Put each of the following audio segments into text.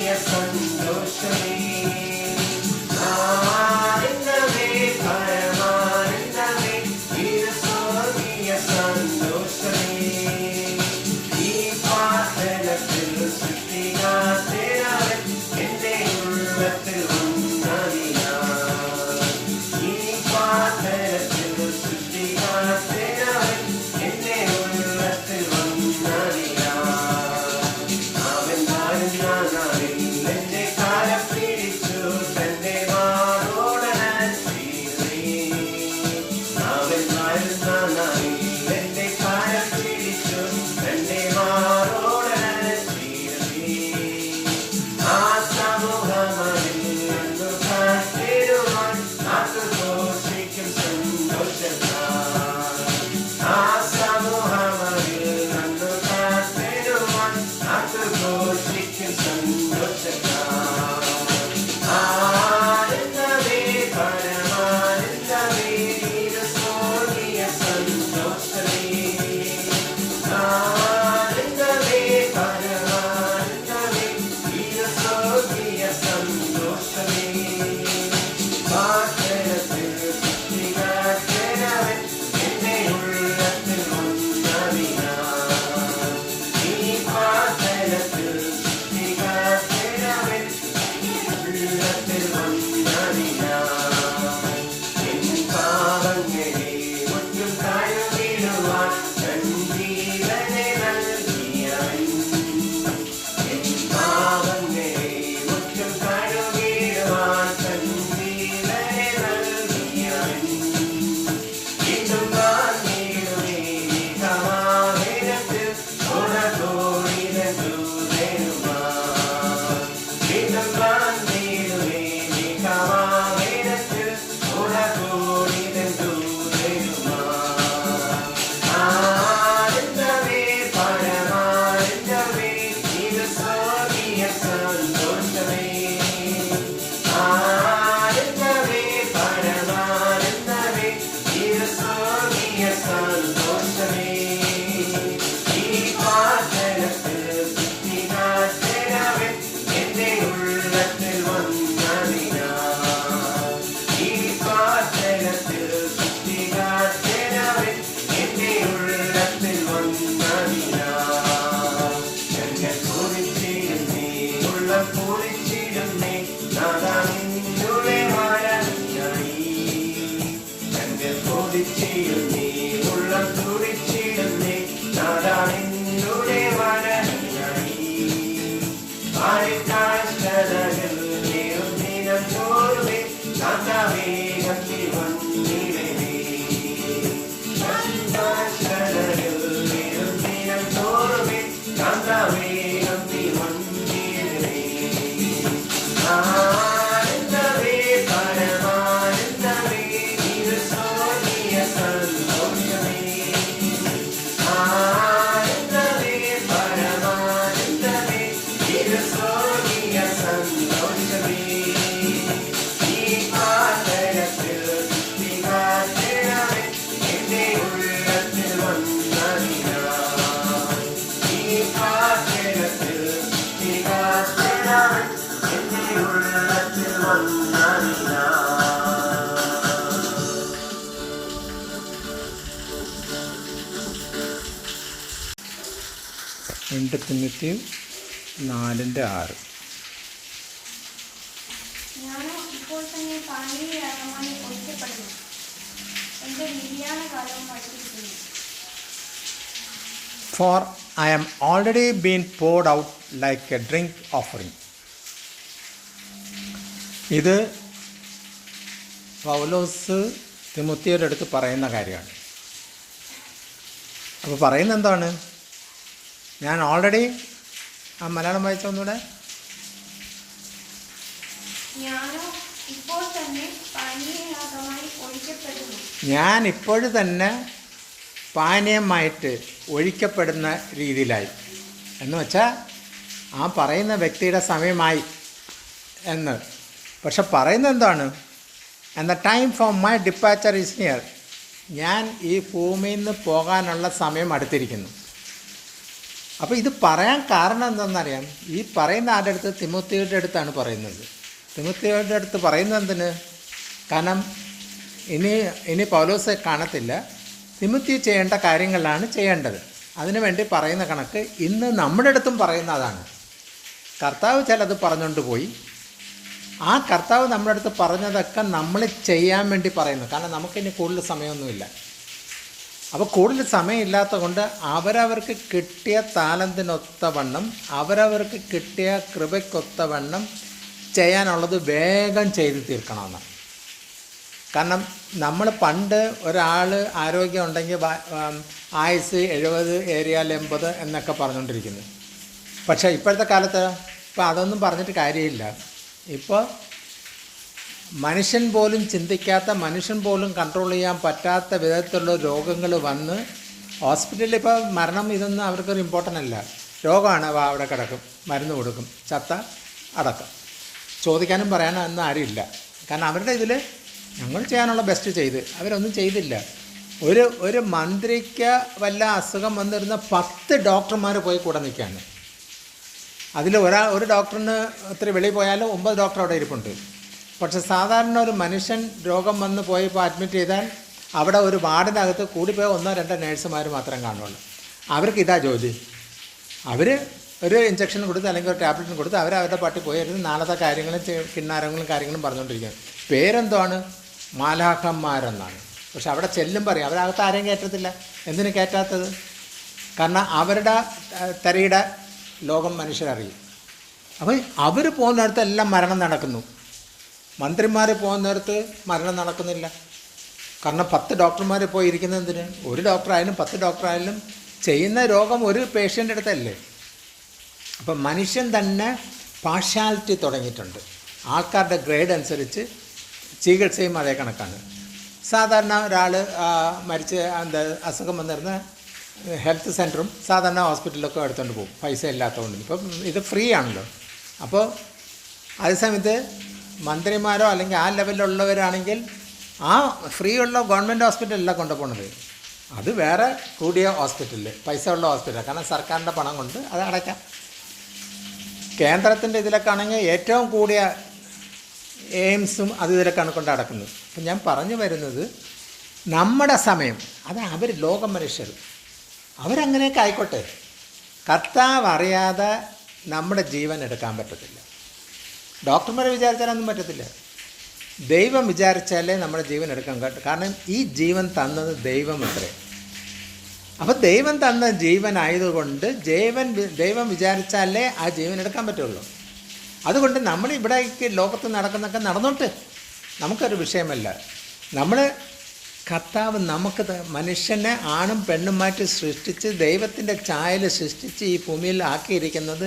Yes. രണ്ട് Timothy 4:6. ഞാനോ ഇപ്പോൾ തന്നെ പാനീയയാഗമായി ഒഴിക്കപ്പെടുന്നു, എൻ്റെ നിര്യാണകാലവും അടുത്തിരിക്കുന്നു. For I am already been poured out like a drink offering. ഇത് പൗലോസ് തിമോത്തിയുടെ അടുത്ത് പറയുന്ന കാര്യമാണ്. അപ്പോൾ പറയുന്നത് എന്താണ്? ഞാൻ ഓൾറെഡി മലയാളം വായിച്ചൊന്നുകൂടെ. ഞാനോ ഇപ്പോൾ തന്നെ പാനീയയാഗമായി ഒഴിക്കപ്പെടുന്നു. ഞാൻ ഇപ്പോഴും തന്നെ പാനീയമായിട്ട് ഒഴിക്കപ്പെടുന്ന രീതിയിലായി എന്ന് വെച്ചാൽ ആ പറയുന്ന വ്യക്തിയുടെ സമയമായി എന്ന്. പക്ഷെ പറയുന്നത് എന്താണ്? And the time for my departure is near. ഞാൻ ഈ ഭൂമിയിൽ നിന്ന് പോകാനുള്ള സമയം അടുത്തിരിക്കുന്നു. അപ്പോൾ ഇത് പറയാൻ കാരണം എന്താണെന്നറിയാം. ഈ പറയുന്ന ആരുടെ അടുത്ത്? തിമോത്തിയുടെ അടുത്താണ് പറയുന്നത്. തിമോത്തിയുടെ അടുത്ത് പറയുന്നത് എന്തിന്? കാരണം ഇനി പൗലോസ് കാണത്തില്ല. തിമോത്തി ചെയ്യേണ്ട കാര്യങ്ങളാണ് ചെയ്യേണ്ടത്. അതിനുവേണ്ടി പറയുന്ന കണക്ക് ഇന്ന് നമ്മുടെ അടുത്തും പറയുന്ന അതാണ്. കർത്താവ് ചിലത് പറഞ്ഞുകൊണ്ട് പോയി. ആ കർത്താവ് നമ്മുടെ അടുത്ത് പറഞ്ഞതൊക്കെ നമ്മൾ ചെയ്യാൻ വേണ്ടി പറയുന്നു. കാരണം നമുക്കിനി കൂടുതൽ സമയമൊന്നുമില്ല. അപ്പോൾ കൂടുതൽ സമയമില്ലാത്ത കൊണ്ട് അവരവർക്ക് കിട്ടിയ താലന്തിനൊത്തവണ്ണം, അവരവർക്ക് കിട്ടിയ കൃപയ്ക്കൊത്തവണ്ണം ചെയ്യാനുള്ളത് വേഗം ചെയ്ത് തീർക്കണമെന്നാണ്. കാരണം നമ്മൾ പണ്ട് ഒരാൾ ആരോഗ്യം ഉണ്ടെങ്കിൽ ആയുസ് 70, ഏറിയാൽ 80 എന്നൊക്കെ പറഞ്ഞുകൊണ്ടിരിക്കുന്നു. പക്ഷേ ഇപ്പോഴത്തെ കാലത്ത് ഇപ്പോൾ അതൊന്നും പറഞ്ഞിട്ട് കാര്യമില്ല. ഇപ്പോൾ മനുഷ്യൻ പോലും ചിന്തിക്കാത്ത, മനുഷ്യൻ പോലും കൺട്രോൾ ചെയ്യാൻ പറ്റാത്ത വിധത്തിലുള്ള രോഗങ്ങൾ വന്ന് ഹോസ്പിറ്റലിൽ ഇപ്പോൾ മരണം ഇതൊന്നും അവർക്കൊരു ഇമ്പോർട്ടൻ്റ് അല്ല. രോഗമാണ്, അവിടെ കിടക്കും, മരുന്ന് കൊടുക്കും, ചത്ത അടക്കം. ചോദിക്കാനും പറയാനും ഒന്നും ആരുമില്ല. കാരണം അവരുടെ ഇതിൽ ഞങ്ങൾ ചെയ്യാനുള്ള ബെസ്റ്റ് ചെയ്ത് അവരൊന്നും ചെയ്തില്ല. ഒരു മന്ത്രിക്ക് വല്ല അസുഖം വന്നിരുന്ന 10 ഡോക്ടർമാർ പോയി കൂടെ നിൽക്കുകയാണ്. അതിൽ ഒരു ഡോക്ടറിന് ഇത്തിരി വെളിയിൽ പോയാലും 9 ഡോക്ടർ അവിടെ ഇരിപ്പുണ്ട്. പക്ഷെ സാധാരണ ഒരു മനുഷ്യൻ രോഗം വന്ന് പോയിപ്പോൾ അഡ്മിറ്റ് ചെയ്താൽ അവിടെ ഒരു വാർഡിനകത്ത് കൂടിപ്പോയ 1-2 നേഴ്സുമാർ മാത്രം കാണുള്ളൂ. അവർക്ക് ഇതാ ജോലി. അവർ ഒരു ഇഞ്ചക്ഷൻ കൊടുത്ത് അല്ലെങ്കിൽ ഒരു ടാബ്ലറ്റും കൊടുത്ത് അവരുടെ പാട്ടി പോയിരുന്നു നാളത്തെ കാര്യങ്ങളും കിണ്ണാരങ്ങളും കാര്യങ്ങളും പറഞ്ഞുകൊണ്ടിരിക്കുകയാണ്. പേരെന്താണ്? മാലാഖന്മാരെന്നാണ്. പക്ഷെ അവിടെ ചെല്ലും പറയും അവരകത്ത് ആരെയും കയറ്റത്തില്ല. എന്തിനു കയറ്റാത്തത്? കാരണം അവരുടെ തരിയുടെ ലോകം മനുഷ്യരറിയും. അപ്പോൾ അവർ പോകുന്നിടത്ത് എല്ലാം മരണം നടക്കുന്നു. മന്ത്രിമാർ പോകുന്നിടത്ത് മരണം നടക്കുന്നില്ല. കാരണം 10 ഡോക്ടർമാർ പോയി ഇരിക്കുന്നത് എന്തിന്? ഒരു ഡോക്ടറായാലും 10 ഡോക്ടറായാലും ചെയ്യുന്ന രോഗം ഒരു പേഷ്യൻ്റെ അടുത്തല്ലേ. അപ്പം മനുഷ്യൻ തന്നെ പാർഷ്യാലിറ്റി തുടങ്ങിയിട്ടുണ്ട്. ആൾക്കാരുടെ ഗ്രേഡ് അനുസരിച്ച് ചികിത്സയും അതേ കണക്കാണ്. സാധാരണ ഒരാൾ മരിച്ച് അസുഖം വന്നിരുന്ന ഹെൽത്ത് സെൻറ്ററും സാധാരണ ഹോസ്പിറ്റലിലൊക്കെ എടുത്തുകൊണ്ട് പോകും, പൈസ ഇല്ലാത്തതുകൊണ്ട്. ഇപ്പം ഇത് ഫ്രീ ആണല്ലോ. അപ്പോൾ അതേസമയത്ത് മന്ത്രിമാരോ അല്ലെങ്കിൽ ആ ലെവലിലുള്ളവരാണെങ്കിൽ ആ ഫ്രീ ഉള്ള ഗവൺമെൻറ് ഹോസ്പിറ്റലല്ല കൊണ്ടുപോകുന്നത്. അത് വേറെ കൂടിയ ഹോസ്പിറ്റലിൽ, പൈസ ഉള്ള ഹോസ്പിറ്റൽ. കാരണം സർക്കാരിൻ്റെ പണം കൊണ്ട് അത് അടയ്ക്കാം. കേന്ദ്രത്തിൻ്റെ ഇതിലൊക്കെ ആണെങ്കിൽ ഏറ്റവും കൂടിയ എയിംസും അത് ഇതിലൊക്കെയാണ് കൊണ്ട് അടക്കുന്നത്. അപ്പം ഞാൻ പറഞ്ഞു വരുന്നത് നമ്മുടെ സമയം അത് അവർ ലോക മനുഷ്യർ അവരങ്ങനെയൊക്കെ ആയിക്കോട്ടെ. കർത്താവ് അറിയാതെ നമ്മുടെ ജീവൻ എടുക്കാൻ പറ്റത്തില്ല. ഡോക്ടർമാരെ വിചാരിച്ചാലൊന്നും പറ്റത്തില്ല. ദൈവം വിചാരിച്ചാലേ നമ്മുടെ ജീവൻ എടുക്കാൻ കേട്ടോ. കാരണം ഈ ജീവൻ തന്നത് ദൈവം അത്രേ. അപ്പോൾ ദൈവം തന്ന ജീവനായതുകൊണ്ട് ദൈവം വിചാരിച്ചാലേ ആ ജീവൻ എടുക്കാൻ പറ്റുള്ളൂ. അതുകൊണ്ട് നമ്മൾ ഇവിടേക്ക് ലോകത്ത് നടക്കുന്നൊക്കെ നടന്നോട്ട്, നമുക്കൊരു വിഷയമല്ല. നമ്മൾ കർത്താവ് നമുക്ക് മനുഷ്യനെ ആണും പെണ്ണുമായിട്ട് സൃഷ്ടിച്ച് ദൈവത്തിൻ്റെ ഛായയിൽ സൃഷ്ടിച്ച് ഈ ഭൂമിയിൽ ആക്കിയിരിക്കുന്നത്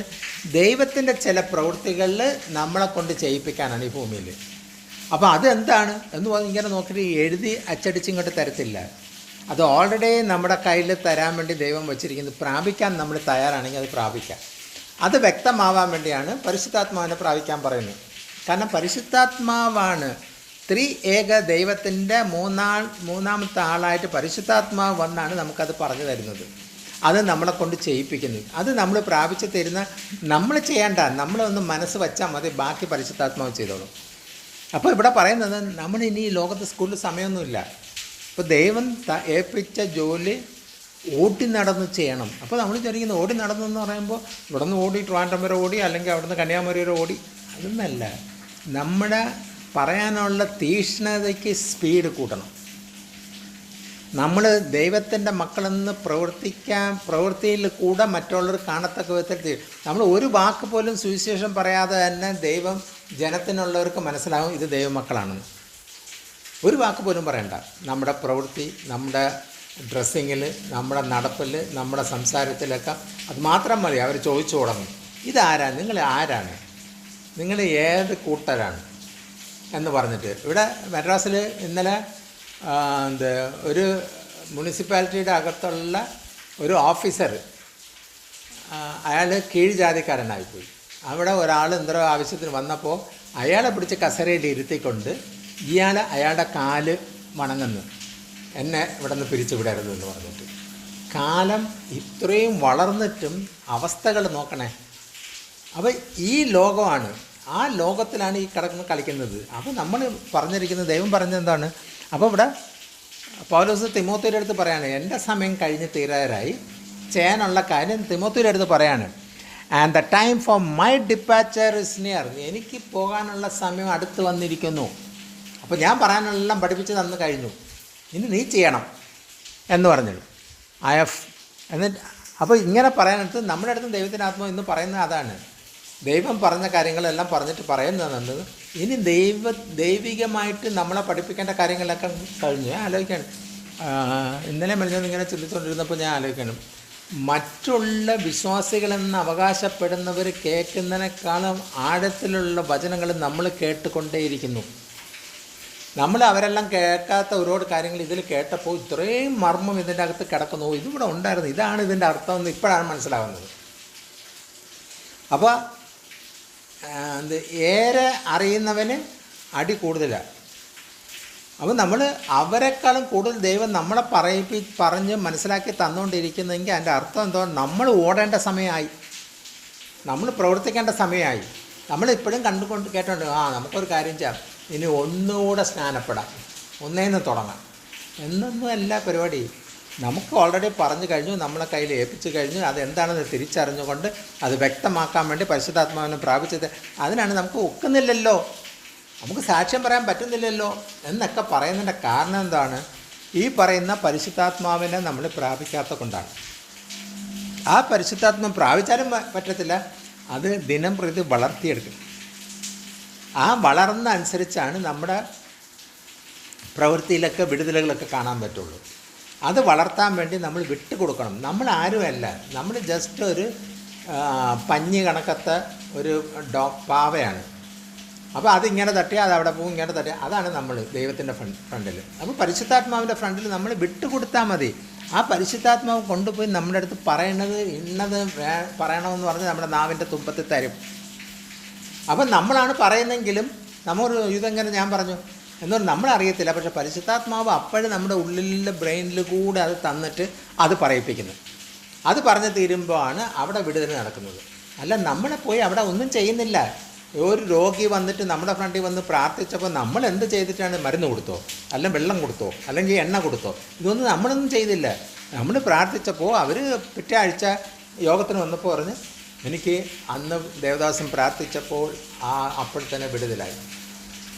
ദൈവത്തിൻ്റെ ചില പ്രവൃത്തികളിൽ നമ്മളെ കൊണ്ട് ചെയ്യിപ്പിക്കാനാണ് ഈ ഭൂമിയിൽ. അപ്പോൾ അതെന്താണ് എന്ന് പറഞ്ഞ് ഇങ്ങനെ നോക്കിയിട്ട് എഴുതി അച്ചടിച്ച് ഇങ്ങോട്ട് തരത്തില്ല. അത് ഓൾറെഡി നമ്മുടെ കയ്യിൽ തരാൻ വേണ്ടി ദൈവം വച്ചിരിക്കുന്നത്. പ്രാപിക്കാൻ നമ്മൾ തയ്യാറാണെങ്കിൽ അത് പ്രാപിക്കാം. അത് വ്യക്തമാവാൻ വേണ്ടിയാണ് പരിശുദ്ധാത്മാവിനെ പ്രാപിക്കാൻ പറയുന്നത്. കാരണം പരിശുദ്ധാത്മാവാണ് ഏക ദൈവത്തിൻ്റെ മൂന്നാമത്തെ ആളായിട്ട് പരിശുദ്ധാത്മാവ് വന്നാണ് നമുക്കത് പറഞ്ഞു തരുന്നത്. അത് നമ്മളെ കൊണ്ട് ചെയ്യിപ്പിക്കുന്നത്. അത് നമ്മൾ പ്രാപിച്ച് തരുന്ന നമ്മൾ ചെയ്യേണ്ട, നമ്മളൊന്ന് മനസ്സ് വെച്ചാൽ മതി, ബാക്കി പരിശുദ്ധാത്മാവ് ചെയ്തോളും. അപ്പോൾ ഇവിടെ പറയുന്നത് നമ്മൾ ഇനി ഈ ലോകത്ത് സ്കൂളിൽ സമയമൊന്നുമില്ല. ഇപ്പോൾ ദൈവം ഏൽപ്പിച്ച ജോലി ഓടി നടന്ന് ചെയ്യണം. അപ്പോൾ നമ്മൾ വിചാരിക്കുന്നത് ഓടി നടന്നു എന്ന് പറയുമ്പോൾ ഇവിടെ നിന്ന് ഓടി ട്രിവാൻഡ്രം വരെ ഓടി, അല്ലെങ്കിൽ അവിടെ നിന്ന് കന്യാകുമാരി വരെ ഓടി, അതൊന്നല്ല. നമ്മുടെ പറയാനുള്ള തീക്ഷ്ണതയ്ക്ക് സ്പീഡ് കൂട്ടണം. നമ്മൾ ദൈവത്തിൻ്റെ മക്കളെന്ന് പ്രവൃത്തിയിൽ കൂടെ മറ്റുള്ളവർ കാണത്തക്ക വിധത്തിൽ നമ്മൾ ഒരു വാക്ക് പോലും സുവിശേഷം പറയാതെ തന്നെ ദൈവം ജനത്തിനുള്ളവർക്ക് മനസ്സിലാവും ഇത് ദൈവമക്കളാണെന്ന്. ഒരു വാക്ക് പോലും പറയണ്ട. നമ്മുടെ പ്രവൃത്തി, നമ്മുടെ ഡ്രസ്സിങ്ങിൽ, നമ്മുടെ നടപ്പിൽ, നമ്മുടെ സംസാരത്തിലൊക്കെ അത് മാത്രം മതി. അവർ ചോദിച്ചു തുടങ്ങും, ഇതാരാണ്, നിങ്ങൾ ആരാണ്, നിങ്ങൾ ഏത് കൂട്ടരാണ് എന്ന് പറഞ്ഞിട്ട്. ഇവിടെ മദ്രാസിൽ ഇന്നലെ ഒരു മുനിസിപ്പാലിറ്റിയുടെ അകത്തുള്ള ഒരു ഓഫീസർ, അയാൾ കീഴ് ജാതിക്കാരനായിപ്പോയി. അവിടെ ഒരാൾ എന്തോ ആവശ്യത്തിന് വന്നപ്പോൾ അയാളെ പിടിച്ച് കസരയിൽ ഇരുത്തിക്കൊണ്ട് അയാളുടെ കാല് വണങ്ങുന്നു, എന്നെ ഇവിടെ നിന്ന് പിരിച്ചു വിടരുത് എന്ന് പറഞ്ഞിട്ട്. കാലം ഇത്രയും വളർന്നിട്ടും അവസ്ഥകൾ നോക്കണേ. അപ്പോൾ ഈ ലോകമാണ്, ആ ലോകത്തിലാണ് ഈ കളിക്കുന്നത്. അപ്പോൾ നമ്മൾ പറഞ്ഞിരിക്കുന്നത്, ദൈവം പറഞ്ഞെന്താണ്? അപ്പോൾ ഇവിടെ പൗലോസ് തിമോത്തിയുടെ അടുത്ത് പറയാണ്, എൻ്റെ സമയം കഴിഞ്ഞ് തീരാറായി, ചെയ്യാനുള്ള കാര്യം തിമോത്തിയുടെ അടുത്ത് പറയാണ്. And the time for my departure is near. എനിക്ക് പോകാനുള്ള സമയം അടുത്ത് വന്നിരിക്കുന്നു. അപ്പോൾ ഞാൻ പറയാനെല്ലാം പഠിപ്പിച്ച് തന്നു കഴിഞ്ഞു, ഇനി നീ ചെയ്യണം എന്ന് പറഞ്ഞു. എന്നിട്ട് അപ്പോൾ ഇങ്ങനെ പറയാനടുത്ത് നമ്മുടെ അടുത്ത് ദൈവത്തിൻ്റെ ആത്മാവ് ഇന്ന് പറയുന്നത് അതാണ്. ദൈവം പറഞ്ഞ കാര്യങ്ങളെല്ലാം പറഞ്ഞിട്ട് പറയുന്നത് ഇനി ദൈവികമായിട്ട് നമ്മളെ പഠിപ്പിക്കേണ്ട കാര്യങ്ങളൊക്കെ കഴിഞ്ഞു. ഞാൻ ആലോചിക്കാണ്, ഇന്നലെ മെലിഞ്ഞത് ഇങ്ങനെ ചിന്തിച്ചുകൊണ്ടിരുന്നപ്പോൾ ഞാൻ ആലോചിക്കണം, മറ്റുള്ള വിശ്വാസികളെന്ന് അവകാശപ്പെടുന്നവർ കേൾക്കുന്നതിനേക്കാളും ആഴത്തിലുള്ള വചനങ്ങൾ നമ്മൾ കേട്ടുകൊണ്ടേയിരിക്കുന്നു. നമ്മൾ അവരെല്ലാം കേൾക്കാത്ത ഒരുപാട് കാര്യങ്ങൾ ഇതിൽ കേട്ടപ്പോൾ ഇത്രയും മർമ്മം ഇതിൻ്റെ അകത്ത് കിടക്കുന്നു, ഇതിവിടെ ഉണ്ടായിരുന്നു, ഇതാണ് ഇതിൻ്റെ അർത്ഥമെന്ന് ഇപ്പോഴാണ് മനസ്സിലാവുന്നത്. അപ്പോൾ ഏറെ അറിയുന്നവന് അടി കൂടുതലാണ്. അപ്പോൾ നമ്മൾ അവരെക്കാളും കൂടുതൽ ദൈവം നമ്മളെ പറഞ്ഞ് മനസ്സിലാക്കി തന്നുകൊണ്ടിരിക്കുന്നെങ്കിൽ അതിൻ്റെ അർത്ഥം എന്തോ, നമ്മൾ ഓടേണ്ട സമയമായി, നമ്മൾ പ്രവർത്തിക്കേണ്ട സമയമായി. നമ്മളിപ്പോഴും കേട്ടോണ്ട് നമുക്കൊരു കാര്യം ചെയ്യാം, ഇനി ഒന്നുകൂടെ സ്നാനപ്പെടാം, ഒന്നേന്ന് തുടങ്ങാം എന്നൊന്നും അല്ല പരിപാടി. നമുക്ക് ഓൾറെഡി പറഞ്ഞു കഴിഞ്ഞു, നമ്മളെ കയ്യിൽ ഏൽപ്പിച്ചു കഴിഞ്ഞു. അതെന്താണെന്ന് തിരിച്ചറിഞ്ഞുകൊണ്ട് അത് വ്യക്തമാക്കാൻ വേണ്ടി പരിശുദ്ധാത്മാവിനെ പ്രാപിച്ചത്. അതിനാണ് നമുക്ക് ഒക്കുന്നില്ലല്ലോ, നമുക്ക് സാക്ഷ്യം പറയാൻ പറ്റുന്നില്ലല്ലോ എന്നൊക്കെ പറയുന്നതിൻ്റെ കാരണം എന്താണ്? ഈ പറയുന്ന പരിശുദ്ധാത്മാവിനെ നമ്മൾ പ്രാപിക്കാത്ത കൊണ്ടാണ്. ആ പരിശുദ്ധാത്മാവ് പ്രാപിച്ചാലും പറ്റത്തില്ല, അത് ദിനം പ്രതി വളർത്തിയെടുക്കും. ആ വളർന്ന അനുസരിച്ചാണ് നമ്മുടെ പ്രവൃത്തിയിലൊക്കെ വിടുതലുകളൊക്കെ കാണാൻ പറ്റുള്ളൂ. അത് വളർത്താൻ വേണ്ടി നമ്മൾ വിട്ടുകൊടുക്കണം. നമ്മൾ ആരുമല്ല, നമ്മൾ ജസ്റ്റ് ഒരു പഞ്ഞി കണക്കത്തെ ഒരു പാവയാണ്. അപ്പോൾ അതിങ്ങനെ തട്ടിയാൽ അത് അവിടെ പോകും, ഇങ്ങനെ തട്ടിയാൽ അതാണ് നമ്മൾ ദൈവത്തിൻ്റെ ഫ്രണ്ടിൽ. അപ്പോൾ പരിശുദ്ധാത്മാവിൻ്റെ ഫ്രണ്ടിൽ നമ്മൾ വിട്ടുകൊടുത്താൽ മതി. ആ പരിശുദ്ധാത്മാവ് കൊണ്ടുപോയി നമ്മുടെ അടുത്ത് പറയണത് ഇന്നത് പറയണമെന്ന് പറഞ്ഞ് നമ്മുടെ നാവിൻ്റെ തുമ്പത്തിൽ തരും. അപ്പം നമ്മളാണ് പറയുന്നെങ്കിലും നമ്മൊരു ഇതെങ്ങനെ ഞാൻ പറഞ്ഞു എന്നൊന്നും നമ്മളറിയത്തില്ല. പക്ഷേ പരിശുദ്ധാത്മാവ് അപ്പോഴും നമ്മുടെ ഉള്ളിലെ ബ്രെയിനിൽ കൂടെ അത് തന്നിട്ട് അത് പറയിപ്പിക്കുന്നു. അത് പറഞ്ഞു തീരുമ്പോഴാണ് അവിടെ വിടുതൽ നടക്കുന്നത്. അല്ല നമ്മളെ പോയി അവിടെ ഒന്നും ചെയ്യുന്നില്ല. ഒരു രോഗി വന്നിട്ട് നമ്മുടെ ഫ്രണ്ടിൽ വന്ന് പ്രാർത്ഥിച്ചപ്പോൾ നമ്മൾ എന്ത് ചെയ്തിട്ടാണ്? മരുന്ന് കൊടുത്തോ, അല്ലെങ്കിൽ വെള്ളം കൊടുത്തോ, അല്ലെങ്കിൽ എണ്ണ കൊടുത്തോ? ഇതൊന്നും നമ്മളൊന്നും ചെയ്തില്ല. നമ്മൾ പ്രാർത്ഥിച്ചപ്പോൾ അവർ പിറ്റേ ആഴ്ച യോഗത്തിന് വന്നപ്പോൾ പറഞ്ഞ്, എനിക്ക് അന്ന് ദേവദാസൻ പ്രാർത്ഥിച്ചപ്പോൾ അപ്പോൾ തന്നെ വിടുതലായി.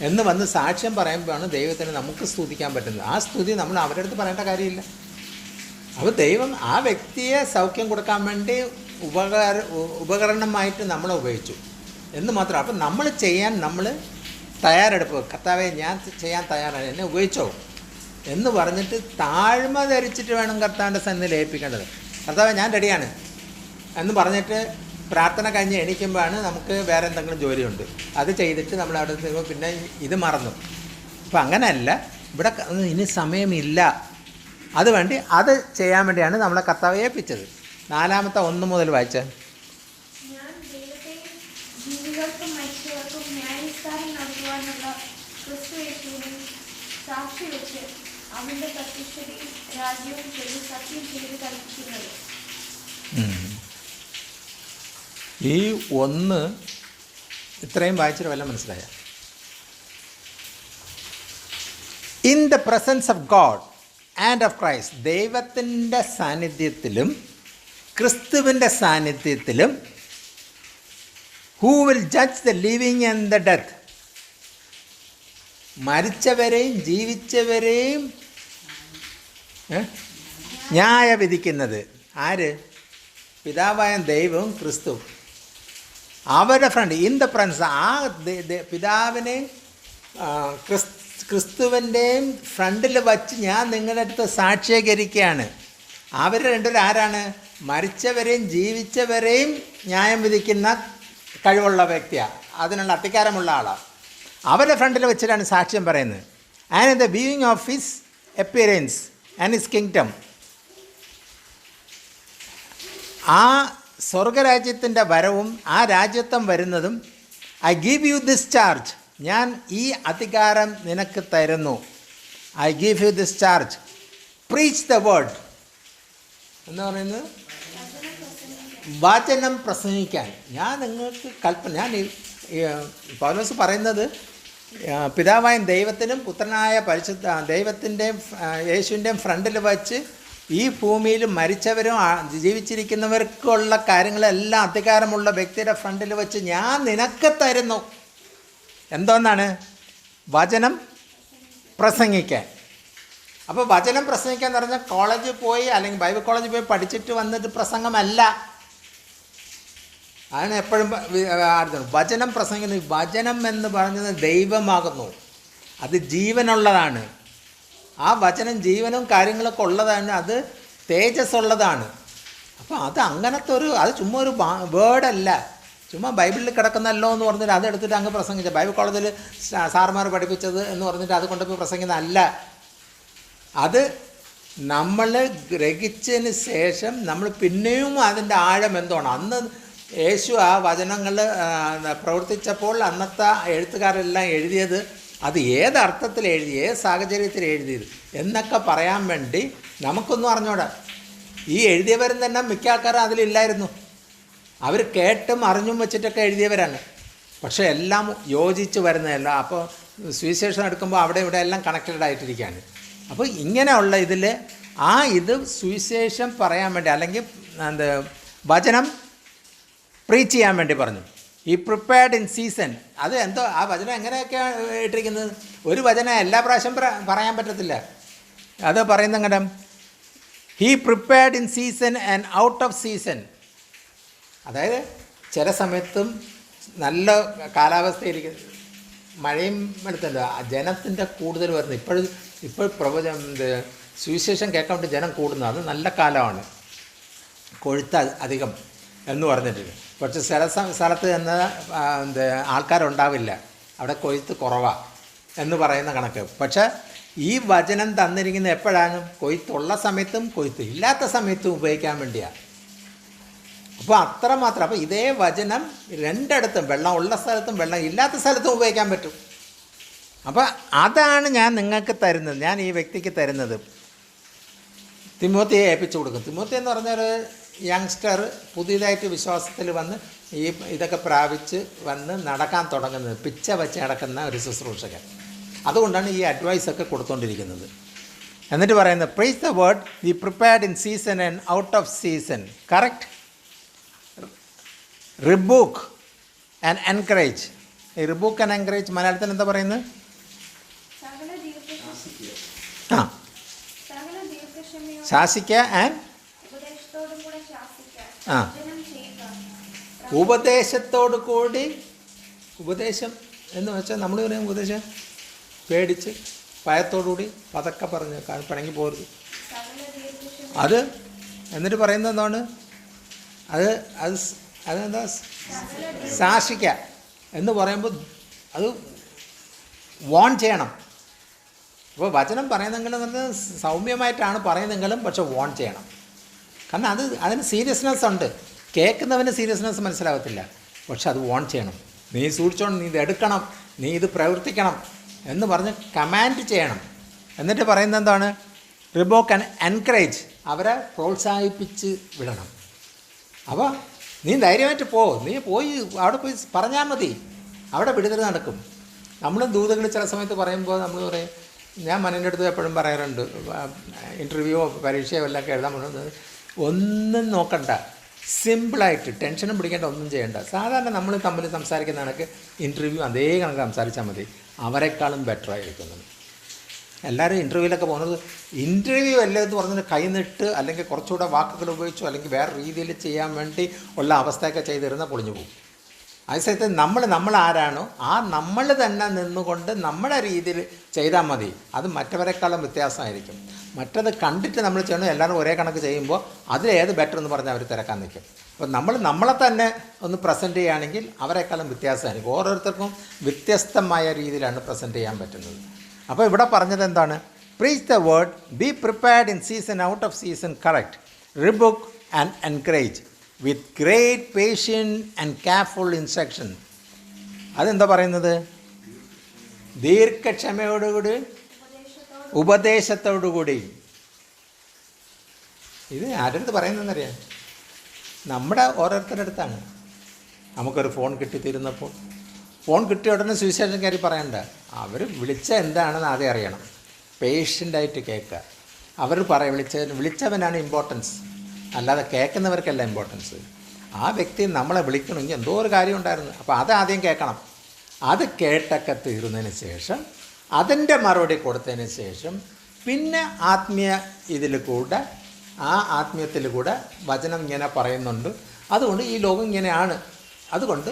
എന്ന് വന്ന് സാക്ഷ്യം പറയുമ്പോഴാണ് ദൈവത്തിന് നമുക്ക് സ്തുതിക്കാൻ പറ്റുന്നത്. ആ സ്തുതി നമ്മൾ അവരുടെ അടുത്ത് പറയേണ്ട കാര്യമില്ല. അപ്പോൾ ദൈവം ആ വ്യക്തിയെ സൗഖ്യം കൊടുക്കാൻ വേണ്ടി ഉപകരണമായിട്ട് നമ്മളെ ഉപയോഗിച്ചു എന്ന് മാത്രം. അപ്പം നമ്മൾ ചെയ്യാൻ നമ്മൾ തയ്യാറെടുപ്പ്, കർത്താവെ ഞാൻ ചെയ്യാൻ തയ്യാറാണ്, എന്നെ ഉപയോഗിച്ചോ എന്ന് പറഞ്ഞിട്ട് താഴ്മ ധരിച്ചിട്ട് വേണം കർത്താവിൻ്റെ സന്നിധിയിൽ ഏൽപ്പിക്കേണ്ടത്. കർത്താവെ ഞാൻ റെഡിയാണ് എന്ന് പറഞ്ഞിട്ട് പ്രാർത്ഥന കഴിഞ്ഞ് എണീക്കുമ്പോഴാണ് നമുക്ക് വേറെ എന്തെങ്കിലും ജോലിയുണ്ട്, അത് ചെയ്തിട്ട് നമ്മൾ അവിടെ നിന്ന് പിന്നെ ഇത് മറന്നു. അപ്പം അങ്ങനെയല്ല, ഇവിടെ ഇനി സമയമില്ല, അതുവേണ്ടി അത് ചെയ്യാൻ വേണ്ടിയാണ് നമ്മളെ കർത്താവ് ഏൽപ്പിച്ചത്. 1 മുതൽ വായിച്ച ഞാൻ ദൈവത്തെ ജീവികൾക്കും മനുഷ്യർക്കും ന്യായവിസ്താരം നടത്തുവാനുള്ള ക്രിസ്തു യേശുവിനെ സാക്ഷി വെച്ച് അവന്റെ പ്രത്യക്ഷതയും രാജ്യവും ചൊല്ലി സത്യം ചെയ്ത് കൽപ്പിക്കുന്നത്. ഈ 1 ഇത്രയും വായിച്ചിട്ട് വല്ല മനസ്സിലായ? In the presence of God and of Christ, ദൈവത്തിൻ്റെ സാന്നിധ്യത്തിലും ക്രിസ്തുവിൻ്റെ സാന്നിധ്യത്തിലും, who will judge the living and the death, മരിച്ചവരെയും ജീവിച്ചവരെയും ന്യായവിധിക്കുന്നത് ആര്? പിതാവായ ദൈവവും ക്രിസ്തു. അവരുടെ ഫ്രണ്ട് ഇൻ ദ പ്രസൻസ്, ആ പിതാവിനെയും ക്രിസ്തുവിൻ്റെയും ഫ്രണ്ടിൽ വച്ച് ഞാൻ നിങ്ങളുടെ അടുത്ത് സാക്ഷീകരിക്കുകയാണ്. അവർ രണ്ടുപേരും ആരാണ്? മരിച്ചവരെയും ജീവിച്ചവരെയും ന്യായം വിധിക്കുന്ന കഴിവുള്ള വ്യക്തിയാണ്, അതിനുള്ള അധികാരമുള്ള ആളാണ്. അവരുടെ ഫ്രണ്ടിൽ വെച്ചിട്ടാണ് സാക്ഷ്യം പറയുന്നത്. And in the viewing of his appearance and his kingdom, ആ സ്വർഗരാജ്യത്തിൻ്റെ വരവും ആ രാജ്യത്വം വരുന്നതും, I give you this charge, ഞാൻ ഈ അധികാരം നിനക്ക് തരുന്നു. I give you this charge, preach the word എന്ന് പറയുന്നത് വചനം പ്രസംഗിക്കാൻ ഞാൻ നിങ്ങൾക്ക് കൽപ്പന. ഞാൻ പൗലോസ് പറയുന്നത് പിതാവായ ദൈവത്തിനും പുത്രനായ പരിശുദ്ധ ദൈവത്തിൻ്റെയും യേശുവിൻ്റെയും ഫ്രണ്ടിൽ വച്ച് ഈ ഭൂമിയിൽ മരിച്ചവരും ജീവിച്ചിരിക്കുന്നവർക്കുള്ള കാര്യങ്ങളെല്ലാം അധികാരമുള്ള വ്യക്തിയുടെ ഫ്രണ്ടിൽ വെച്ച് ഞാൻ നിനക്ക് തരുന്നു. എന്തോന്നാണ്? വചനം പ്രസംഗിക്കാൻ. അപ്പോൾ വചനം പ്രസംഗിക്കാൻ എന്ന് പറഞ്ഞാൽ കോളേജിൽ പോയി അല്ലെങ്കിൽ ബൈബിൾ കോളേജിൽ പോയി പഠിച്ചിട്ട് വന്നിട്ട് പ്രസംഗമല്ല. അതിന് എപ്പോഴും വചനം പ്രസംഗിക്കുന്നത്, വചനം എന്ന് പറയുന്നത് ദൈവമാകുന്നു, അത് ജീവനുള്ളതാണ്. ആ വചനം ജീവനും കാര്യങ്ങളൊക്കെ ഉള്ളതാണ്, അത് തേജസ്സുള്ളതാണ്. അപ്പോൾ അത് അങ്ങനത്തെ അത് ചുമ്മാ ഒരു വേർഡല്ല, ചുമ്മാ ബൈബിളിൽ കിടക്കുന്നല്ലോ എന്ന് പറഞ്ഞിട്ട് അതെടുത്തിട്ട് അങ്ങ് പ്രസംഗിച്ച, ബൈബിൾ കോളേജിൽ സാർമാർ പഠിപ്പിച്ചത് എന്ന് പറഞ്ഞിട്ട് അത് കൊണ്ടുപോയി പ്രസംഗിക്കുന്നതല്ല. അത് നമ്മൾ ഗ്രഹിച്ചതിന് ശേഷം നമ്മൾ പിന്നെയും അതിൻ്റെ ആഴം എന്താണ്. അന്ന് യേശു ആ വചനങ്ങൾ പ്രവർത്തിച്ചപ്പോൾ അന്നത്തെ എഴുത്തുകാരെല്ലാം എഴുതിയത് അത് ഏതർത്ഥത്തിൽ എഴുതി, ഏത് സാഹചര്യത്തിൽ എഴുതിയത് എന്നൊക്കെ പറയാൻ വേണ്ടി നമുക്കൊന്നും അറിഞ്ഞൂടാ. ഈ എഴുതിയവരും തന്നെ മിക്ക ആൾക്കാരും അതിലില്ലായിരുന്നു. അവർ കേട്ടും അറിഞ്ഞും വെച്ചിട്ടൊക്കെ എഴുതിയവരാണ്. പക്ഷേ എല്ലാം യോജിച്ച് വരുന്നതല്ല. അപ്പോൾ സുവിശേഷം എടുക്കുമ്പോൾ അവിടെ ഇവിടെ എല്ലാം കണക്റ്റഡ് ആയിട്ടിരിക്കുകയാണ്. അപ്പോൾ ഇങ്ങനെയുള്ള ഇതിൽ ഇത് സുവിശേഷം പറയാൻ വേണ്ടി അല്ലെങ്കിൽ വചനം പ്രീച്ച് ചെയ്യാൻ വേണ്ടി പറഞ്ഞു. ഈ പ്രിപ്പയർഡ് ഇൻ സീസൺ, അത് എന്തോ ആ വചനം എങ്ങനെയൊക്കെയാണ് ഇട്ടിരിക്കുന്നത്. ഒരു വചനം എല്ലാ പ്രാവശ്യം പറയാൻ പറ്റത്തില്ല. അത് പറയുന്ന അങ്ങനെ he prepared in season and out of season. അതായത് ചില സമയത്തും നല്ല കാലാവസ്ഥയിരിക്കും, മഴയും എടുത്തല്ല, ജനത്തിൻ്റെ കൂടുതൽ വരുന്നത്. ഇപ്പോൾ സുവിശേഷം കേൾക്കാൻ വേണ്ടി ജനം കൂടുന്നത്, അത് നല്ല കാലമാണ്, കൊഴുത്ത അധികം എന്ന് പറഞ്ഞിട്ട്. പക്ഷേ ചില സ്ഥലത്ത് തന്നെ ആൾക്കാരുണ്ടാവില്ല, അവിടെ കൊയ്ത്ത് കുറവാണ് എന്ന് പറയുന്ന കണക്ക്. പക്ഷേ ഈ വചനം തന്നിരിക്കുന്ന എപ്പോഴാണ്? കൊയ്ത്തുള്ള സമയത്തും കൊയ്ത്ത് ഇല്ലാത്ത സമയത്തും ഉപയോഗിക്കാൻ വേണ്ടിയാണ്. അപ്പോൾ അത്രമാത്രം. അപ്പോൾ ഇതേ വചനം രണ്ടിടത്തും, വെള്ളം ഉള്ള സ്ഥലത്തും വെള്ളം ഇല്ലാത്ത സ്ഥലത്തും ഉപയോഗിക്കാൻ പറ്റും. അപ്പോൾ അതാണ് ഞാൻ നിങ്ങൾക്ക് തരുന്നത്, ഞാൻ ഈ വ്യക്തിക്ക് തരുന്നത്. തിമോത്തിയെ ഏൽപ്പിച്ചു കൊടുക്കും. തിമോത്തി എന്ന് പറഞ്ഞൊരു യങ്സ്റ്റർ പുതിയതായിട്ട് വിശ്വാസത്തിൽ വന്ന് ഇതൊക്കെ പ്രാപിച്ച് വന്ന് നടക്കാൻ തുടങ്ങുന്നത്, പിച്ച വച്ച് നടക്കുന്ന ഒരു ശുശ്രൂഷകൻ. അതുകൊണ്ടാണ് ഈ അഡ്വൈസൊക്കെ കൊടുത്തുകൊണ്ടിരിക്കുന്നത്. എന്നിട്ട് പറയുന്നത് praise the word we prepared in season and out of season, correct, rebuke and encourage. Rebuke and encourage മലയാളത്തിൽ എന്താ പറയുന്നത്? സകല ദീർഘ ആ, സകല ദീർഘക്ഷമയോടും ശാസിക്കുക ആൻഡ് ഉപദേശത്തോടും കൂടെ ശാസിക്കുക, ആ. തർജ്ജനം ചെയ്യുക. ഉപദേശത്തോടു കൂടി. ഉപദേശം എന്ന് വെച്ചാൽ നമ്മൾ പറയും ഉപദേശം പേടിച്ച് ഭയത്തോടുകൂടി പതക്കെ പറഞ്ഞ് പിണങ്ങി പോരുത്. സകല ദീർഘക്ഷമ അത് എന്നിട്ട് പറയുന്നത് എന്താണ്? അത് അത് അതെന്താ? ശാസിക്കുക എന്ന് പറയുമ്പോൾ അത് വോൺ ചെയ്യണം. അപ്പോൾ വചനം പറയുന്നെങ്കിലും അത് സൗമ്യമായിട്ടാണ് പറയുന്നെങ്കിലും പക്ഷെ വോൺ ചെയ്യണം. കാരണം അതിന് സീരിയസ്നെസ് ഉണ്ട്. കേൾക്കുന്നവന് സീരിയസ്നെസ് മനസ്സിലാകത്തില്ല, പക്ഷെ അത് വോൺ ചെയ്യണം. നീ സൂക്ഷിച്ചോണം, നീ ഇത് എടുക്കണം, നീ ഇത് പ്രവർത്തിക്കണം എന്ന് പറഞ്ഞ് കമാൻഡ് ചെയ്യണം. എന്നിട്ട് പറയുന്നത് എന്താണ്? റിബോക്ക് ആൻഡ് എൻകറേജ്, അവരെ പ്രോത്സാഹിപ്പിച്ച് വിടണം. അപ്പോൾ നീ ധൈര്യമായിട്ട് നീ പോയി അവിടെ പോയി പറഞ്ഞാൽ മതി, അവിടെ വിടുതൽ നടക്കും. നമ്മൾ ദൂതകൾ ചില സമയത്ത് പറയുമ്പോൾ നമ്മൾ പറയും, ഞാൻ മനുവിൻ്റെ അടുത്ത് എപ്പോഴും പറയാറുണ്ട്, ഇൻ്റർവ്യൂവോ പരീക്ഷയോ എല്ലാം എഴുതാൻ പറയുന്നത് ഒന്നും നോക്കണ്ട, സിമ്പിളായിട്ട് ടെൻഷനും പിടിക്കേണ്ട, ഒന്നും ചെയ്യേണ്ട. സാധാരണ നമ്മൾ തമ്മിൽ സംസാരിക്കുന്ന കണക്ക് ഇൻ്റർവ്യൂ അതേ കണക്ക് സംസാരിച്ചാൽ മതി, അവരെക്കാളും ബെറ്ററായിരിക്കുന്നത്. എല്ലാവരും ഇൻ്റർവ്യൂവിലൊക്കെ പോകുന്നത് ഇൻ്റർവ്യൂ അല്ലേ എന്ന് പറഞ്ഞിട്ട് കൈനിട്ട് അല്ലെങ്കിൽ കുറച്ചുകൂടെ വാക്കുകൾ ഉപയോഗിച്ചോ അല്ലെങ്കിൽ വേറെ രീതിയിൽ ചെയ്യാൻ വേണ്ടി ഉള്ള അവസ്ഥയൊക്കെ ചെയ്തിരുന്നാൽ പൊളിഞ്ഞു പോകും. അതേസമയത്ത് നമ്മൾ ആരാണോ ആ നമ്മൾ തന്നെ നിന്നുകൊണ്ട് നമ്മുടെ രീതിയിൽ ചെയ്താൽ മതി. അത് മറ്റവരെക്കാളും വ്യത്യാസമായിരിക്കും. മറ്റത് കണ്ടിട്ട് നമ്മൾ ചെയ്യണം, എല്ലാവരും ഒരേ കണക്ക് ചെയ്യുമ്പോൾ അതിലേത് ബെറ്റർ എന്ന് പറഞ്ഞാൽ അവർ തിരക്കാൻ നിൽക്കും. അപ്പോൾ നമ്മളെ തന്നെ ഒന്ന് പ്രസൻറ്റ് ചെയ്യുകയാണെങ്കിൽ അവരെക്കാളും വ്യത്യാസമായിരിക്കും. ഓരോരുത്തർക്കും വ്യത്യസ്തമായ രീതിയിലാണ് പ്രസൻറ്റ് ചെയ്യാൻ പറ്റുന്നത്. അപ്പോൾ ഇവിടെ പറഞ്ഞത് എന്താണ്? Preach the word, be prepared in season, out of season, correct, rebuke and encourage with great patience and careful instruction. അതെന്താ പറയുന്നത്? ദീർഘക്ഷമയോടുകൂടി, ഉപദേശത്തോടുകൂടി. ഇത് ആരുടെ അടുത്ത് പറയുന്നതെന്നറിയാം? നമ്മുടെ ഓരോരുത്തരുടെ അടുത്താണ്. നമുക്കൊരു ഫോൺ കിട്ടിത്തീരുന്നപ്പോൾ ഫോൺ കിട്ടിയ ഉടനെ സുവിശേഷക്കാരി പറയണ്ട, അവർ വിളിച്ച എന്താണെന്ന് ആദ്യം അറിയണം. പേഷ്യൻ്റായിട്ട് കേൾക്കുക. അവർ വിളിച്ചവനാണ് ഇമ്പോർട്ടൻസ്, അല്ലാതെ കേൾക്കുന്നവർക്കല്ല ഇമ്പോർട്ടൻസ്. ആ വ്യക്തി നമ്മളെ വിളിക്കണമെങ്കിൽ എന്തോ ഒരു കാര്യം ഉണ്ടായിരുന്നു, അപ്പോൾ അത് ആദ്യം കേൾക്കണം. അത് കേട്ടൊക്കെ തീർന്നതിന് ശേഷം അതിൻ്റെ മറുപടി കൊടുത്തതിന് ശേഷം പിന്നെ ആത്മീയത്തിൽ കൂടെ വചനം ഇങ്ങനെ പറയുന്നുണ്ട്, അതുകൊണ്ട് ഈ ലോകം ഇങ്ങനെയാണ്, അതുകൊണ്ട്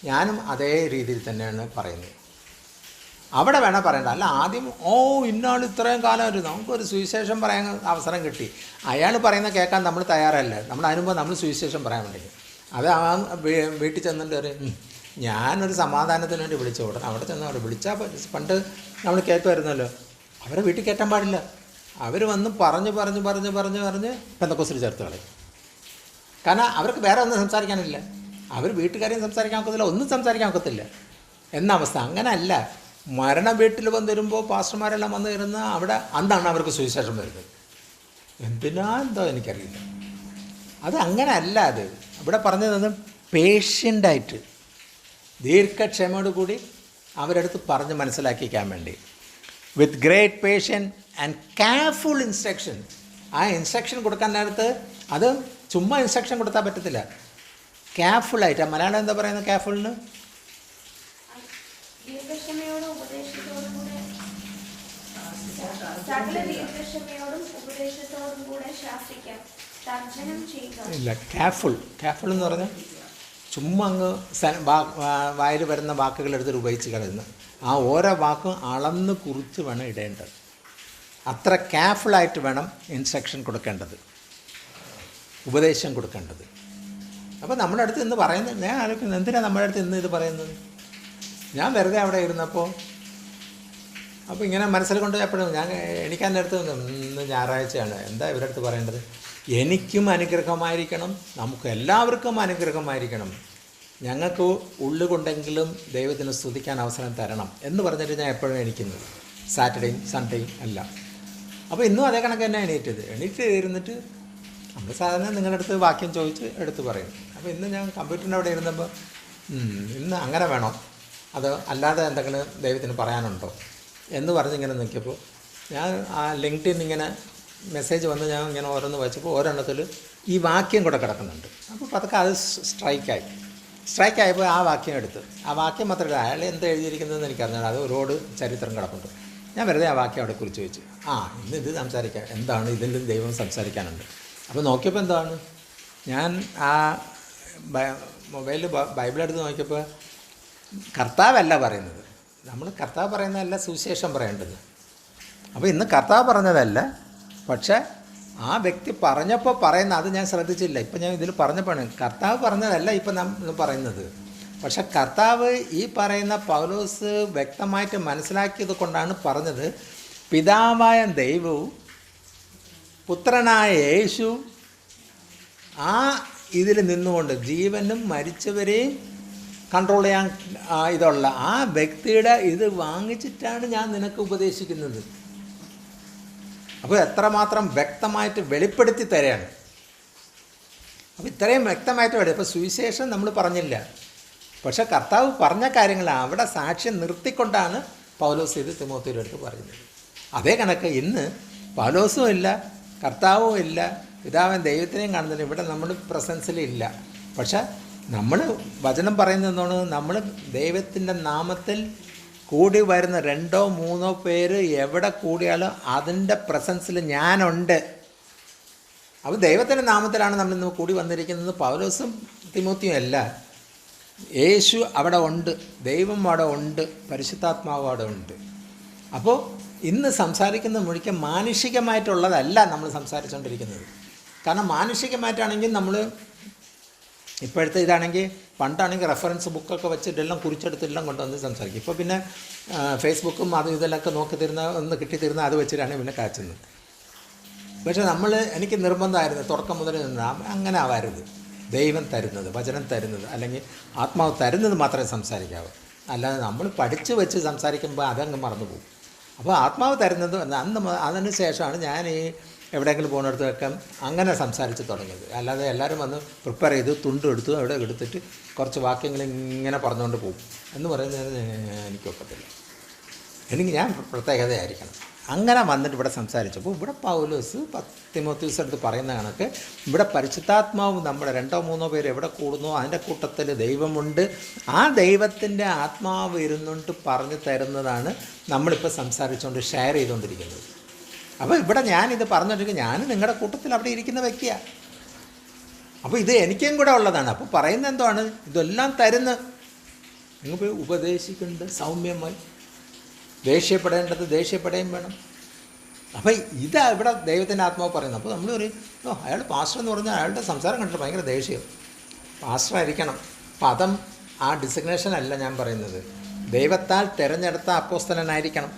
ഞാനും അതേ രീതിയിൽ തന്നെയാണ് പറയുന്നത്. അവിടെ വേണം പറയേണ്ട. അല്ല ആദ്യം ഇന്നാൾ ഇത്രയും കാലമായിട്ട് നമുക്കൊരു സുവിശേഷം പറയാൻ അവസരം കിട്ടി, അയാൾ പറയുന്ന കേൾക്കാൻ നമ്മൾ തയ്യാറല്ല. നമ്മൾ അതിനുമ്പോ നമ്മൾ സുവിശേഷം പറയാൻ വേണ്ടി അത് വീട്ടിൽ ചെന്നിട്ട് പറയും, ഞാനൊരു സമാധാനത്തിന് വേണ്ടി വിളിച്ച ഉടനെ അവിടെ ചെന്ന് അവിടെ വിളിച്ചാൽ പണ്ട് നമ്മൾ കേൾക്കുമായിരുന്നല്ലോ, അവരെ വീട്ടിൽ കയറ്റാൻ പാടില്ല. അവർ വന്ന് പറഞ്ഞ് പെന്തക്കോസ്തിൽ ചേർത്ത് കളയും. കാരണം അവർക്ക് വേറെ ഒന്നും സംസാരിക്കാനില്ല. അവർ വീട്ടുകാരെയും സംസാരിക്കാൻ ഒക്കത്തില്ല, ഒന്നും സംസാരിക്കാൻ ഒക്കത്തില്ല എന്ന അവസ്ഥ. അങ്ങനെയല്ല, മരണ വീട്ടിൽ വന്നിരുമ്പോൾ പാസ്റ്റർമാരെല്ലാം വന്നു ഇരുന്ന് അവിടെ അന്നാണ് അവർക്ക് സുവിശേഷം വരുന്നത്. എന്തോ എനിക്കറിയില്ല. അത് അങ്ങനെ അല്ല. അത് ഇവിടെ പറഞ്ഞത് പേഷ്യൻ്റായിട്ട് ദീർഘക്ഷമയോട് കൂടി അവരടുത്ത് പറഞ്ഞ് മനസ്സിലാക്കിക്കാൻ വേണ്ടി, with great patience and careful instruction. ആ ഇൻസ്ട്രക്ഷൻ കൊടുക്കാൻ നേരത്ത് അത് ചുമ്മാ ഇൻസ്ട്രക്ഷൻ കൊടുത്താൽ പറ്റത്തില്ല, കെയർഫുള്ളായിട്ട്. മലയാളം എന്താ പറയുന്നത് കെയർഫുള്ളിന്? ഇല്ല, കെയർഫുൾ എന്ന് പറഞ്ഞാൽ ചുമ്മാ അങ്ങ് വായിൽ വരുന്ന വാക്കുകൾ എടുത്തിട്ട് ഉപയോഗിച്ച് കളയുന്നു. ആ ഓരോ വാക്കും അളന്ന് കുറിച്ച് വേണം ഇടേണ്ടത്. അത്ര കെയർഫുള്ളായിട്ട് വേണം ഇൻസ്ട്രക്ഷൻ കൊടുക്കേണ്ടത്, ഉപദേശം കൊടുക്കേണ്ടത്. അപ്പോൾ നമ്മുടെ അടുത്ത് ഇന്ന് പറയുന്നത്, ഞാൻ ആലോചിക്കുന്നത് എന്തിനാണ് നമ്മുടെ അടുത്ത് ഇന്ന് ഇത് പറയുന്നത്? ഞാൻ വെറുതെ അവിടെ ഇരുന്നപ്പോൾ അപ്പോൾ ഇങ്ങനെ മനസ്സിൽ കൊണ്ട് എപ്പോഴും എനിക്ക് അതിൻ്റെ ഇന്ന് ഞായറാഴ്ചയാണ്, എന്താ ഇവരുടെ അടുത്ത് പറയേണ്ടത്? എനിക്കും അനുഗ്രഹമായിരിക്കണം, നമുക്ക് എല്ലാവർക്കും അനുഗ്രഹമായിരിക്കണം, ഞങ്ങൾക്ക് ഉള്ളുകൊണ്ടെങ്കിലും ദൈവത്തിന് സ്തുതിക്കാൻ അവസരം തരണം എന്ന് പറഞ്ഞിട്ട് ഞാൻ എപ്പോഴും എണീക്കുന്നത്, സാറ്റർഡേയും സൺഡേയും എല്ലാം. അപ്പോൾ ഇന്നും അതേ കണക്ക് തന്നെ എണീറ്റ് ഇരുന്നിട്ട് നമ്മൾ സാധാരണ നിങ്ങളുടെ അടുത്ത് വാക്യം ചോദിച്ച് എടുത്ത് പറയും. അപ്പോൾ ഇന്ന് ഞാൻ കമ്പ്യൂട്ടറിൻ്റെ അവിടെ ഇരുന്നപ്പോൾ ഇന്ന് അങ്ങനെ വേണോ, അത് അല്ലാതെ എന്തെങ്കിലും ദൈവത്തിന് പറയാനുണ്ടോ എന്ന് പറഞ്ഞിങ്ങനെ നിൽക്കിയപ്പോൾ ഞാൻ ആ ലിങ്ക്ഡിൻ ഇങ്ങനെ മെസ്സേജ് വന്ന് ഞാൻ ഇങ്ങനെ ഓരോന്ന് വായിച്ചപ്പോൾ ഓരോണ്ണത്തിൽ ഈ വാക്യം കൂടെ കിടക്കുന്നുണ്ട്. അപ്പോൾ പതുക്കെ അത് സ്ട്രൈക്കായി. സ്ട്രൈക്ക് ആയപ്പോൾ ആ വാക്യം എടുത്ത്. ആ വാക്യം മാത്രമല്ല, അയാൾ എന്ത് എഴുതിയിരിക്കുന്നതെന്ന് എനിക്കറിഞ്ഞാൽ അത് റോഡ് ചരിത്രം കിടപ്പുണ്ട്. ഞാൻ വെറുതെ ആ വാക്യം അവിടെ കുറിച്ച് വെച്ചു. ഇന്ന് ഇത് സംസാരിക്കാം, എന്താണ് ഇതിലും ദൈവം സംസാരിക്കാനുണ്ട്. അപ്പോൾ നോക്കിയപ്പോൾ എന്താണ്, ഞാൻ ആ മൊബൈലിൽ ബൈബിളെടുത്ത് നോക്കിയപ്പോൾ കർത്താവല്ല പറയുന്നത്. നമ്മൾ കർത്താവ് പറയുന്നതല്ല സുവിശേഷം പറയേണ്ടത്. അപ്പോൾ ഇന്ന് കർത്താവ് പറഞ്ഞതല്ല, പക്ഷേ ആ വ്യക്തി പറഞ്ഞപ്പോൾ പറയുന്ന അത് ഞാൻ ശ്രദ്ധിച്ചില്ല. ഇപ്പം ഞാൻ ഇതിൽ പറഞ്ഞപ്പോഴാണ് കർത്താവ് പറഞ്ഞതല്ല ഇപ്പം നമ്മൾ പറയുന്നത്. പക്ഷെ കർത്താവ് ഈ പറയുന്ന പൗലോസ് വ്യക്തമായിട്ട് മനസ്സിലാക്കിയത് കൊണ്ടാണ് പറഞ്ഞത്, പിതാവായ ദൈവവും പുത്രനായ യേശു ആ ഇതിൽ നിന്നുകൊണ്ട് ജീവനും മരിച്ചവരെയും കൺട്രോൾ ചെയ്യാൻ ഇതുള്ള ആ വ്യക്തിയുടെ ഇത് വാങ്ങിച്ചിട്ടാണ് ഞാൻ നിനക്ക് ഉപദേശിക്കുന്നത്. അപ്പോൾ എത്രമാത്രം വ്യക്തമായിട്ട് വെളിപ്പെടുത്തി തരാണ്. അപ്പോൾ ഇത്രയും വ്യക്തമായിട്ട് വേണം. ഇപ്പോൾ സുവിശേഷം നമ്മൾ പറഞ്ഞില്ല, പക്ഷെ കർത്താവ് പറഞ്ഞ കാര്യങ്ങളാണ് അവിടെ സാക്ഷ്യം നിർത്തിക്കൊണ്ടാണ് പൗലോസ് ഇത് തിമോത്തിയുടെ അടുത്ത് പറയുന്നത്. അതേ കണക്ക് ഇന്ന് പൗലോസും ഇല്ല, കർത്താവും ഇല്ല, പിതാവൻ ദൈവത്തിനെയും കാണുന്നില്ല, ഇവിടെ നമ്മൾ പ്രസൻസിലില്ല. പക്ഷെ നമ്മൾ വചനം പറയുന്നതെന്നാണ്, നമ്മൾ ദൈവത്തിൻ്റെ നാമത്തിൽ കൂടി വരുന്ന 2 or 3 പേര് എവിടെ കൂടിയാലും അതിൻ്റെ പ്രസൻസിൽ ഞാനുണ്ട്. അപ്പോൾ ദൈവത്തിൻ്റെ നാമത്തിലാണ് നമ്മളിന്ന് കൂടി വന്നിരിക്കുന്നത്. പൗലോസും തിമോത്തിയും അല്ല, യേശു അവിടെ ഉണ്ട്, ദൈവം അവിടെ ഉണ്ട്, പരിശുദ്ധാത്മാവ് അവിടെ ഉണ്ട്. അപ്പോൾ ഇന്ന് സംസാരിക്കുന്ന മുഴുക്ക മാനുഷികമായിട്ടുള്ളതല്ല നമ്മൾ സംസാരിച്ചുകൊണ്ടിരിക്കുന്നത്. കാരണം മാനുഷികമായിട്ടാണെങ്കിൽ നമ്മൾ ഇപ്പോഴത്തെ ഇതാണെങ്കിൽ, പണ്ടാണെങ്കിൽ റെഫറൻസ് ബുക്കൊക്കെ വെച്ചിട്ടെല്ലാം കുറിച്ചെടുത്തെല്ലാം കൊണ്ടുവന്ന് സംസാരിക്കും. ഇപ്പോൾ പിന്നെ ഫേസ്ബുക്കും അതും ഇതെല്ലാം നോക്കി തരുന്ന ഒന്ന് കിട്ടിത്തരുന്ന അത് വെച്ചിട്ടാണ് പിന്നെ കാച്ചുന്നത്. പക്ഷേ എനിക്ക് നിർബന്ധമായിരുന്നു തുടക്കം മുതൽ അങ്ങനെ ആവരുത്. ദൈവം തരുന്നത്, വചനം തരുന്നത്, അല്ലെങ്കിൽ ആത്മാവ് തരുന്നത് മാത്രമേ സംസാരിക്കാവൂ. അല്ലാതെ നമ്മൾ പഠിച്ച് വെച്ച് സംസാരിക്കുമ്പോൾ അതങ്ങ് മറന്നു പോകും. അപ്പോൾ ആത്മാവ് തരുന്നത് അതിന് ശേഷമാണ് ഞാൻ ഈ എവിടെയെങ്കിലും പോകുന്നിടത്തൊക്കെ അങ്ങനെ സംസാരിച്ച് തുടങ്ങിയത്. അല്ലാതെ എല്ലാവരും വന്ന് പ്രിപ്പയർ ചെയ്ത് തുണ്ടെടുത്തു അവിടെ എടുത്തിട്ട് കുറച്ച് വാക്യങ്ങൾ ഇങ്ങനെ പറഞ്ഞുകൊണ്ട് പോകും എന്ന് പറയുന്നത് എനിക്കൊക്കത്തില്ല. ഞാൻ പ്രത്യേകതയായിരിക്കണം. അങ്ങനെ വന്നിട്ട് ഇവിടെ സംസാരിച്ചപ്പോൾ ഇവിടെ പൗലോസ് തിമോത്തിയോസ് അടുത്ത് പറയുന്ന കണക്ക് ഇവിടെ പരിശുദ്ധാത്മാവ് നമ്മുടെ 2 or 3 പേര് എവിടെ കൂടുന്നോ അതിൻ്റെ കൂട്ടത്തിൽ ദൈവമുണ്ട്. ആ ദൈവത്തിൻ്റെ ആത്മാവ് ഇരുന്നുകൊണ്ട് പറഞ്ഞു തരുന്നതാണ് നമ്മളിപ്പോൾ സംസാരിച്ചുകൊണ്ട് ഷെയർ ചെയ്തുകൊണ്ടിരിക്കുന്നത്. അപ്പോൾ ഇവിടെ ഞാനിത് പറഞ്ഞിട്ട് ഞാൻ നിങ്ങളുടെ കൂട്ടത്തിൽ അവിടെ ഇരിക്കുന്ന വ്യക്തിയാണ്. അപ്പോൾ ഇത് എനിക്കും കൂടെ ഉള്ളതാണ്. അപ്പോൾ പറയുന്നത് എന്താണ്, ഇതെല്ലാം തരുന്ന നിങ്ങൾ പോയി ഉപദേശിക്കേണ്ടത് സൗമ്യമായി, ദേഷ്യപ്പെടേണ്ടത് ദേഷ്യപ്പെടുകയും വേണം. അപ്പോൾ ഇതാ ഇവിടെ ദൈവത്തിൻ്റെ ആത്മാവ് പറയുന്നത്. അപ്പോൾ നമ്മൾ പറയും, അയാൾ പാസ്റ്റർ എന്ന് പറഞ്ഞാൽ അയാളുടെ സംസാരം കണ്ടിട്ട് ഭയങ്കര ദേഷ്യം, പാസ്റ്ററായിരിക്കണം. പദം ആ ഡിസിഗ്നേഷൻ അല്ല ഞാൻ പറയുന്നത്. ദൈവത്താൽ തിരഞ്ഞെടുത്ത അപ്പോസ്തലനായിരിക്കണം,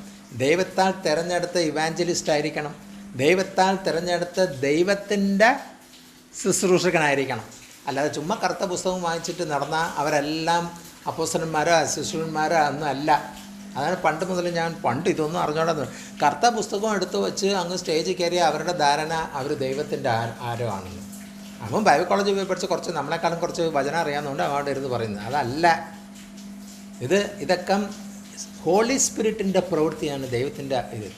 ദൈവത്താൽ തിരഞ്ഞെടുത്ത ഇവാഞ്ചലിസ്റ്റ് ആയിരിക്കണം, ദൈവത്താൽ തിരഞ്ഞെടുത്ത ദൈവത്തിൻ്റെ ശുശ്രൂഷകനായിരിക്കണം. അല്ലാതെ ചുമ്മാ കറുത്ത പുസ്തകം വാങ്ങിച്ചിട്ട് നടന്ന അവരെല്ലാം അപ്പോസ്തലന്മാരോ ശുശ്രൂഷന്മാരോ ഒന്നും അല്ല. അതാണ് പണ്ട് മുതൽ ഞാൻ ഇതൊന്നും അറിഞ്ഞോണ്ടെന്ന് കറുത്ത പുസ്തകം എടുത്ത് വെച്ച് അങ്ങ് സ്റ്റേജിൽ കയറി അവരുടെ ധാരണ അവർ ദൈവത്തിൻ്റെ ആരോ ആണെന്ന്. അപ്പം ബൈബിൾ കോളേജിൽ പോയി പഠിച്ച് കുറച്ച് നമ്മളെക്കാളും കുറച്ച് വചനം അറിയാവുന്നതുകൊണ്ട് അവിടെ ഇരുന്ന് പറയുന്നത് അതല്ല. ഇതൊക്കെ ഹോളി സ്പിരിറ്റിൻ്റെ പ്രവൃത്തിയാണ്, ദൈവത്തിൻ്റെ ഇത്.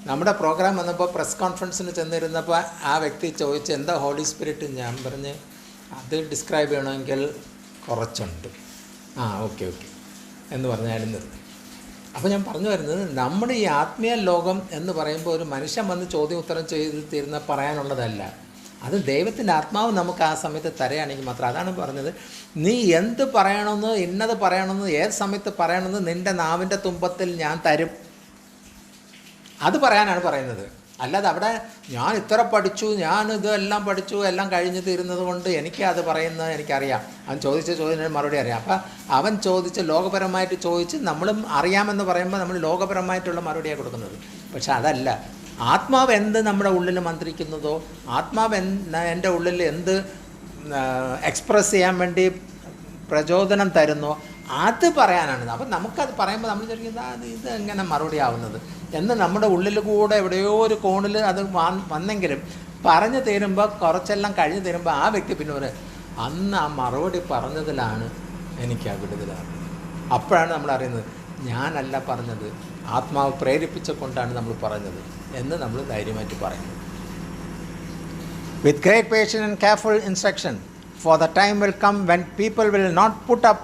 നമ്മുടെ പ്രോഗ്രാം വന്നപ്പോൾ പ്രസ് കോൺഫറൻസിന് ചെന്നിരുന്നപ്പോൾ ആ വ്യക്തി ചോദിച്ച് എന്താ ഹോളി സ്പിരിറ്റ്. ഞാൻ പറഞ്ഞ് അത് ഡിസ്ക്രൈബ് ചെയ്യണമെങ്കിൽ കുറച്ചുണ്ട്. ഓക്കെ എന്ന് പറഞ്ഞാലും നിർത്തി. അപ്പോൾ ഞാൻ പറഞ്ഞു വരുന്നത്, നമ്മുടെ ഈ ആത്മീയ ലോകം എന്ന് പറയുമ്പോൾ ഒരു മനുഷ്യൻ വന്ന് ചോദ്യം ഉത്തരം ചെയ്ത് തീരുന്ന പറയാനുള്ളതല്ല. അത് ദൈവത്തിൻ്റെ ആത്മാവ് നമുക്ക് ആ സമയത്ത് തരുകയാണെങ്കിൽ മാത്രം. അതാണ് പറഞ്ഞത്, നീ എന്ത് പറയണമെന്ന്, ഇന്നത് പറയണമെന്ന്, ഏത് സമയത്ത് പറയണമെന്ന് നിൻ്റെ നാവിൻ്റെ തുമ്പത്തിൽ ഞാൻ തരും. അത് പറയാനാണ് പറയുന്നത്. അല്ലാതെ അവിടെ ഞാൻ ഇത്ര പഠിച്ചു, ഞാൻ ഇതെല്ലാം പഠിച്ചു, എല്ലാം കഴിഞ്ഞ് തീരുന്നത് കൊണ്ട് എനിക്ക് അത് പറയുന്നത് എനിക്കറിയാം. അവൻ ചോദിച്ച ചോദ്യത്തിന് മറുപടി അറിയാം. അപ്പം അവൻ ചോദിച്ച് ലോകപരമായിട്ട് ചോദിച്ച് നമ്മളും അറിയാമെന്ന് പറയുമ്പോൾ നമ്മൾ ലോകപരമായിട്ടുള്ള മറുപടിയാണ് കൊടുക്കുന്നത്. പക്ഷെ അതല്ല. ആത്മാവ് എന്ത് നമ്മുടെ ഉള്ളിൽ മന്ത്രിക്കുന്നതോ, ആത്മാവ് എൻ്റെ ഉള്ളിൽ എന്ത് എക്സ്പ്രസ് ചെയ്യാൻ വേണ്ടി പ്രചോദനം തരുന്നോ അത് പറയാനാണ്. അപ്പം നമുക്കത് പറയുമ്പോൾ നമ്മൾ വിചാരിക്കുന്നത് ഇത് എങ്ങനെ മറുപടി ആവുന്നത് എന്ന് നമ്മുടെ ഉള്ളിൽ കൂടെ എവിടെയോ ഒരു കോണിൽ അത് വന്നെങ്കിലും പറഞ്ഞു തരുമ്പോൾ കുറച്ചെല്ലാം കഴിഞ്ഞ് തരുമ്പോൾ ആ വ്യക്തി പിന്നെ ഒരു അന്ന് ആ മറുപടി പറഞ്ഞതിലാണ് എനിക്ക് ആ വിടുതലാണ്. അപ്പോഴാണ് നമ്മൾ അറിയുന്നത് ഞാനല്ല പറഞ്ഞത്, ആത്മാവ് പ്രേരിപ്പിച്ച കൊണ്ടാണ് നമ്മൾ പറഞ്ഞത് എന്ന് നമ്മൾ ധൈര്യമായിട്ട് പറയുന്നത്. With great patience and careful instruction For the time will come when people will not put up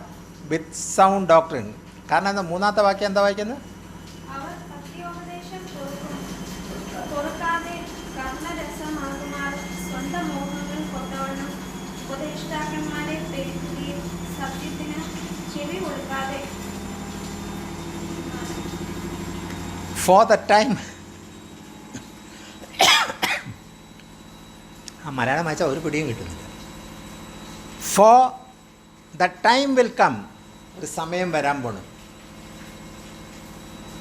with sound doctrine. കാരണം എന്താ മൂന്നാമത്തെ വാക്യം എന്താ വായിക്കുന്നത്? അവർ സത്യോപദേശം പൊറുക്കാതെ കർണരസമാകുമാർ സ്വന്തം മോഹങ്ങൾ കൊണ്ടവണ്ണം ഉപദേഷ്ടാക്കന്മാരെ പെരുക്കുകയും സത്യത്തിന് ചെവി കൊടുക്കാതെ. For the time ആ മലയാളം വായിച്ചാൽ ഒരു പിടിയും കിട്ടുന്നില്ല. For the time will come, ഒരു സമയം വരാൻ പോണ്.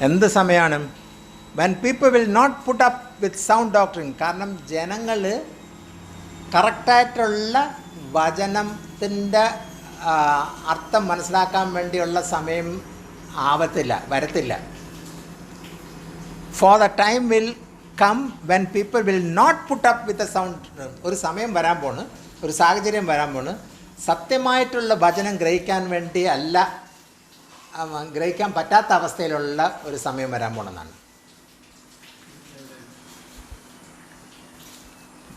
എന്ത് സമയമാണ്? when people will not put up with sound doctrine. കാരണം ജനങ്ങൾ കറക്റ്റായിട്ടുള്ള വചനത്തിൻ്റെ അർത്ഥം മനസ്സിലാക്കാൻ വേണ്ടിയുള്ള സമയം വരത്തില്ല. For the time will come when people will not put up with the sound. ഒരു സമയം വരാൻ പോണ്, ഒരു സാഹചര്യം വരാൻ പോണ്, സത്യമായിട്ടുള്ള വചനം ഗ്രഹിക്കാൻ വേണ്ടി അല്ല, ഗ്രഹിക്കാൻ പറ്റാത്ത അവസ്ഥയിലുള്ള ഒരു സമയം വരാൻ പോണെന്നാണ്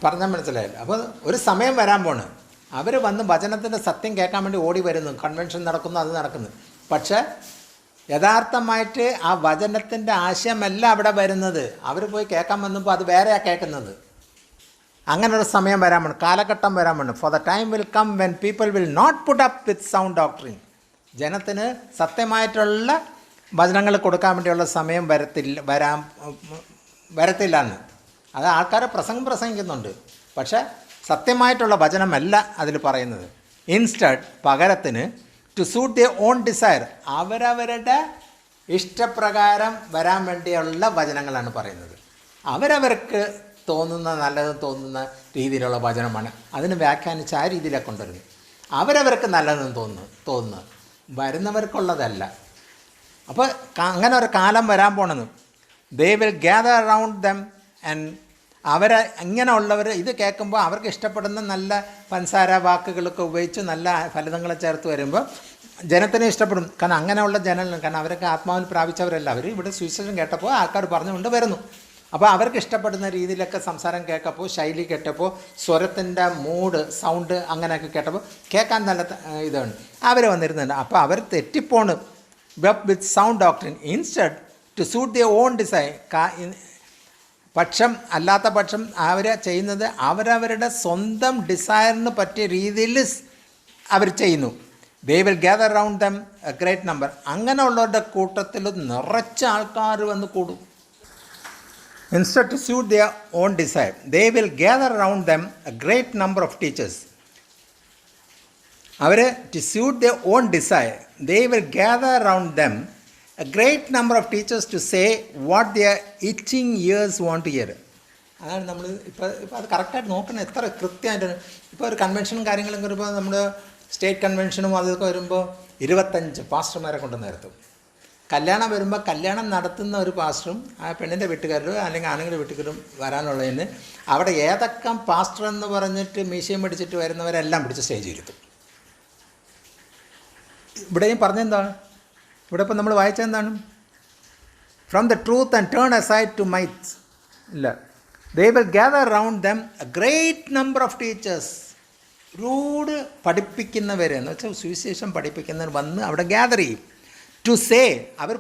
പറഞ്ഞാൽ മനസ്സിലായില്ല. അപ്പോൾ ഒരു സമയം വരാൻ പോണ്, അവർ വന്ന് വചനത്തിൻ്റെ സത്യം കേൾക്കാൻ വേണ്ടി ഓടി വരുന്നു, കൺവെൻഷൻ നടക്കുന്നു, അത് നടക്കുന്നു. പക്ഷേ യഥാർത്ഥമായിട്ട് ആ വചനത്തിൻ്റെ ആശയമല്ല അവിടെ വരുന്നത്. അവർ പോയി കേൾക്കാൻ വന്നപ്പോൾ അത് വേറെയാണ് കേൾക്കുന്നത്. അങ്ങനൊരു സമയം വരാൻ വേണം, കാലഘട്ടം വരാൻ വേണം. For the time will come when people will not put up with sound doctrine. ജനത്തിന് സത്യമായിട്ടുള്ള വചനങ്ങൾ കൊടുക്കാൻ വേണ്ടിയുള്ള സമയം വരത്തില്ല എന്ന്. അത് ആൾക്കാർ പ്രസംഗിക്കുന്നുണ്ട്, പക്ഷേ സത്യമായിട്ടുള്ള വചനമല്ല അതിൽ പറയുന്നത്. ഇൻസ്റ്റഡ് പകരത്തിന് to suit the own desire, അവരവരുടെ ഇഷ്ടപ്രകാരം വരാൻ വേണ്ടിയുള്ള വചനങ്ങളാണ് പറയുന്നത്. അവരവർക്ക് നല്ലത് തോന്നുന്ന രീതിയിലുള്ള വചനമാണ് അതിന് വ്യാഖ്യാനിച്ച് ആ രീതിയിലാണ് കൊണ്ടുവരുന്നത്. അവരവർക്ക് നല്ലതെന്ന് തോന്നുന്നത് വരുന്നവർക്കുള്ളതല്ല. അപ്പോൾ അങ്ങനെ ഒരു കാലം വരാൻ പോണെന്ന്. They will gather around them and ഇങ്ങനെയുള്ളവർ ഇത് കേൾക്കുമ്പോൾ അവർക്ക് ഇഷ്ടപ്പെടുന്ന നല്ല പഞ്ചസാര വാക്കുകളൊക്കെ ഉപയോഗിച്ച് നല്ല ഫലിതങ്ങളെ ചേർത്ത് വരുമ്പോൾ ജനത്തിനെ ഇഷ്ടപ്പെടും. കാരണം അങ്ങനെയുള്ള ജനങ്ങൾ, കാരണം അവരൊക്കെ ആത്മാവിൽ പ്രാപിച്ചവരല്ല. അവർ ഇവിടെ സുവിശേഷം കേട്ടപ്പോൾ ആൾക്കാർ പറഞ്ഞുകൊണ്ട് വരുന്നു. അപ്പോൾ അവർക്ക് ഇഷ്ടപ്പെടുന്ന രീതിയിലൊക്കെ സംസാരം കേൾക്കപ്പോൾ, ശൈലി കേട്ടപ്പോൾ, സ്വരത്തിൻ്റെ മൂഡ്, സൗണ്ട് അങ്ങനെയൊക്കെ കേട്ടപ്പോൾ കേൾക്കാൻ നല്ല ഇതാണ്. അവർ വന്നിരുന്നുണ്ട്. അപ്പോൾ അവർ തെറ്റിപ്പോണ് with sound doctrine instead to suit the own design. അല്ലാത്ത പക്ഷം അവർ ചെയ്യുന്നത് അവരവരുടെ സ്വന്തം ഡിസയറിന് പറ്റിയ രീതിയിൽ അവർ ചെയ്യുന്നു. They will gather around them a great number. അങ്ങനെയുള്ളവരുടെ കൂട്ടത്തിൽ നിറച്ച ആൾക്കാർ വന്ന് കൂടും. Instead to suit their own desire, they will gather around them a great number of teachers. To suit their own desire, they will gather around them a great number of teachers to say what their itching ears want to hear. അതാണ് നമ്മൾ ഇപ്പോൾ അത് കറക്റ്റായിട്ട് നോക്കണം. എത്ര കൃത്യമായിട്ട് ഇപ്പോൾ ഒരു കൺവെൻഷനും കാര്യങ്ങളും വരുമ്പോൾ നമ്മൾ സ്റ്റേറ്റ് കൺവെൻഷനും അതൊക്കെ വരുമ്പോൾ 25 പാസ്റ്റർമാരെ കൊണ്ട് നിർത്തും. കല്യാണം വരുമ്പോൾ കല്യാണം നടത്തുന്ന ഒരു പാസ്റ്ററും ആ പെണ്ണിൻ്റെ വീട്ടുകാരും അല്ലെങ്കിൽ ആണുങ്ങളുടെ വീട്ടുകാരും വരാനുള്ളതിന് അവിടെ ഏതൊക്കെ പാസ്റ്റർ എന്ന് പറഞ്ഞിട്ട് മീശയും പിടിച്ചിട്ട് വരുന്നവരെല്ലാം പിടിച്ച് സ്റ്റേജിൽ ഇരുത്തും. ഇവിടെയും പറഞ്ഞെന്താണ്? ഇവിടെ ഇപ്പം നമ്മൾ വായിച്ചെന്താണ്? From the truth and turn aside to myths. ഇല്ല, they will gather around them a great number of teachers. Rude പഠിപ്പിക്കുന്നവർ എന്ന് വെച്ചാൽ സുവിശേഷം പഠിപ്പിക്കുന്നവർ വന്ന് അവിടെ ഗ്യാദർ ചെയ്യും. ടു സേ, അവർ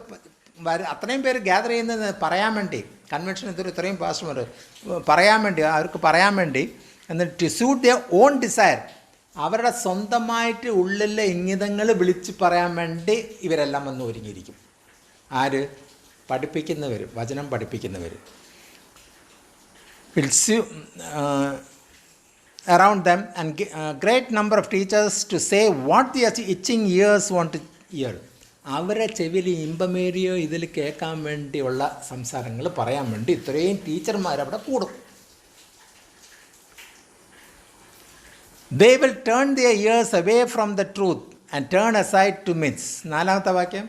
അത്രയും പേര് ഗ്യാദർ ചെയ്യുന്നത് പറയാൻ വേണ്ടി, കൺവെൻഷൻ ഇത്രയും പാസ്റ്റർമാർ അവർക്ക് പറയാൻ വേണ്ടി, എന്നിട്ട് to suit their own desire, അവരുടെ സ്വന്തമായിട്ട് ഉള്ളിലെ ഇംഗിതങ്ങൾ വിളിച്ച് പറയാൻ വേണ്ടി ഇവരെല്ലാം വന്ന് ഒരുങ്ങിയിരിക്കും. ആര്? പഠിപ്പിക്കുന്നവർ, വചനം പഠിപ്പിക്കുന്നവർ. around them and great number of teachers to say what the itching ears want to hear. അവരെ ചെവിയിൽ ഇമ്പമേറിയോ ഇതിൽ കേൾക്കാൻ വേണ്ടിയുള്ള സംസാരങ്ങൾ പറയാൻ വേണ്ടി ഇത്രയും ടീച്ചർമാരവിടെ കൂടും. They will turn their ears away from the truth and turn aside to myths. നാലാമത്തെ വാക്യം,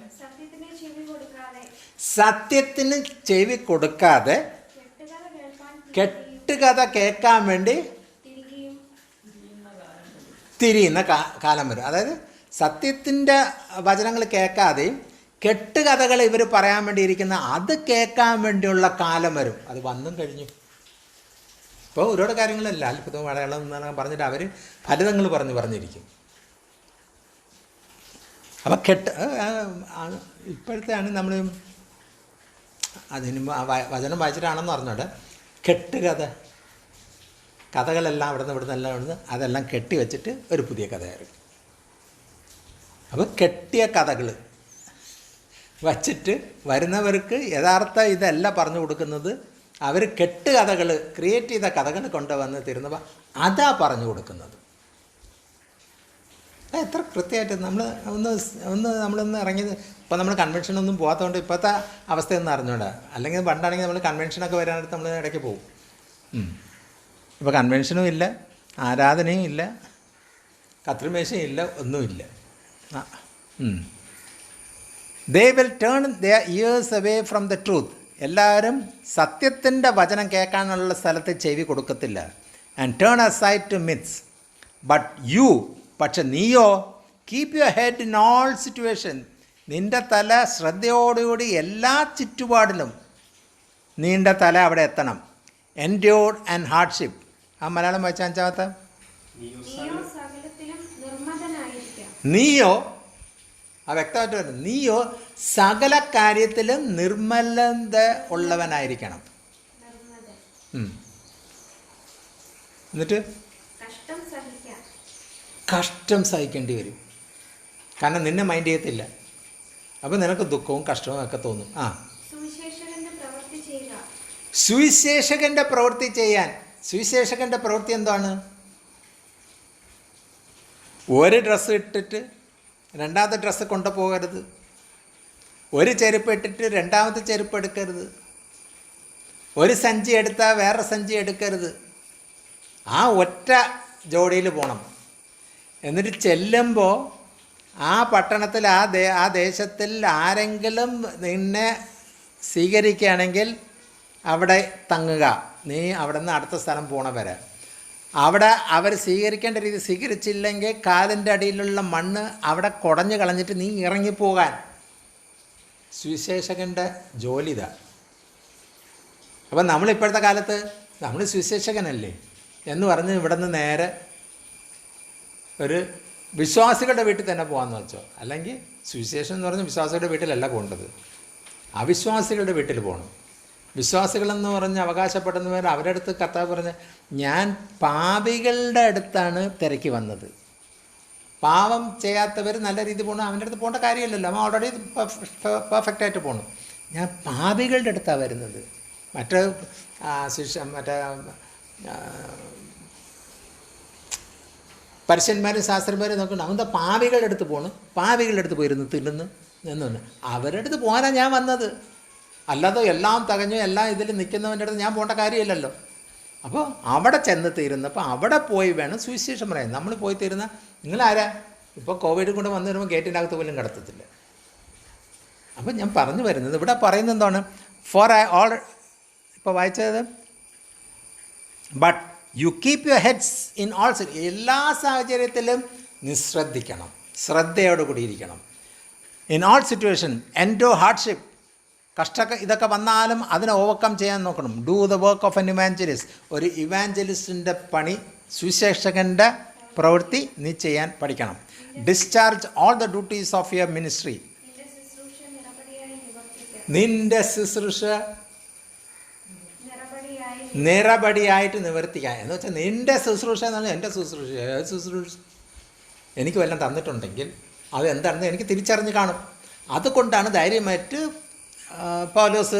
സത്യത്തിന് ചെവി കൊടുക്കാതെ കെട്ടുകഥ കേൾക്കാൻ വേണ്ടി തിരിയുന്ന കാലം വരും. അതായത് സത്യത്തിൻ്റെ വചനങ്ങൾ കേൾക്കാതെയും കെട്ടുകഥകൾ ഇവർ പറയാൻ വേണ്ടിയിരിക്കുന്ന അത് കേൾക്കാൻ വേണ്ടിയുള്ള കാലം വരും. അത് വന്നും കഴിഞ്ഞു. ഇപ്പോൾ ഒരുപാട് കാര്യങ്ങളല്ല അത്ഭുതവും മലയാളം എന്നൊക്കെ പറഞ്ഞിട്ട് അവർ ഫലിതങ്ങൾ പറഞ്ഞിരിക്കും. അപ്പം ഇപ്പോഴത്തെയാണ് നമ്മൾ അതിന് വചനം വായിച്ചിട്ടാണെന്ന് പറഞ്ഞോട്ടെ, കഥകളെല്ലാം ഇവിടുന്ന് എല്ലാം അതെല്ലാം കെട്ടി വെച്ചിട്ട് ഒരു പുതിയ കഥയായിരുന്നു. അപ്പോൾ കെട്ടിയ കഥകൾ വച്ചിട്ട് വരുന്നവർക്ക് യഥാർത്ഥ ഇതല്ല പറഞ്ഞു കൊടുക്കുന്നത്. അവർ കഥകൾ ക്രിയേറ്റ് ചെയ്ത കഥകൾ കൊണ്ടുവന്ന് തരുന്നപ്പോൾ അതാ പറഞ്ഞു കൊടുക്കുന്നത്. എത്ര കൃത്യമായിട്ട് നമ്മളൊന്ന് ഇറങ്ങിയത്. ഇപ്പോൾ നമ്മൾ കൺവെൻഷനൊന്നും പോകാത്തതുകൊണ്ട് ഇപ്പോഴത്തെ അവസ്ഥയൊന്നും അറിഞ്ഞൂടാ. അല്ലെങ്കിൽ പണ്ടാണെങ്കിൽ നമ്മൾ കൺവെൻഷനൊക്കെ വരാനായിട്ട് നമ്മൾ ഇടയ്ക്ക് പോകും. ഇപ്പോൾ കൺവെൻഷനും ഇല്ല, ആരാധനയും ഇല്ല, കത്രിമേശയും ഇല്ല, ഒന്നുമില്ല. They will turn their ears away from the truth. എല്ലാവരും സത്യത്തിൻ്റെ വചനം കേൾക്കാനുള്ള സ്ഥലത്ത് ചെവി കൊടുക്കത്തില്ല. And turn aside to myths. But you, പക്ഷെ നീയോ, keep your head in all situation. നിൻ്റെ തല ശ്രദ്ധയോടുകൂടി എല്ലാ ചുറ്റുപാടിലും നിൻ്റെ തല അവിടെ എത്തണം. Endure and hardship. ആ മലയാളം വായിച്ച 5-ാമത്തെ. നീയോ, ആ വ്യക്തമായിട്ട് വരുന്നത്, നീയോ സകല കാര്യത്തിലും നിർമ്മലത ഉള്ളവനായിരിക്കണം. എന്നിട്ട് കഷ്ടം സഹിക്കേണ്ടി വരും. കാരണം നിന്നെ മൈൻഡ് ചെയ്യത്തില്ല. അപ്പോൾ നിനക്ക് ദുഃഖവും കഷ്ടവും ഒക്കെ തോന്നും. സുവിശേഷകൻ്റെ പ്രവൃത്തി ചെയ്യാൻ. സുവിശേഷകൻ്റെ പ്രവൃത്തി എന്താണ്? ഒരു ഡ്രസ്സ് ഇട്ടിട്ട് രണ്ടാമത്തെ ഡ്രസ്സ് കൊണ്ടുപോകരുത്. ഒരു ചെരുപ്പ് ഇട്ടിട്ട് രണ്ടാമത്തെ ചെരുപ്പ് എടുക്കരുത്. ഒരു സഞ്ചി എടുത്താൽ വേറെ സഞ്ചി എടുക്കരുത്. ആ ഒറ്റ ജോഡിയിൽ പോകണം. എന്നിട്ട് ചെല്ലുമ്പോൾ ആ പട്ടണത്തിൽ ആ ദേശത്തിൽ ആരെങ്കിലും നിന്നെ സ്വീകരിക്കുകയാണെങ്കിൽ അവിടെ തങ്ങുക. നീ അവിടെ നിന്ന് അടുത്ത സ്ഥലം പോണ വരെ അവിടെ അവർ സ്വീകരിക്കേണ്ട രീതി സ്വീകരിച്ചില്ലെങ്കിൽ കാലിൻ്റെ അടിയിലുള്ള മണ്ണ് അവിടെ കുടഞ്ഞു കളഞ്ഞിട്ട് നീ ഇറങ്ങിപ്പോകാൻ. സുവിശേഷകൻ്റെ ജോലി ഇതാ. അപ്പം നമ്മളിപ്പോഴത്തെ കാലത്ത് നമ്മൾ സുവിശേഷകനല്ലേ എന്ന് പറഞ്ഞ് ഇവിടെ നിന്ന് നേരെ ഒരു വിശ്വാസികളുടെ വീട്ടിൽ തന്നെ പോകാമെന്ന് വെച്ചോ. അല്ലെങ്കിൽ സുവിശേഷം എന്ന് പറഞ്ഞാൽ വിശ്വാസികളുടെ വീട്ടിലല്ല പോകേണ്ടത്, അവിശ്വാസികളുടെ വീട്ടിൽ പോകണം. വിശ്വാസികളെന്ന് പറഞ്ഞ് അവകാശപ്പെടുന്നവർ അവരുടെ അടുത്ത് കർത്താവ് പറഞ്ഞ്, ഞാൻ പാപികളുടെ അടുത്താണ് തിരക്കി വന്നത്. പാവം ചെയ്യാത്തവർ നല്ല രീതിയിൽ പോകണം, അവൻ്റെ അടുത്ത് പോകേണ്ട കാര്യമില്ലല്ലോ, അവൻ ഓൾറെഡി പെർഫെക്റ്റായിട്ട് പോകണം. ഞാൻ പാപികളുടെ അടുത്താണ് വരുന്നത്. മറ്റേ പരീശന്മാരും ശാസ്ത്രന്മാരും നോക്കണം, അവൻ്റെ പാപികളുടെ അടുത്ത് പോകണം, പാപികളുടെ അടുത്ത് പോയിരുന്നു തിന്നുന്നു എന്ന് പറഞ്ഞു. അവരുടെ അടുത്ത് പോകാനാണ് ഞാൻ വന്നത്. അല്ലാതെ എല്ലാം തകഞ്ഞു എല്ലാം ഇതിൽ നിൽക്കുന്നവൻ്റെ അടുത്ത് ഞാൻ പോകേണ്ട കാര്യമില്ലല്ലോ. അപ്പോൾ അവിടെ ചെന്ന് തീരുന്നപ്പോൾ അവിടെ പോയി വേണം സുവിശേഷം പറയാൻ. നമ്മൾ പോയി തീരുന്ന നിങ്ങളാരാ? ഇപ്പോൾ കോവിഡ് കൊണ്ട് വന്നു വരുമ്പോൾ ഗേറ്റിൻ്റെ അകത്ത് പോലും കിടത്തത്തില്ല. അപ്പം ഞാൻ പറഞ്ഞു വരുന്നത് ഇവിടെ പറയുന്നത് എന്താണ്? ഇപ്പോൾ വായിച്ചത്, but you keep your heads in all. എല്ലാ സാഹചര്യത്തിലും നിശ്രദ്ധിക്കണം, ശ്രദ്ധയോട് കൂടിയിരിക്കണം. In all situation endure hardship. ഇതൊക്കെ വന്നാലും അതിനെ ഓവർകം ചെയ്യാൻ നോക്കണം. Do the work of an evangelist. ഒരു ഇവാഞ്ചലിസ്റ്റിൻ്റെ പണി, സുവിശേഷകൻ്റെ പ്രവൃത്തി നീ ചെയ്യാൻ പഠിക്കണം. Discharge all the duties of your ministry. നിൻ്റെ ശുശ്രൂഷ നിറപടിയായിട്ട് നിവർത്തിക്കാൻ എന്ന് വെച്ചാൽ നിൻ്റെ ശുശ്രൂഷ എന്ന് പറഞ്ഞാൽ എൻ്റെ ശുശ്രൂഷ എനിക്ക് വല്ലതും തന്നിട്ടുണ്ടെങ്കിൽ അത് എന്താണെന്ന് എനിക്ക് തിരിച്ചറിഞ്ഞ് കാണും. അതുകൊണ്ടാണ് ധൈര്യമായിട്ട് പൗലോസ്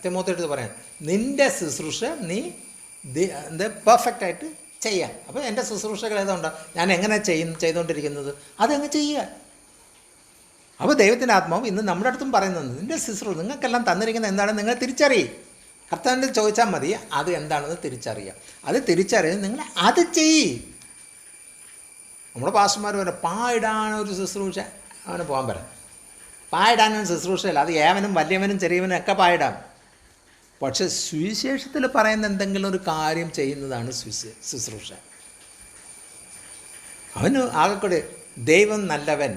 തിമോത്തിയോട് പറയാൻ, നിൻ്റെ ശുശ്രൂഷ നീ പെർഫെക്റ്റായിട്ട് ചെയ്യാൻ. അപ്പോൾ എൻ്റെ ശുശ്രൂഷകൾ ഏതുണ്ടോ, ഞാൻ എങ്ങനെ ചെയ്തുകൊണ്ടിരിക്കുന്നത് അതങ്ങ് ചെയ്യുക. അപ്പോൾ ദൈവത്തിൻ്റെ ആത്മാവ് ഇന്ന് നമ്മുടെ അടുത്തും പറയുന്നത്, നിൻ്റെ ശുശ്രൂഷ നിങ്ങൾക്കെല്ലാം തന്നിരിക്കുന്നത് എന്താണെന്ന് നിങ്ങൾ തിരിച്ചറിയും. കർത്താവിൻ്റെ ചോദിച്ചാൽ മതി, അത് എന്താണെന്ന് തിരിച്ചറിയുക. അത് തിരിച്ചറിയാൻ നിങ്ങൾ അത് ചെയ്യ്. നമ്മുടെ പാസ്റ്റർമാർ പറയാം, പായിടാനൊരു ശുശ്രൂഷ അവന് പോകാൻ പറയാം. പായിടാനൊരു ശുശ്രൂഷയല്ല, അത് ഏവനും വലിയവനും ചെറിയവനും ഒക്കെ പായിടാം. പക്ഷെ സുവിശേഷത്തിൽ പറയുന്ന എന്തെങ്കിലും ഒരു കാര്യം ചെയ്യുന്നതാണ് ശുശ്രൂഷ. അവന് ആകെക്കൂടെ ദൈവം നല്ലവൻ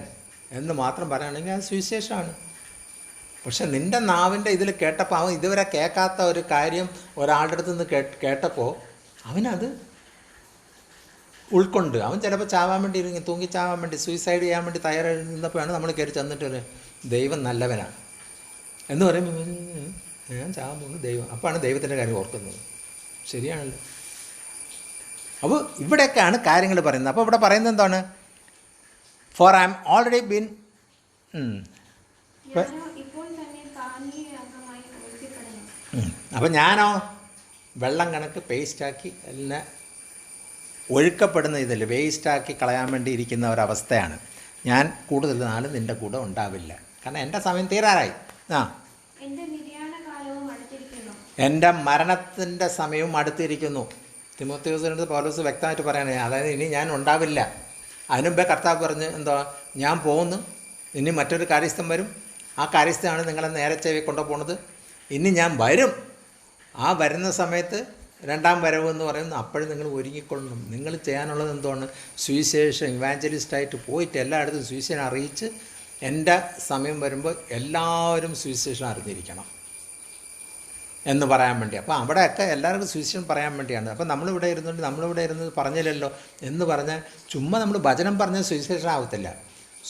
എന്ന് മാത്രം പറയുകയാണെങ്കിൽ അത് സുവിശേഷമാണ്. പക്ഷെ നിൻ്റെ നാവിൻ്റെ ഇതിൽ കേട്ടപ്പോൾ അവൻ ഇതുവരെ കേൾക്കാത്ത ഒരു കാര്യം ഒരാളുടെ അടുത്ത് നിന്ന് കേട്ടപ്പോൾ അവനത് ഉൾക്കൊണ്ട് അവൻ ചിലപ്പോൾ ചാവാൻ വേണ്ടി ഇറങ്ങി തൂങ്ങി ചാവാൻ വേണ്ടി സൂയിസൈഡ് ചെയ്യാൻ വേണ്ടി തയ്യാറായി നിന്നപ്പോഴാണ് നമ്മൾ കയറി ചെന്നിട്ട് ദൈവം നല്ലവനാണ് എന്ന് പറയുമ്പോൾ ഞാൻ ചാവാൻ പോകുന്നു ദൈവം. അപ്പോഴാണ് ദൈവത്തിൻ്റെ കാര്യം ഓർക്കുന്നത്. ശരിയാണല്ലോ. അപ്പോൾ ഇവിടെയൊക്കെയാണ് കാര്യങ്ങൾ പറയുന്നത്. അപ്പോൾ ഇവിടെ പറയുന്നത് എന്താണ്? For I am already been അപ്പം ഞാനോ വെള്ളം കണക്ക് പേസ്റ്റാക്കി എല്ലാം ഒഴുക്കപ്പെടുന്ന ഇതിൽ വേസ്റ്റാക്കി കളയാൻ വേണ്ടി ഇരിക്കുന്ന ഒരവസ്ഥയാണ്. ഞാൻ കൂടുതൽ നാളും നിൻ്റെ കൂടെ ഉണ്ടാവില്ല, കാരണം എൻ്റെ സമയം തീരാറായി. എൻ്റെ മരണത്തിൻ്റെ സമയവും അടുത്തിരിക്കുന്നു. തിമോഥെയോസിനടുത്ത് പൗലോസ് വ്യക്തമായിട്ട് പറയണേ, അതായത് ഇനി ഞാൻ ഉണ്ടാവില്ല. അതിനുമുമ്പേ കർത്താവ് പറഞ്ഞ് എന്താ, ഞാൻ പോകുന്നു, ഇനി മറ്റൊരു കാര്യസ്ഥൻ വരും, ആ കാര്യസ്ഥനാണ് നിങ്ങളെ നേരെ ചെവി കൊണ്ടുപോകുന്നത്, ഇനി ഞാൻ വരും. ആ വരുന്ന സമയത്ത് രണ്ടാം വരവ് എന്ന് പറയുന്നത് അപ്പോഴും നിങ്ങൾ ഒരുങ്ങിക്കൊള്ളണം. നിങ്ങൾ ചെയ്യാനുള്ളത് എന്താണ്? സുവിശേഷം ഇവാഞ്ചലിസ്റ്റായിട്ട് പോയിട്ട് എല്ലായിടത്തും സുവിശേഷം അറിയിച്ച് എൻ്റെ സമയം വരുമ്പോൾ എല്ലാവരും സുവിശേഷം അറിഞ്ഞിരിക്കണം എന്ന് പറയാൻ വേണ്ടി. അപ്പോൾ അവിടെയൊക്കെ എല്ലാവർക്കും സുവിശേഷം പറയാൻ വേണ്ടിയാണ്. അപ്പോൾ നമ്മളിവിടെ ഇരുന്നുകൊണ്ട് നമ്മളിവിടെ ഇരുന്ന് പറഞ്ഞില്ലല്ലോ എന്ന് പറഞ്ഞാൽ ചുമ്മാ നമ്മൾ വചനം പറഞ്ഞാൽ സുവിശേഷം ആവത്തില്ല.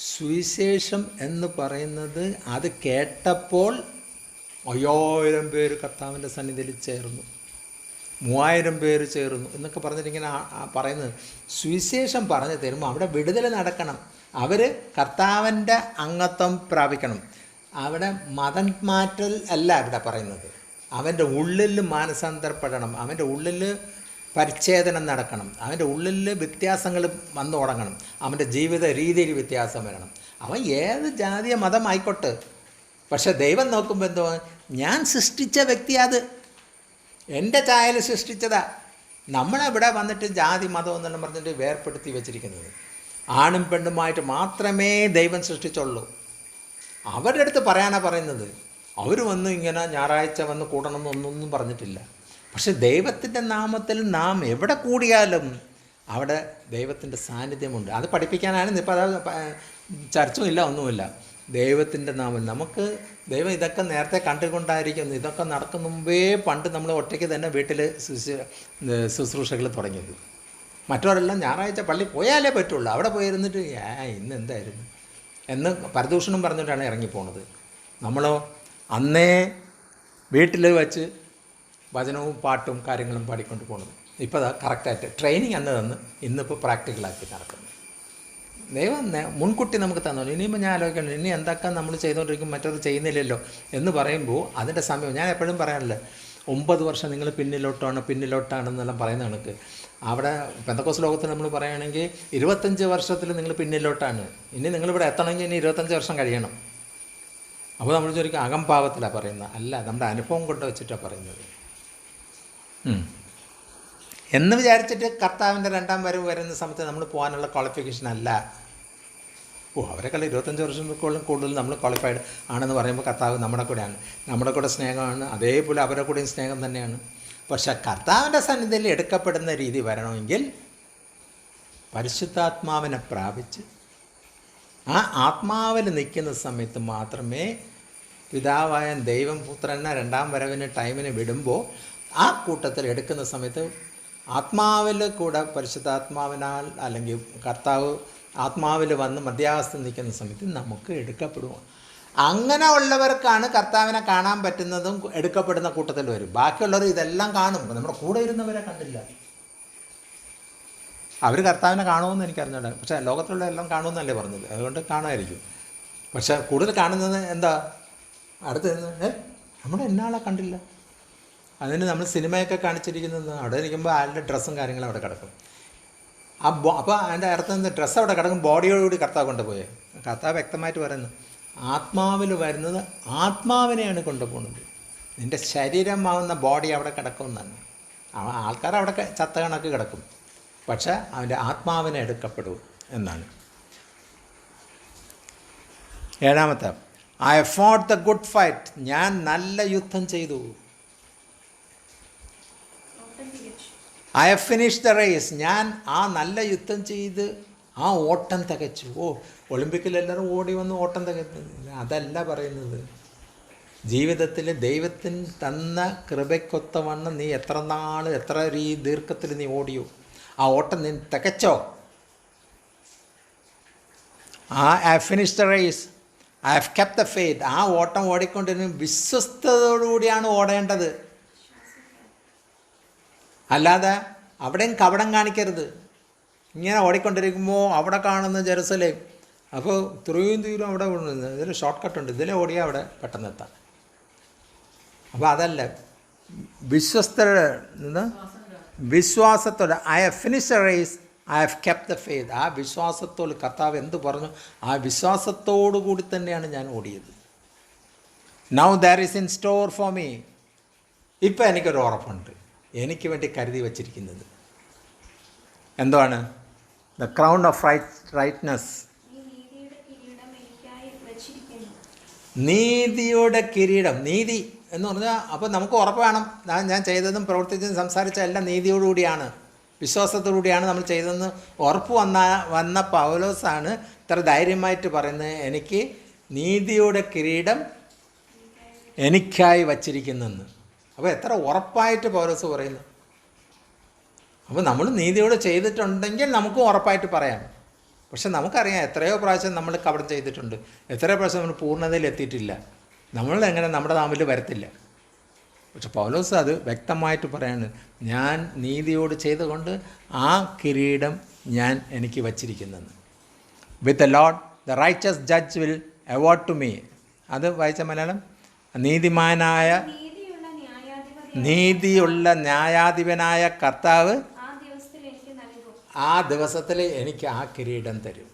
സുവിശേഷം എന്ന് പറയുന്നത് അത് കേട്ടപ്പോൾ 5000 പേര് കർത്താവിൻ്റെ സന്നിധിയിൽ ചേർന്നു, 3000 പേര് ചേർന്നു എന്നൊക്കെ പറഞ്ഞിട്ടിങ്ങനെ പറയുന്നത്. സുവിശേഷം പറഞ്ഞു തരുമ്പോൾ അവിടെ വിടുതൽ നടക്കണം. അവർ കർത്താവിൻ്റെ അംഗത്വം പ്രാപിക്കണം. അവിടെ മതം മാറ്റൽ അല്ല ഇവിടെ പറയുന്നത്. അവൻ്റെ ഉള്ളിൽ മാനസാന്തരപ്പെടണം, അവൻ്റെ ഉള്ളിൽ പരിച്ഛേദനം നടക്കണം, അവൻ്റെ ഉള്ളിൽ വ്യത്യാസങ്ങൾ വന്നു തുടങ്ങണം, അവൻ്റെ ജീവിത രീതിയിൽ വ്യത്യാസം വരണം. അവൻ ഏത് ജാതിയ മതം ആയിക്കോട്ടെ, പക്ഷെ ദൈവം നോക്കുമ്പോൾ എന്തോ, ഞാൻ സൃഷ്ടിച്ച വ്യക്തി, അത് എൻ്റെ ചായൽ സൃഷ്ടിച്ചതാ. നമ്മളെവിടെ വന്നിട്ട് ജാതി മതം എന്നെല്ലാം പറഞ്ഞിട്ട് വേർപ്പെടുത്തി വെച്ചിരിക്കുന്നത്. ആണും പെണ്ണുമായിട്ട് മാത്രമേ ദൈവം സൃഷ്ടിച്ചുള്ളൂ. അവരുടെ അടുത്ത് പറയാനാണ് പറയുന്നത്. അവർ വന്ന് ഇങ്ങനെ ഞായറാഴ്ച വന്ന് കൂടണമെന്നൊന്നും പറഞ്ഞിട്ടില്ല. പക്ഷെ ദൈവത്തിൻ്റെ നാമത്തിൽ നാം എവിടെ കൂടിയാലും അവിടെ ദൈവത്തിൻ്റെ സാന്നിധ്യമുണ്ട്. അത് പഠിപ്പിക്കാനാണ് ഇപ്പോൾ അത് ചർച്ചും ഇല്ല, ഒന്നുമില്ല. ദൈവത്തിൻ്റെ നാമം നമുക്ക് ദൈവം ഇതൊക്കെ നേരത്തെ കണ്ടുകൊണ്ടായിരിക്കുന്നു. ഇതൊക്കെ നടക്കുന്ന മുമ്പേ പണ്ട് നമ്മൾ ഒറ്റയ്ക്ക് തന്നെ വീട്ടിൽ ശുശ്രൂഷകൾ തുടങ്ങിയത്. മറ്റവരെല്ലാം ഞായറാഴ്ച പള്ളി പോയാലേ പറ്റുള്ളൂ. അവിടെ പോയിരുന്നിട്ട് ഇന്ന് എന്തായിരുന്നു എന്ന് പരദൂഷണം പറഞ്ഞിട്ടാണ് ഇറങ്ങിപ്പോണത്. നമ്മളോ അന്നേ വീട്ടിൽ വെച്ച് ഭജനവും പാട്ടും കാര്യങ്ങളും പാടിക്കൊണ്ട് പോകുന്നത്. ഇപ്പോൾ അതാ കറക്റ്റായിട്ട് ട്രെയിനിങ് അന്ന് തന്ന് ഇന്നിപ്പോൾ പ്രാക്ടിക്കലാക്കി നടക്കുന്നു. ദൈവം മുൻകൂട്ടി നമുക്ക് തന്നു. ഇനിയിപ്പോൾ ഞാൻ ആലോചിക്കണം, ഇനി എന്തൊക്കെ നമ്മൾ ചെയ്തുകൊണ്ടിരിക്കും, മറ്റത് ചെയ്യുന്നില്ലല്ലോ എന്ന് പറയുമ്പോൾ അതിൻ്റെ സമയം ഞാൻ എപ്പോഴും പറയാറില്ല, 9 വർഷം നിങ്ങൾ പിന്നിലോട്ടാണെന്നെല്ലാം പറയുന്ന കണക്ക് അവിടെ പെന്തക്കോസ്ത് ലോകത്തിൽ നമ്മൾ പറയുകയാണെങ്കിൽ 25 വർഷത്തിൽ നിങ്ങൾ പിന്നിലോട്ടാണ്. ഇനി നിങ്ങളിവിടെ എത്തണമെങ്കിൽ ഇനി 25 വർഷം കഴിയണം. അപ്പോൾ നമ്മൾ ശരിക്കും അകംഭാവത്തിലാണ് പറയുന്നത്, അല്ല നമ്മുടെ അനുഭവം കൊണ്ട് വെച്ചിട്ടാണ് പറയുന്നത് എന്ന് വിചാരിച്ചിട്ട് കർത്താവിൻ്റെ രണ്ടാം വരവ് വരുന്ന സമയത്ത് നമ്മൾ പോകാനുള്ള ക്വാളിഫിക്കേഷൻ അല്ല. അവരെക്കാൾ 25 വർഷങ്ങൾക്കോളം കൂടുതൽ നമ്മൾ ക്വാളിഫൈഡ് ആണെന്ന് പറയുമ്പോൾ കർത്താവ് നമ്മുടെ കൂടെയാണ്, നമ്മുടെ കൂടെ സ്നേഹമാണ്, അതേപോലെ അവരുടെ കൂടെയും സ്നേഹം തന്നെയാണ്. പക്ഷെ കർത്താവിൻ്റെ സന്നിധിയിൽ എടുക്കപ്പെടുന്ന രീതി വരണമെങ്കിൽ പരിശുദ്ധാത്മാവിനെ പ്രാപിച്ച് ആ ആത്മാവിൽ നിൽക്കുന്ന സമയത്ത് മാത്രമേ പിതാവായ ദൈവം പുത്രനെ രണ്ടാം വരവിന് ടൈമിന് വിടുമ്പോൾ ആ കൂട്ടത്തിൽ എടുക്കുന്ന സമയത്ത് ആത്മാവിൽ കൂടെ പരിശുദ്ധാത്മാവിനാൽ അല്ലെങ്കിൽ കർത്താവ് ആത്മാവിൽ വന്ന് മധ്യാവസ്ഥ നിൽക്കുന്ന സമയത്ത് നമുക്ക് എടുക്കപ്പെടും. അങ്ങനെ ഉള്ളവർക്കാണ് കർത്താവിനെ കാണാൻ പറ്റുന്നതും എടുക്കപ്പെടുന്ന കൂട്ടത്തിൽ വരും. ബാക്കിയുള്ളവർ ഇതെല്ലാം കാണും, നമ്മുടെ കൂടെ ഇരുന്നവരെ കണ്ടില്ല. അവർ കർത്താവിനെ കാണുമെന്ന് എനിക്കറിഞ്ഞൂടാ, പക്ഷേ ലോകത്തിലുള്ള എല്ലാം കാണുമെന്നല്ലേ പറഞ്ഞത്, അതുകൊണ്ട് കാണുമായിരിക്കും. പക്ഷേ കൂടുതൽ കാണുന്നത് എന്താ, അടുത്ത് നമ്മുടെ എന്നാളെ കണ്ടില്ല. അതിന് നമ്മൾ സിനിമയൊക്കെ കാണിച്ചിരിക്കുന്നത് അവിടെ ഇരിക്കുമ്പോൾ ആളുടെ ഡ്രസ്സും കാര്യങ്ങളും അവിടെ കിടക്കും. അപ്പോൾ അതിൻ്റെ അർത്ഥം എന്താ, ഡ്രസ്സ് അവിടെ കിടക്കും, ബോഡിയോടുകൂടി കർത്താവ് കൊണ്ടുപോയത്. കർത്താവ് വ്യക്തമായിട്ട് പറയുന്നു, ആത്മാവിൽ വരുന്നത് ആത്മാവിനെയാണ് കൊണ്ടുപോകുന്നത്. നിൻ്റെ ശരീരമാവുന്ന ബോഡി അവിടെ കിടക്കുമെന്നാണ്. ആൾക്കാർ അവിടെ ചത്ത കണക്ക് കിടക്കും, പക്ഷേ അവൻ്റെ ആത്മാവിനെ എടുക്കപ്പെടും എന്നാണ്. 7-ാമത്തെ, I fought the good fight, ഞാൻ നല്ല യുദ്ധം ചെയ്തു. I have finish the race, ഞാൻ ആ നല്ല യുദ്ധം ചെയ്ത് ആ ഓട്ടം തികച്ചു. ഒളിമ്പിക്കിൽ എല്ലാവരും ഓടി വന്ന് ഓട്ടം തികച്ചു, അതല്ല പറയുന്നത്. ജീവിതത്തിൽ ദൈവത്തിന് തന്ന കൃപയ്ക്കൊത്തവണ്ണം നീ എത്ര നാൾ എത്ര ദീർഘത്തിൽ നീ ഓടിയോ, ആ ഓട്ടം നീ തികച്ചോ? I have finished the race, I have kept the faith. ആ ഓട്ടം ഓടിക്കൊണ്ടിരുന്ന വിശ്വസ്തയോടുകൂടിയാണ് ഓടേണ്ടത്. അല്ലാതെ അവിടെയും കപടം കാണിക്കരുത്. ഇങ്ങനെ ഓടിക്കൊണ്ടിരിക്കുമ്പോൾ അവിടെ കാണുന്ന ജെറുസലേം, അപ്പോൾ ഇത്രയും ദൂരം അവിടെ ഇതിൽ ഷോർട്ട് കട്ടുണ്ട്, ഇതിലെ ഓടിയാൽ അവിടെ പെട്ടെന്ന് എത്താം. അപ്പോൾ അതല്ല, വിശ്വാസത്തോടെ I have finished the race, I have kept the faith. ആ വിശ്വാസത്തോട് കർത്താവ് എന്ത് പറഞ്ഞു, ആ വിശ്വാസത്തോടു കൂടി തന്നെയാണ് ഞാൻ ഓടിയത്. Now there is in store for me. ഇപ്പം എനിക്കൊരു ഉറപ്പുണ്ട്, എനിക്ക് വേണ്ടി കരുതി വച്ചിരിക്കുന്നത് എന്താണ്? The crown of righteousness. നീതിയുടെ കിരീടം. നീതി എന്ന് പറഞ്ഞാൽ അപ്പോൾ നമുക്ക് ഉറപ്പ് വേണം, ഞാൻ ചെയ്തതും പ്രവർത്തിച്ചതും സംസാരിച്ച എല്ലാം നീതിയോടുകൂടിയാണ്, വിശ്വാസത്തോടുകൂടിയാണ് നമ്മൾ ചെയ്തതെന്ന് ഉറപ്പ് വന്ന പൗലോസാണ് ഇത്ര ധൈര്യമായിട്ട് പറയുന്നത്, എനിക്ക് നീതിയുടെ കിരീടം എനിക്കായി വച്ചിരിക്കുന്നെന്ന്. അപ്പോൾ എത്ര ഉറപ്പായിട്ട് പൗലോസ് പറയുന്നു. അപ്പോൾ നമ്മൾ നീതിയോട് ചെയ്തിട്ടുണ്ടെങ്കിൽ നമുക്കും ഉറപ്പായിട്ട് പറയാം. പക്ഷെ നമുക്കറിയാം എത്രയോ പ്രാവശ്യം നമ്മൾ കപടം ചെയ്തിട്ടുണ്ട്, എത്രയോ പ്രാവശ്യം നമ്മൾ പൂർണ്ണതയിൽ എത്തിയിട്ടില്ല. നമ്മളെങ്ങനെ നമ്മുടെ നാമിൽ വരത്തില്ല. പക്ഷെ പൗലോസ് അത് വ്യക്തമായിട്ട് പറയാണ്, ഞാൻ നീതിയോട് ചെയ്തുകൊണ്ട് ആ കിരീടം ഞാൻ എനിക്ക് വച്ചിരിക്കുന്നെന്ന്. With the Lord the righteous judge will award to me. അത് വായിച്ച മലയാളം, നീതിയുള്ള ന്യായാധിപനായ കർത്താവ് ആ ദിവസത്തിൽ എനിക്ക് ആ കിരീടം തരും.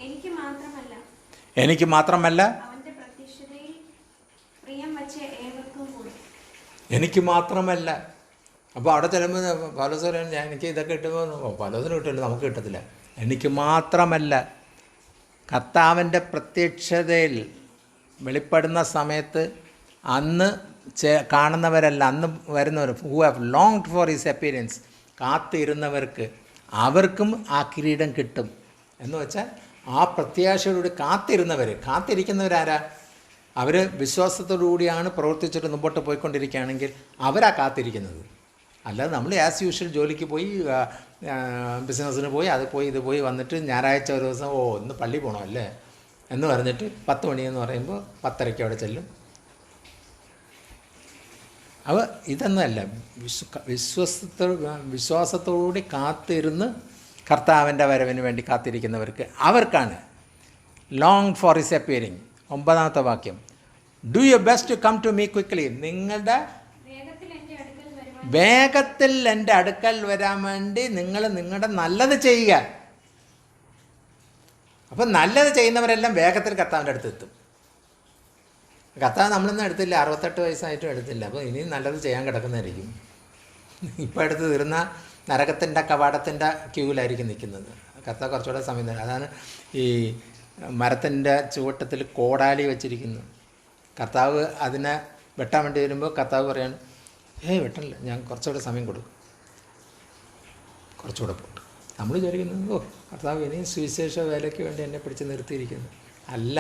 എനിക്ക് മാത്രമല്ല എനിക്ക് മാത്രമല്ല. അപ്പോൾ അവിടെ ചെല്ലുമ്പോൾ പൗലോസ് പറയുന്നത്, ഞാൻ എനിക്ക് ഇതൊക്കെ കിട്ടുമ്പോൾ പൗലോസിന് കിട്ടില്ല, നമുക്ക് കിട്ടത്തില്ല. എനിക്ക് മാത്രമല്ല, കർത്താവിൻ്റെ പ്രത്യക്ഷതയിൽ വെളിപ്പെടുന്ന സമയത്ത് അന്ന് കാണുന്നവരല്ല, അന്ന് വരുന്നവർ who have longed for his appearance, കാത്തിരുന്നവർക്ക് അവർക്കും ആ കിരീടം കിട്ടും. എന്ന് വെച്ചാൽ ആ പ്രത്യാശയോടുകൂടി കാത്തിരിക്കുന്നവരാരാ? അവർ വിശ്വാസത്തോടുകൂടിയാണ് പ്രവർത്തിച്ചിട്ട് മുമ്പോട്ട് പോയിക്കൊണ്ടിരിക്കുകയാണെങ്കിൽ അവരാ കാത്തിരിക്കുന്നത്. അല്ലാതെ നമ്മൾ ആസ് യൂഷ്വൽ ജോലിക്ക് പോയി, ബിസിനസ്സിന് പോയി, അത് പോയി ഇത് പോയി വന്നിട്ട് ഞായറാഴ്ച ഒരു ദിവസം ഇന്ന് പള്ളി പോകണം അല്ലേ എന്ന് പറഞ്ഞിട്ട് 10 മണിയെന്ന് പറയുമ്പോൾ 10:30 അവിടെ ചെല്ലും. അപ്പോൾ ഇതൊന്നുമല്ല, വിശ്വാസത്തോടുകൂടി കാത്തിരുന്ന് കർത്താവിൻ്റെ വരവിന് വേണ്ടി കാത്തിരിക്കുന്നവർക്ക് അവർക്കാണ് ലോങ് ഫോർ ഹിസ് അപ്പിയറിങ്. 9ാമത്തെ വാക്യം, do your best to come to me quickly. നിങ്ങളുടെ വേഗത്തിൽ എൻ്റെ അടുക്കൽ വരാൻ വേണ്ടി നിങ്ങൾ നിങ്ങളുടെ നല്ലത് ചെയ്യുക. അപ്പം നല്ലത് ചെയ്യുന്നവരെല്ലാം വേഗത്തിൽ കർത്താവിൻ്റെ അടുത്ത് എത്തും. കർത്താവ് നമ്മളൊന്നും എടുത്തില്ല, 68 വയസ്സായിട്ടും എടുത്തില്ല. അപ്പോൾ ഇനിയും നല്ലത് ചെയ്യാൻ കിടക്കുന്നതായിരിക്കും. ഇപ്പോൾ എടുത്ത് തീർന്ന നരകത്തിൻ്റെ കവാടത്തിൻ്റെ ക്യൂവിലായിരിക്കും നിൽക്കുന്നത്. കർത്താവ് കുറച്ചുകൂടെ സമയം തരും. അതാണ് ഈ മരത്തിൻ്റെ ചുവട്ടത്തിൽ കോടാലി വെച്ചിരിക്കുന്നു. കർത്താവ് അതിനെ വെട്ടാൻ വേണ്ടി വരുമ്പോൾ കർത്താവ് പറയാണ്, വെട്ടണില്ല, ഞാൻ കുറച്ചുകൂടെ സമയം കൊടുക്കും, കുറച്ചുകൂടെ പോട്ട്. നമ്മൾ വിചാരിക്കുന്നത്, കർത്താവ് ഇനിയും സുവിശേഷ വേലയ്ക്ക് വേണ്ടി എന്നെ പിടിച്ച് നിർത്തിയിരിക്കുന്നു. അല്ല,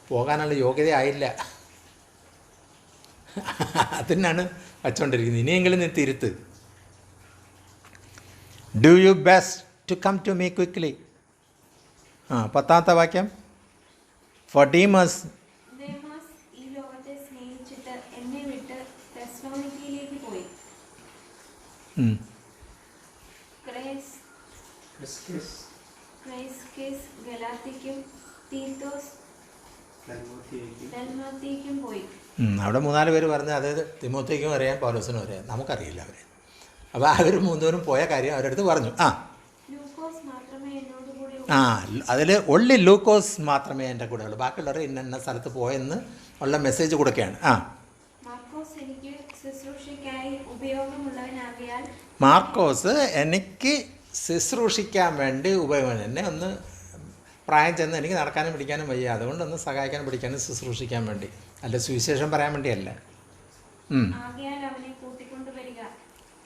പോകാനുള്ള യോഗ്യത ആയില്ല. അതിനാണ് വച്ചുകൊണ്ടിരിക്കുന്നത്. ഇനിയെങ്കിലും നീ തിരുത്ത്. Do you best to come to me quickly. 10ാമത്തെ വാക്യം, ഫോർ ഡീമസ് ഈ ലോകത്തെ സ്നേഹിച്ചിട്ട് എന്നെ വിട്ട് തെസ്സലോനിക്കയിലേക്ക് പോയി. ക്രൈസ്കേസ് ഗലാത്യയ്ക്കും തീത്തോസ് ദൽമാത്തിയേക്കും പോയി. അവിടെ 3-4 പേര് പറഞ്ഞ്, അതായത് തിമോത്തേക്കും അറിയാം, പൗലോസിനും അറിയാം, നമുക്കറിയില്ല അവരെ. അപ്പോൾ അവർ 3 പേരും പോയ കാര്യം അവരടുത്ത് പറഞ്ഞു. അതിൽ ഒള്ളി ലൂക്കോസ് മാത്രമേ എൻ്റെ കൂടെ ഉള്ളൂ, ബാക്കിയുള്ളവർ ഇന്ന സ്ഥലത്ത് പോയെന്ന് ഉള്ള മെസ്സേജ് കൊടുക്കുകയാണ്. മാർക്കോസ് എനിക്ക് ശുശ്രൂഷിക്കാൻ വേണ്ടി ഉപയോഗം. എന്നെ ഒന്ന് പ്രായം ചെന്ന് എനിക്ക് നടക്കാനും പിടിക്കാനും വയ്യ, അതുകൊണ്ടൊന്ന് സഹായിക്കാനും പിടിക്കാനും ശുശ്രൂഷിക്കാൻ വേണ്ടി, അല്ല സുവിശേഷം പറയാൻ വേണ്ടിയല്ല.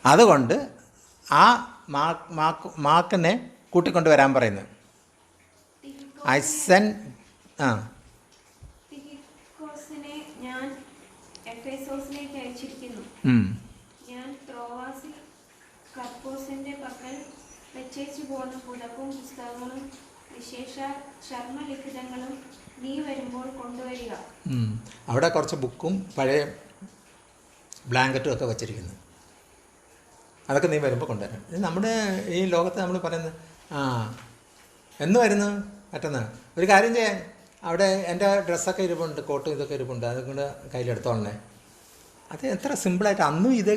അതുകൊണ്ട് ആ മാക്കിനെ കൂട്ടിക്കൊണ്ടുവരാൻ പറയുന്നത്. ഞാൻ എഫേസോസിലേക്ക് അയച്ചിരിക്കുന്നു. ഉം. ഞാൻ ത്രോവാസിൽ കർപ്പോസിന്റെ പക്കൽ വെച്ചേച്ചു പോകുന്ന പുതപ്പും പുസ്തകങ്ങളും വിശേഷ ചർമ്മലിഖിതങ്ങളും നീ വരുമ്പോൾ കൊണ്ടുവരിക. അവിടെ കുറച്ച് ബുക്കും പഴയ ബ്ലാങ്കറ്റും ഒക്കെ വച്ചിരിക്കുന്നു. അതൊക്കെ നീ വരുമ്പോൾ കൊണ്ടുവരാം. ഇത് നമ്മുടെ ഈ ലോകത്ത് നമ്മൾ പറയുന്നത് എന്ന് വരുന്നു മറ്റന്ന് ഒരു കാര്യം ചെയ്യാൻ അവിടെ എൻ്റെ ഡ്രസ്സൊക്കെ ഇരിപ്പുണ്ട്, കോട്ടും ഇതൊക്കെ ഇരിപ്പുണ്ട്, അതുകൊണ്ട് കയ്യിലെടുത്തോളണേ. അത് എത്ര സിമ്പിളായിട്ട് അന്നും ഇത്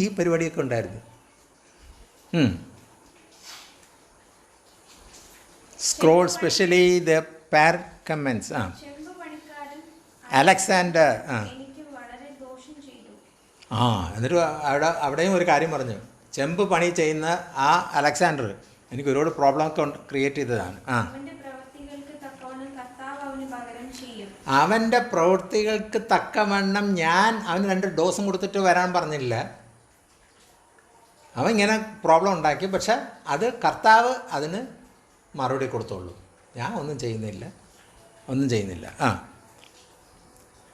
ഈ പരിപാടിയൊക്കെ ഉണ്ടായിരുന്നു. സ്ക്രോൾ സ്പെഷ്യലി ദ പെർഗമൻസ്. ചെമ്പ് പണിക്കാരൻ അലക്സാണ്ടർ. എനിക്ക് വളരെ ദോഷം ചെയ്തു. എന്നിട്ട് അവിടെയും ഒരു കാര്യം പറഞ്ഞു. ചെമ്പ് പണി ചെയ്യുന്ന ആ അലക്സാണ്ടർ എനിക്ക് ഒരുപാട് പ്രോബ്ലം ഒക്കെ ക്രിയേറ്റ് ചെയ്തതാണ്. അവന്റെ പ്രവൃത്തികൾക്ക് തക്കവണ്ണം കർത്താവ് അവന് പകരം ചെയ്യും. അവൻ്റെ പ്രവൃത്തികൾക്ക് തക്കവണ്ണം ഞാൻ അവന് 2 ഡോസും കൊടുത്തിട്ട് വരാൻ പറഞ്ഞില്ല. അവൻ ഇങ്ങനെ പ്രോബ്ലം ഉണ്ടാക്കി, പക്ഷെ അത് കർത്താവ് അതിന് മറുപടി കൊടുത്തോളൂ. ഞാൻ ഒന്നും ചെയ്യുന്നില്ല.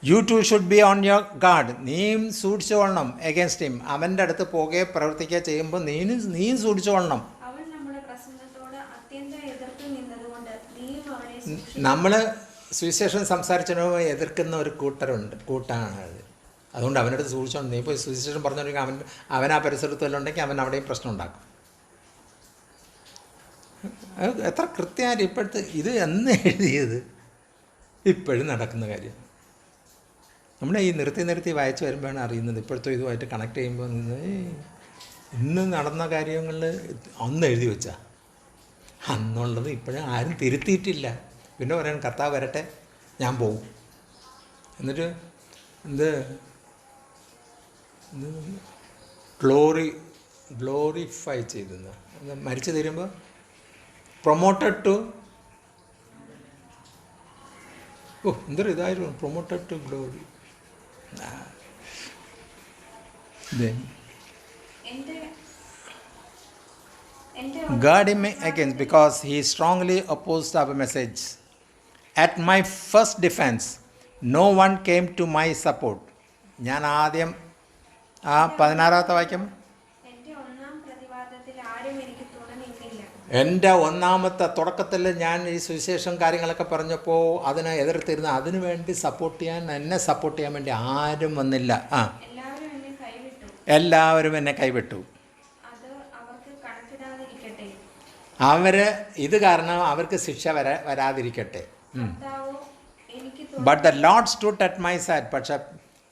You too should be on your guard. നീയും സൂക്ഷിച്ചോളണം എഗൻസ്റ്റ് ഹിം. അവൻ്റെ അടുത്ത് പോകുകയോ പ്രവർത്തിക്കുകയോ ചെയ്യുമ്പോൾ നീയും സൂക്ഷിച്ചോളണം. അവൻ നമ്മുടെ പ്രസംഗത്തോട് അത്യന്തം എതിർത്ത് നിന്നതുകൊണ്ട് നീയും അവനെ നമ്മൾ സുവിശേഷം സംസാരിച്ചതിനോ എതിർക്കുന്ന ഒരു കൂട്ടാണ് അത്. അതുകൊണ്ട് അവനടുത്ത് സൂക്ഷിച്ചോണം. നീ ഇപ്പോൾ സുവിശേഷം പറഞ്ഞിട്ടുണ്ടെങ്കിൽ അവൻ ആ പരിസരത്ത് വല്ലതും ഉണ്ടെങ്കിൽ അവൻ അവിടെയും പ്രശ്നം ഉണ്ടാക്കും. എത്ര കൃത്യമായിട്ട് ഇപ്പോഴത്തെ ഇത് എന്ന് എഴുതിയത് ഇപ്പോഴും നടക്കുന്ന കാര്യം. നമ്മളെ ഈ നിർത്തി വായിച്ച് വരുമ്പോഴാണ് അറിയുന്നത്. ഇപ്പോഴത്തെ ഇതുമായിട്ട് കണക്ട് ചെയ്യുമ്പോൾ ഇന്ന് നടന്ന കാര്യങ്ങളിൽ അന്ന് എഴുതി വെച്ചാൽ അന്നുള്ളത് ഇപ്പോഴും ആരും തിരുത്തിയിട്ടില്ല. പിന്നെ പറയാൻ കർത്താവ് വരട്ടെ, ഞാൻ പോകും. എന്നിട്ട് ഗ്ലോറിഫൈ ചെയ്തെന്ന് മരിച്ചു തരുമ്പോൾ പ്രൊമോട്ടഡ് ടു എന്തൊരു ഇതായിരുന്നു, promoted to glory. Guard him against, because he strongly opposed our message. At my first defense, no one came to my support. ഞാൻ ആദ്യം 16-ാമത്തെ വാക്യം, എൻ്റെ ഒന്നാമത്തെ തുടക്കത്തിൽ ഞാൻ ഈ സുവിശേഷം കാര്യങ്ങളൊക്കെ പറഞ്ഞപ്പോൾ അതിനെ എതിർത്തിരുന്ന അതിനു വേണ്ടി എന്നെ സപ്പോർട്ട് ചെയ്യാൻ വേണ്ടി ആരും വന്നില്ല. എല്ലാവരും എന്നെ കൈവിട്ടു. ഇത് കാരണം അവർക്ക് ശിക്ഷ വരാതിരിക്കട്ടെ. But the Lord stood at my side. പക്ഷെ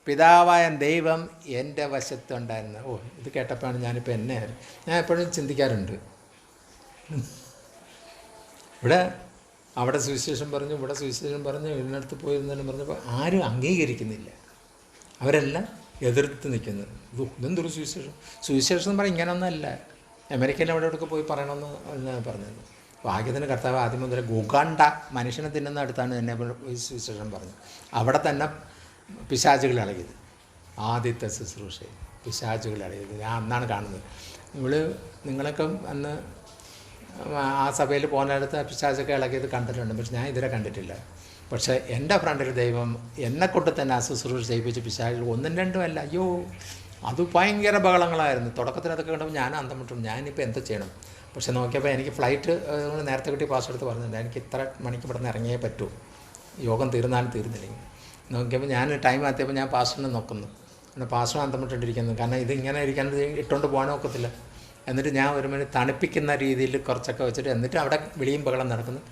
പിതാവായ ദൈവം എൻ്റെ വശത്തുണ്ടായിരുന്നു. ഇത് കേട്ടപ്പോഴാണ് ഞാനിപ്പോൾ ഞാൻ എപ്പോഴും ചിന്തിക്കാറുണ്ട്, അവിടെ സുവിശേഷം പറഞ്ഞു, ഇവിടെ സുവിശേഷം പറഞ്ഞു, ഇതിനടുത്ത് പോയിരുന്നാലും പറഞ്ഞപ്പോൾ ആരും അംഗീകരിക്കുന്നില്ല. അവരെല്ലാം എതിർത്ത് നിൽക്കുന്നത്. ഇതെന്തൊരു സുവിശേഷം എന്ന് പറഞ്ഞാൽ ഇങ്ങനെയൊന്നുമല്ല. അമേരിക്കയിൽ എവിടെയൊക്കെ പോയി പറയണമെന്ന് പറഞ്ഞത്. ഭാഗ്യത്തിന് കർത്താവ് ആദ്യം മുതൽ ഗുഗാണ്ട മനുഷ്യനെ തിന്നുന്ന അടുത്താണ് എന്നെ സുവിശേഷം പറഞ്ഞത്. അവിടെ തന്നെ പിശാചുകൾ ഇളകിയത്. ആദ്യത്തെ ശുശ്രൂഷയിൽ പിശാചുകൾ ഇളകിയത് ഞാൻ അന്നാണ് കാണുന്നത്. നിങ്ങളൊക്കെ അന്ന് ആ സഭയിൽ പോകുന്നിടത്ത് പിശാചൊക്കെ ഇളകിയത് കണ്ടിട്ടുണ്ട്, പക്ഷെ ഞാൻ ഇതുവരെ കണ്ടിട്ടില്ല. പക്ഷേ എൻ്റെ ഫ്രണ്ടിൽ ദൈവം എന്നെക്കൊണ്ട് തന്നെ ആ ശുശ്രൂഷ ചെയ്യിപ്പിച്ച് പിശാചുകൾ 1-2 അല്ല. അയ്യോ, അത് ഭയങ്കര ബഹളങ്ങളായിരുന്നു. തുടക്കത്തിൽ അതൊക്കെ കണ്ടപ്പോൾ ഞാൻ അന്തം വിട്ടു. ഞാനിപ്പോൾ എന്താ ചെയ്യണം? പക്ഷെ നോക്കിയപ്പോൾ എനിക്ക് ഫ്ലൈറ്റ് നേരത്തെ കിട്ടി പാസ് എടുത്ത് പറഞ്ഞിട്ടുണ്ട്, എനിക്ക് ഇത്ര മണിക്ക് ഇവിടെ നിന്ന് ഇറങ്ങിയേ പറ്റൂ, യോഗം തീർന്നാലും തീർന്നില്ലെങ്കിൽ. നോക്കിയപ്പോൾ ഞാൻ ടൈം ആത്തിയപ്പോൾ ഞാൻ പാസ്റ്ററിനെ നോക്കുന്നു. എന്നാൽ പാസ്റ്റർ അന്തം വിട്ടിട്ടിരിക്കുന്നു. കാരണം ഇതിങ്ങനെ ഇരിക്കാനത് ഇട്ടുകൊണ്ട് പോകാൻ ഒക്കത്തില്ല. എന്നിട്ട് ഞാൻ ഒരു മണി തണുപ്പിക്കുന്ന രീതിയിൽ കുറച്ചൊക്കെ വെച്ചിട്ട് എന്നിട്ട് അവിടെ വിളിയും ബഹളം നടക്കുന്നു.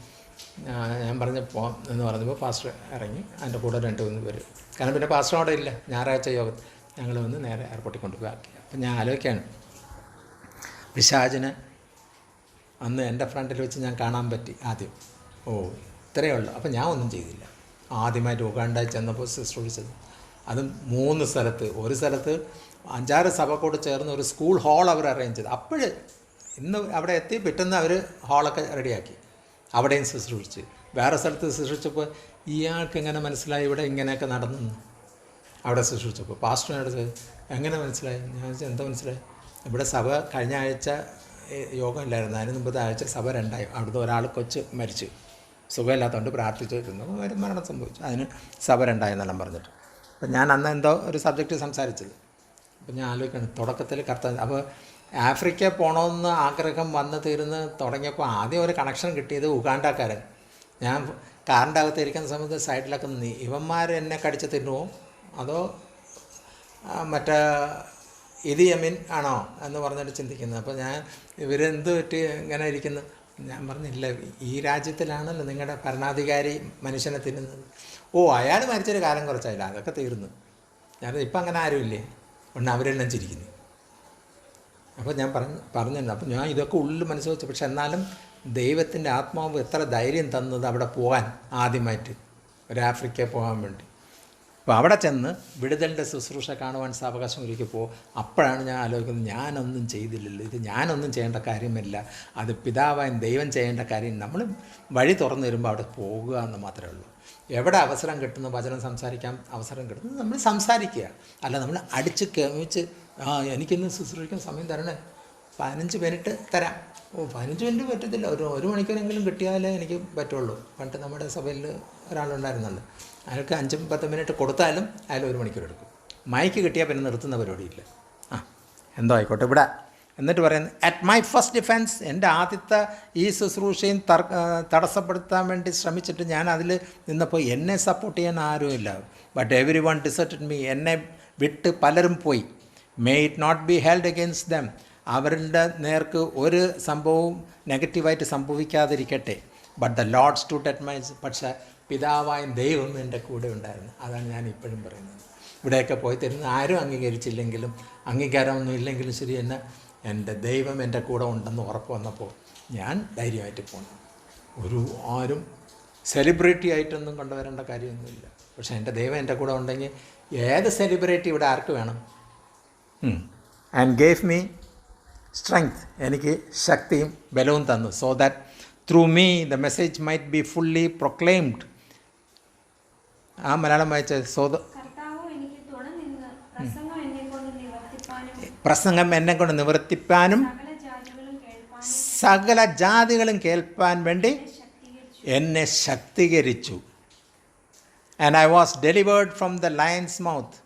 ഞാൻ പറഞ്ഞ് പോകാം എന്ന് പറഞ്ഞപ്പോൾ പാസ്റ്റർ ഇറങ്ങി, അതിൻ്റെ കൂടെ 2-3 പേര്. കാരണം പിന്നെ പാസ്റ്റർ അവിടെ ഇല്ല. ഞായറാഴ്ച യോഗം ഞങ്ങൾ വന്ന് നേരെ എയർപോർട്ടിൽ കൊണ്ടുപോയി ആക്കി. അപ്പം ഞാൻ ആലോചിക്കുകയാണ്, പിശാചിനെ അന്ന് എൻ്റെ ഫ്രണ്ടിൽ വെച്ച് ഞാൻ കാണാൻ പറ്റി ആദ്യം. ഇത്രയേ ഉള്ളൂ. അപ്പം ഞാൻ ഒന്നും ചെയ്തില്ല. ആദ്യമായിട്ട് ഉഗാണ്ടയിൽ ചെന്നപ്പോൾ ശുശ്രൂഷിച്ചത് അതും 3 സ്ഥലത്ത്. ഒരു സ്ഥലത്ത് 5-6 സഭക്കോട് ചേർന്ന് ഒരു സ്കൂൾ ഹാൾ അവർ അറേഞ്ച് ചെയ്തു. അപ്പോഴ് ഇന്ന് അവിടെ എത്തി പെട്ടെന്ന് അവർ ഹാളൊക്കെ റെഡിയാക്കി. അവിടെയും ശുശ്രൂഷിച്ച്. വേറെ സ്ഥലത്ത് ശുശ്രൂഷിച്ചപ്പോൾ ഇയാൾക്ക് എങ്ങനെ മനസ്സിലായി ഇവിടെ ഇങ്ങനെയൊക്കെ നടന്നു? അവിടെ ശുശ്രൂഷിച്ചപ്പോൾ പാസ്റ്ററിനടുത്ത് എങ്ങനെ മനസ്സിലായി? ഞാൻ എന്താ മനസ്സിലായി? ഇവിടെ സഭ കഴിഞ്ഞ ആഴ്ച യോഗം ഇല്ലായിരുന്നു, അതിന് മുമ്പത്തെ ആഴ്ച സഭ 2ആയി. അവിടുത്തെ ഒരാൾ കൊച്ച് മരിച്ചു, സുഖമില്ലാത്തതുകൊണ്ട് പ്രാർത്ഥിച്ചിരുന്നു, മരണം സംഭവിച്ചു, അതിന് സഭ 2ആയി എന്നെല്ലാം പറഞ്ഞിട്ട്. അപ്പം ഞാൻ അന്ന് എന്തോ ഒരു സബ്ജക്റ്റ് സംസാരിച്ചത്. അപ്പം ഞാൻ ആലോചിക്കണം, തുടക്കത്തിൽ കർത്താവ് അപ്പോൾ ആഫ്രിക്ക പോകണമെന്ന് ആഗ്രഹം വന്ന് തീർന്ന് തുടങ്ങിയപ്പോൾ ആദ്യം ഒരു കണക്ഷൻ കിട്ടിയത് ഉഗാണ്ടക്കാരൻ. ഞാൻ കാറിൻ്റെ അകത്ത് ഇരിക്കുന്ന സമയത്ത് സൈഡിലൊക്കെ നിന്ന് ഇവന്മാർ എന്നെ കടിച്ച് തിന്നുമോ അതോ മറ്റേ ഇതി യമീൻ ആണോ എന്ന് പറഞ്ഞിട്ട് ചിന്തിക്കുന്നത്. അപ്പോൾ ഞാൻ ഇവരെന്ത് പറ്റി ഇങ്ങനെ ഇരിക്കുന്നു? ഞാൻ പറഞ്ഞില്ല, ഈ രാജ്യത്തിലാണല്ലോ നിങ്ങളുടെ ഭരണാധികാരി മനുഷ്യനെ തിന്നുന്നത്. ഓ, അയാൾ മരിച്ചൊരു കാലം കുറച്ചായില്ല, അതൊക്കെ തീർന്നു. ഞാൻ ഇപ്പം അങ്ങനെ ആരുമില്ലേ, ഒന്ന് അവരെല്ലാം ചിരിക്കുന്നു. അപ്പോൾ ഞാൻ പറഞ്ഞിരുന്നു. അപ്പോൾ ഞാൻ ഇതൊക്കെ ഉള്ളിൽ മനസ്സിൽ വെച്ചു. പക്ഷെ എന്നാലും ദൈവത്തിൻ്റെ ആത്മാവ് എത്ര ധൈര്യം തന്നത് അവിടെ പോകാൻ, ആദ്യമായിട്ട് ഒരു ആഫ്രിക്കയിൽ പോകാൻ വേണ്ടി. അപ്പോൾ അവിടെ ചെന്ന് വിടുതലിൻ്റെ ശുശ്രൂഷ കാണുവാൻ സാവകാശം ഒരിക്കൽ പോകും. അപ്പോഴാണ് ഞാൻ ആലോചിക്കുന്നത്, ഞാനൊന്നും ചെയ്തില്ലല്ലോ, ഇത് ഞാനൊന്നും ചെയ്യേണ്ട കാര്യമില്ല, അത് പിതാവായ ദൈവം ചെയ്യേണ്ട കാര്യം. നമ്മൾ വഴി തുറന്നു വരുമ്പോൾ അവിടെ പോകുക എന്ന് മാത്രമേ ഉള്ളൂ. എവിടെ അവസരം കിട്ടുന്നു, വചനം സംസാരിക്കാൻ അവസരം കിട്ടുന്നു, നമ്മൾ സംസാരിക്കുക. അല്ല നമ്മൾ അടിച്ച് കമിച്ച് എനിക്കിന്ന് ശുശ്രൂഷിക്കാൻ സമയം തരണേ, 15 മിനിറ്റ് തരാം. 15 മിനിറ്റ് പറ്റത്തില്ല, ഒരു മണിക്കൂറെങ്കിലും കിട്ടിയാലേ എനിക്ക് പറ്റുള്ളൂ. പണ്ട് നമ്മുടെ സഭയിൽ ഒരാളുണ്ടായിരുന്നല്ലോ, അയാൾക്ക് 5-10 മിനിറ്റ് കൊടുത്താലും അയാൾ 1 മണിക്കൂർ എടുക്കും. മൈക്ക് കിട്ടിയാൽ പിന്നെ നിർത്തുന്ന പരിപാടിയില്ല. എന്തോ ആയിക്കോട്ടെ. ഇവിടെ എന്നിട്ട് പറയുന്നത്, അറ്റ് മൈ ഫസ്റ്റ് ഡിഫെൻസ്, എൻ്റെ ആദ്യത്തെ ഈ ശുശ്രൂഷയും തടസ്സപ്പെടുത്താൻ വേണ്ടി ശ്രമിച്ചിട്ട് ഞാൻ അതിൽ നിന്നപ്പോൾ എന്നെ സപ്പോർട്ട് ചെയ്യാൻ ആരുമില്ല. But everyone deserted me, എന്നെ വിട്ട് പലരും പോയി. May it not be held against them, അവരുടെ നേർക്ക് ഒരു സംഭവവും നെഗറ്റീവായിട്ട് സംഭവിക്കാതിരിക്കട്ടെ. But the Lord stood at my, പക്ഷേ പിതാവായ ദൈവം എൻ്റെ കൂടെ ഉണ്ടായിരുന്നു. അതാണ് ഞാൻ ഇപ്പോഴും പറയുന്നത്. ഇവിടെയൊക്കെ പോയി തരുന്ന ആരും അംഗീകരിച്ചില്ലെങ്കിലും അംഗീകാരമൊന്നും ഇല്ലെങ്കിലും ശരി തന്നെ, എൻ്റെ ദൈവം എൻ്റെ കൂടെ ഉണ്ടെന്ന് ഉറപ്പ് വന്നപ്പോൾ ഞാൻ ധൈര്യമായിട്ട് പോകണം. ആരും സെലിബ്രിറ്റി ആയിട്ടൊന്നും കൊണ്ടുവരേണ്ട കാര്യമൊന്നുമില്ല. പക്ഷേ എൻ്റെ ദൈവം എൻ്റെ കൂടെ ഉണ്ടെങ്കിൽ ഏത് സെലിബ്രിറ്റി ഇവിടെ ആർക്ക് വേണം? ആൻഡ് ഗേവ് മീ സ്ട്രെങ്ത്, എനിക്ക് ശക്തിയും ബലവും തന്നു. So that through me the message might be fully proclaimed. ആ മലയാളം വായിച്ച പ്രസംഗം എന്നെ കൊണ്ട് നിവർത്തിപ്പാനും സകല ജാതികളും കേൾപ്പാൻ വേണ്ടി എന്നെ ശക്തീകരിച്ചു. And I was delivered from the lion's mouth.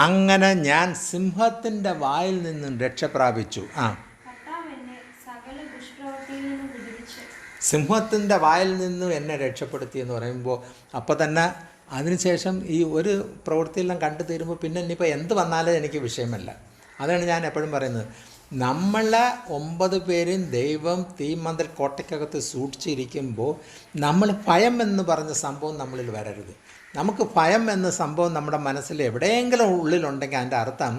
അങ്ങനെ ഞാൻ സിംഹത്തിൻ്റെ വായിൽ നിന്നും രക്ഷ പ്രാപിച്ചു. സിംഹത്തിൻ്റെ വായിൽ നിന്നും എന്നെ രക്ഷപ്പെടുത്തി എന്ന് പറയുമ്പോൾ അപ്പോൾ തന്നെ അതിനുശേഷം ഈ ഒരു പ്രവൃത്തിയെല്ലാം കണ്ടു തീരുമ്പോൾ പിന്നെ ഇനിയിപ്പോൾ എന്ത് വന്നാലും എനിക്ക് വിഷയമല്ല. അതാണ് ഞാൻ എപ്പോഴും പറയുന്നത്, നമ്മളെ 9 പേരും ദൈവം തീമന്തൽ കോട്ടയ്ക്കകത്ത് സൂക്ഷിച്ചിരിക്കുമ്പോൾ നമ്മൾ ഭയം എന്ന് പറഞ്ഞ സംഭവം നമ്മളിൽ വരരുത്. നമുക്ക് ഭയം എന്ന സംഭവം നമ്മുടെ മനസ്സിൽ എവിടെയെങ്കിലും ഉള്ളിലുണ്ടെങ്കിൽ അതിൻ്റെ അർത്ഥം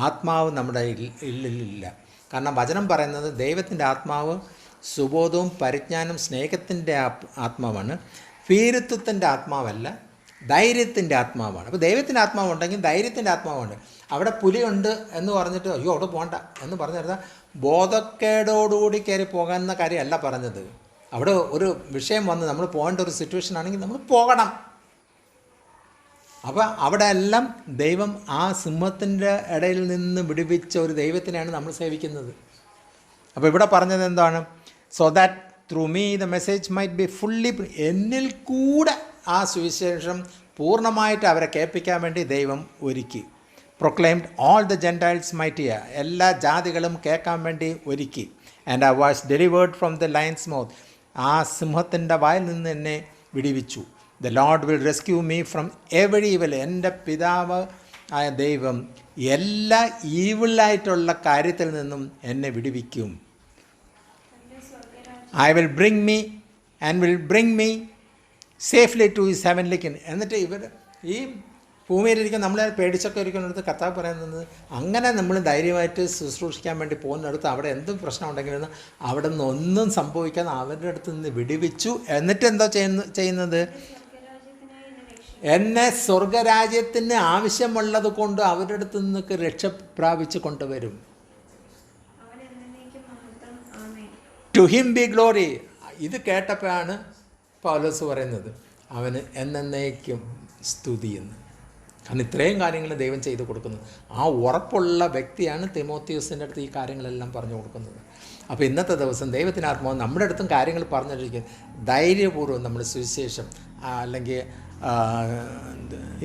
ആത്മാവ് നമ്മുടെ ഉള്ളിലില്ല. കാരണം വചനം പറയുന്നത് ദൈവത്തിൻ്റെ ആത്മാവ് സുബോധവും പരിജ്ഞാനവും സ്നേഹത്തിൻ്റെ ആത്മാവാണ്, ഭീരുത്വത്തിൻ്റെ ആത്മാവല്ല, ധൈര്യത്തിൻ്റെ ആത്മാവാണ്. അപ്പോൾ ദൈവത്തിൻ്റെ ആത്മാവുണ്ടെങ്കിൽ ധൈര്യത്തിൻ്റെ ആത്മാവുണ്ട്. അവിടെ പുലിയുണ്ട് എന്ന് പറഞ്ഞിട്ട് അയ്യോ അവിടെ പോകണ്ട എന്ന് പറഞ്ഞിരുന്നാൽ ബോധക്കേടോടുകൂടി കയറി പോകാമെന്ന കാര്യമല്ല പറഞ്ഞത്. അവിടെ ഒരു വിഷയം വന്ന് നമ്മൾ പോകേണ്ട ഒരു സിറ്റുവേഷൻ ആണെങ്കിൽ നമ്മൾ പോകണം. അപ്പോൾ അവിടെ എല്ലാം ദൈവം ആ സിംഹത്തിൻ്റെ ഇടയിൽ നിന്ന് വിടുവിച്ച ഒരു ദൈവത്തിനെയാണ് നമ്മൾ സേവിക്കുന്നത്. അപ്പോൾ ഇവിടെ പറഞ്ഞത് എന്താണ്? So that through me the message might be fully, എന്നിൽ കൂടെ ആ സുവിശേഷം പൂർണ്ണമായിട്ട് അവരെ കേൾപ്പിക്കാൻ വേണ്ടി ദൈവം ഒരുക്കി. Proclaimed all the Gentiles might here, എല്ലാ ജാതികളും കേൾക്കാൻ വേണ്ടി ഒരുക്കി. And I was delivered from the lion's mouth, ആ സിംഹത്തിൻ്റെ വായിൽ നിന്ന് എന്നെ വിടുവിച്ചു. The Lord will rescue me from every evil, എൻ്റെ പിതാവ് ആയ ദൈവം എല്ലാ ഈവിളായിട്ടുള്ള കാര്യത്തിൽ നിന്നും എന്നെ വിടുവിക്കും. I will bring me and will bring me safely to his heavenly kingdom. എന്നിട്ട് ഇവർ ഈ ഭൂമിയിലിരിക്കും നമ്മളെ പേടിച്ചൊക്കെ ഇരിക്കുന്നിടത്ത് കർത്താവ് പറയുന്നത്, അങ്ങനെ നമ്മൾ ധൈര്യമായിട്ട് ശുശ്രൂഷിക്കാൻ വേണ്ടി പോകുന്നിടത്ത് അവിടെ എന്ത് പ്രശ്നം ഉണ്ടെങ്കിലും അവിടെ നിന്ന് ഒന്നും സംഭവിക്കാതെ അവരുടെ അടുത്ത് നിന്ന് വിടുവിച്ചു. എന്നിട്ട് എന്താ ചെയ്യുന്നത്? എന്നെ സ്വർഗരാജ്യത്തിന് ആവശ്യമുള്ളത് കൊണ്ട് അവരുടെ അടുത്ത് നിന്നൊക്കെ രക്ഷ പ്രാപിച്ച് കൊണ്ടുവരും. To him be glory. ഇത് കേട്ടപ്പോഴാണ് പൗലോസ് പറയുന്നത് അവന് എന്നേക്കും സ്തുതിയെന്ന്. കാരണം ഇത്രയും കാര്യങ്ങൾ ദൈവം ചെയ്തു കൊടുക്കുന്നത്. ആ ഉറപ്പുള്ള വ്യക്തിയാണ് തിമോത്തിയോസിൻ്റെ അടുത്ത് ഈ കാര്യങ്ങളെല്ലാം പറഞ്ഞു കൊടുക്കുന്നത്. അപ്പോൾ ഇന്നത്തെ ദിവസം ദൈവത്തിൻ്റെ ആത്മാവ് നമ്മുടെ അടുത്തും കാര്യങ്ങൾ പറഞ്ഞിരിക്കും. ധൈര്യപൂർവ്വം നമ്മൾ സുവിശേഷം അല്ലെങ്കിൽ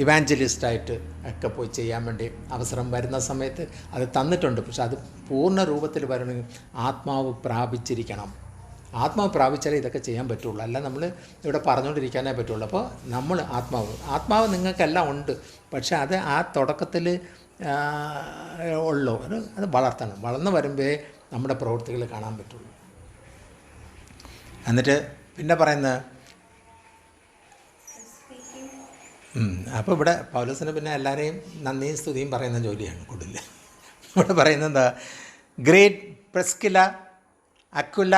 ഇവാഞ്ചലിസ്റ്റായിട്ട് ഒക്കെ പോയി ചെയ്യാൻ വേണ്ടി അവസരം വരുന്ന സമയത്ത് അത് തന്നിട്ടുണ്ട്. പക്ഷെ അത് പൂർണ്ണ രൂപത്തിൽ വരണമെങ്കിൽ ആത്മാവ് പ്രാപിച്ചിരിക്കണം. ആത്മാവ് പ്രാപിച്ചാലേ ഇതൊക്കെ ചെയ്യാൻ പറ്റുള്ളൂ. അല്ല നമ്മൾ ഇവിടെ പറഞ്ഞുകൊണ്ടിരിക്കാനേ പറ്റുള്ളൂ. അപ്പോൾ നമ്മൾ ആത്മാവ് നിങ്ങൾക്കെല്ലാം ഉണ്ട്. പക്ഷെ അത് ആ തുടക്കത്തിൽ ഉള്ളൂ. അത് വളർത്തണം. വളർന്നു വരുമ്പോഴേ നമ്മുടെ പ്രവൃത്തികൾ കാണാൻ പറ്റുള്ളൂ. എന്നിട്ട് പിന്നെ പറയുന്നത് അപ്പോൾ ഇവിടെ പൗലോസിന് പിന്നെ എല്ലാവരെയും നന്ദിയും സ്തുതിയും പറയുന്ന ജോലിയാണ് കൂടുതൽ. ഇവിടെ പറയുന്നത് എന്താ? Greet Priscilla, Aquila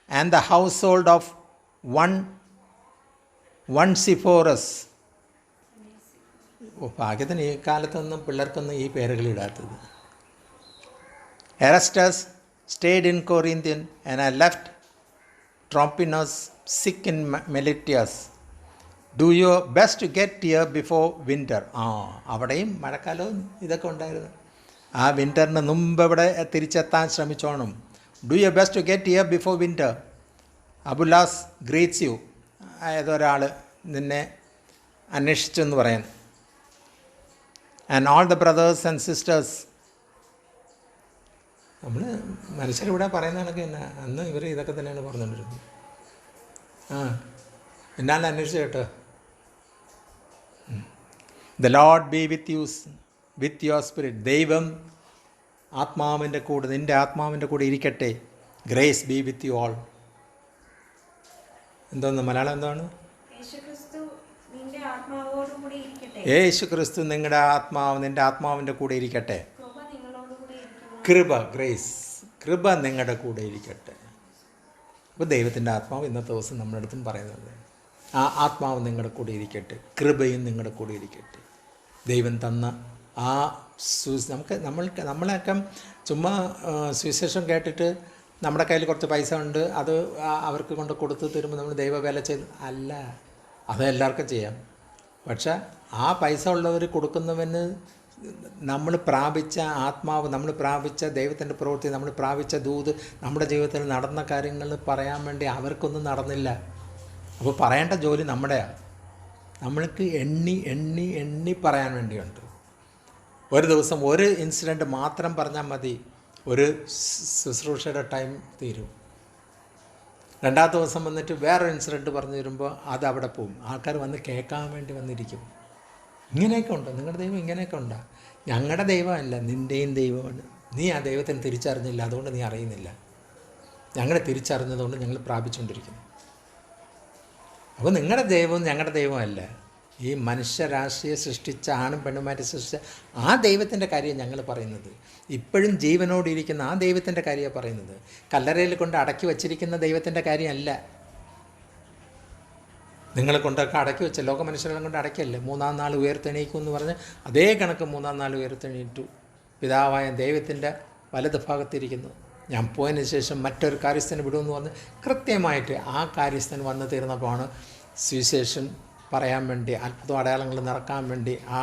and the household of Onesiphorus. ഭാഗ്യത്തിന് ഈ കാലത്തൊന്നും പിള്ളേർക്കൊന്നും ഈ പേരുകൾ ഇടാത്തത്. Erastus stayed in Corinthian and I left Trophimus sick in Miletus. Do your best to get here before winter. അവിടെയും മഴക്കാലവും ഇതൊക്കെ ഉണ്ടായിരുന്നു. ആ വിൻ്ററിന് മുമ്പ് ഇവിടെ തിരിച്ചെത്താൻ ശ്രമിച്ചോണം. Do your best to get here before winter. Eubulus greets you. ഏതൊരാൾ നിന്നെ അന്വേഷിച്ചു എന്ന് പറയാൻ. And all the brothers and sisters. നമ്മൾ മനുഷ്യരിവിടെ പറയുന്ന കണക്ക് തന്നെ അന്ന് ഇവർ ഇതൊക്കെ തന്നെയാണ് പറഞ്ഞുകൊണ്ടിരുന്നത്. എന്നാലും അന്വേഷിച്ചു കേട്ടോ. The Lord B with your spirit. ദൈവം ആത്മാവിൻ്റെ കൂടെ, നിൻ്റെ ആത്മാവിൻ്റെ കൂടെ ഇരിക്കട്ടെ. Grace B with you all. എന്തോന്ന് മലയാളം എന്താണ്? യേശു ക്രിസ്തു നിങ്ങളുടെ ആത്മാവ്, നിൻ്റെ ആത്മാവിൻ്റെ കൂടെ ഇരിക്കട്ടെ. കൃപ, ഗ്രേസ്, കൃപ നിങ്ങളുടെ കൂടെ ഇരിക്കട്ടെ. അപ്പോൾ ദൈവത്തിൻ്റെ ആത്മാവ് ഇന്നത്തെ ദിവസം നമ്മുടെ അടുത്തും പറയുന്നത് ആ ആത്മാവ് നിങ്ങളുടെ കൂടെ ഇരിക്കട്ടെ, കൃപയും നിങ്ങളുടെ കൂടെ ഇരിക്കട്ടെ. ദൈവം തന്ന ആ നമ്മളെയൊക്കെ ചുമ്മാ സുവിശേഷം കേട്ടിട്ട് നമ്മുടെ കയ്യിൽ കുറച്ച് പൈസ ഉണ്ട്, അത് അവർക്ക് കൊണ്ട് കൊടുത്ത് തരുമ്പോൾ നമ്മൾ ദൈവവേല ചെയ്ത് അല്ല. അത് എല്ലാവർക്കും ചെയ്യാം. പക്ഷെ ആ പൈസ ഉള്ളവർ കൊടുക്കുന്നവന് നമ്മൾ പ്രാപിച്ച ആത്മാവ്, നമ്മൾ പ്രാപിച്ച ദൈവത്തിൻ്റെ പ്രവൃത്തി, നമ്മൾ പ്രാപിച്ച ദൂത്, നമ്മുടെ ജീവിതത്തിൽ നടന്ന കാര്യങ്ങൾ പറയാൻ വേണ്ടി അവർക്കൊന്നും നടന്നില്ല. അപ്പോൾ പറയേണ്ട ജോലി നമ്മുടെയാണ്. നമ്മൾക്ക് എണ്ണി എണ്ണി എണ്ണി പറയാൻ വേണ്ടിയുണ്ട്. ഒരു ദിവസം ഒരു ഇൻസിഡൻറ്റ് മാത്രം പറഞ്ഞാൽ മതി, ഒരു ശുശ്രൂഷയുടെ ടൈം തീരും. രണ്ടാമത്തെ ദിവസം വന്നിട്ട് വേറൊരു ഇൻസിഡൻറ്റ് പറഞ്ഞു തരുമ്പോൾ അത് അവിടെ പോവും. ആൾക്കാർ വന്ന് കേൾക്കാൻ വേണ്ടി വന്നിരിക്കും. ഇങ്ങനെയൊക്കെ ഉണ്ടോ? നിങ്ങളുടെ ദൈവം ഇങ്ങനെയൊക്കെ ഉണ്ടോ? ഞങ്ങളുടെ ദൈവമല്ല, നിൻ്റെയും ദൈവമാണ്. നീ ആ ദൈവത്തിന് തിരിച്ചറിഞ്ഞില്ല, അതുകൊണ്ട് നീ അറിയുന്നില്ല. ഞങ്ങളെ തിരിച്ചറിഞ്ഞതുകൊണ്ട് ഞങ്ങൾ പ്രാപിച്ചുകൊണ്ടിരിക്കുന്നു. അപ്പോൾ നിങ്ങളുടെ ദൈവവും ഞങ്ങളുടെ ദൈവമല്ല, ഈ മനുഷ്യരാശിയെ സൃഷ്ടിച്ച, ആണും പെണ്ണുമായിട്ട് സൃഷ്ടിച്ച ആ ദൈവത്തിൻ്റെ കാര്യം ഞങ്ങൾ പറയുന്നത്. ഇപ്പോഴും ജീവനോടിരിക്കുന്ന ആ ദൈവത്തിൻ്റെ കാര്യമാണ് പറയുന്നത്. കല്ലറയിൽ കൊണ്ട് അടക്കി വച്ചിരിക്കുന്ന ദൈവത്തിൻ്റെ കാര്യമല്ല. നിങ്ങളെ കൊണ്ടൊക്കെ അടക്കി വെച്ച ലോക മനുഷ്യരെ കൊണ്ട് അടക്കിയല്ലേ. 3-ാം നാൾ ഉയർത്തെണീക്കും എന്ന് പറഞ്ഞ് അതേ കണക്ക് 3-ാം നാൾ ഉയർത്തെണീറ്റു പിതാവായ ദൈവത്തിൻ്റെ വലത് ഭാഗത്തിരിക്കുന്നു. ഞാൻ പോയതിന് ശേഷം മറ്റൊരു കാര്യസ്ഥന് വിടുമെന്ന് പറഞ്ഞ് കൃത്യമായിട്ട് ആ കാര്യസ്ഥൻ വന്ന് തീർന്നപ്പോഴാണ് സുവിശേഷം പറയാൻ വേണ്ടി, അത്ഭുത അടയാളങ്ങൾ നടക്കാൻ വേണ്ടി ആ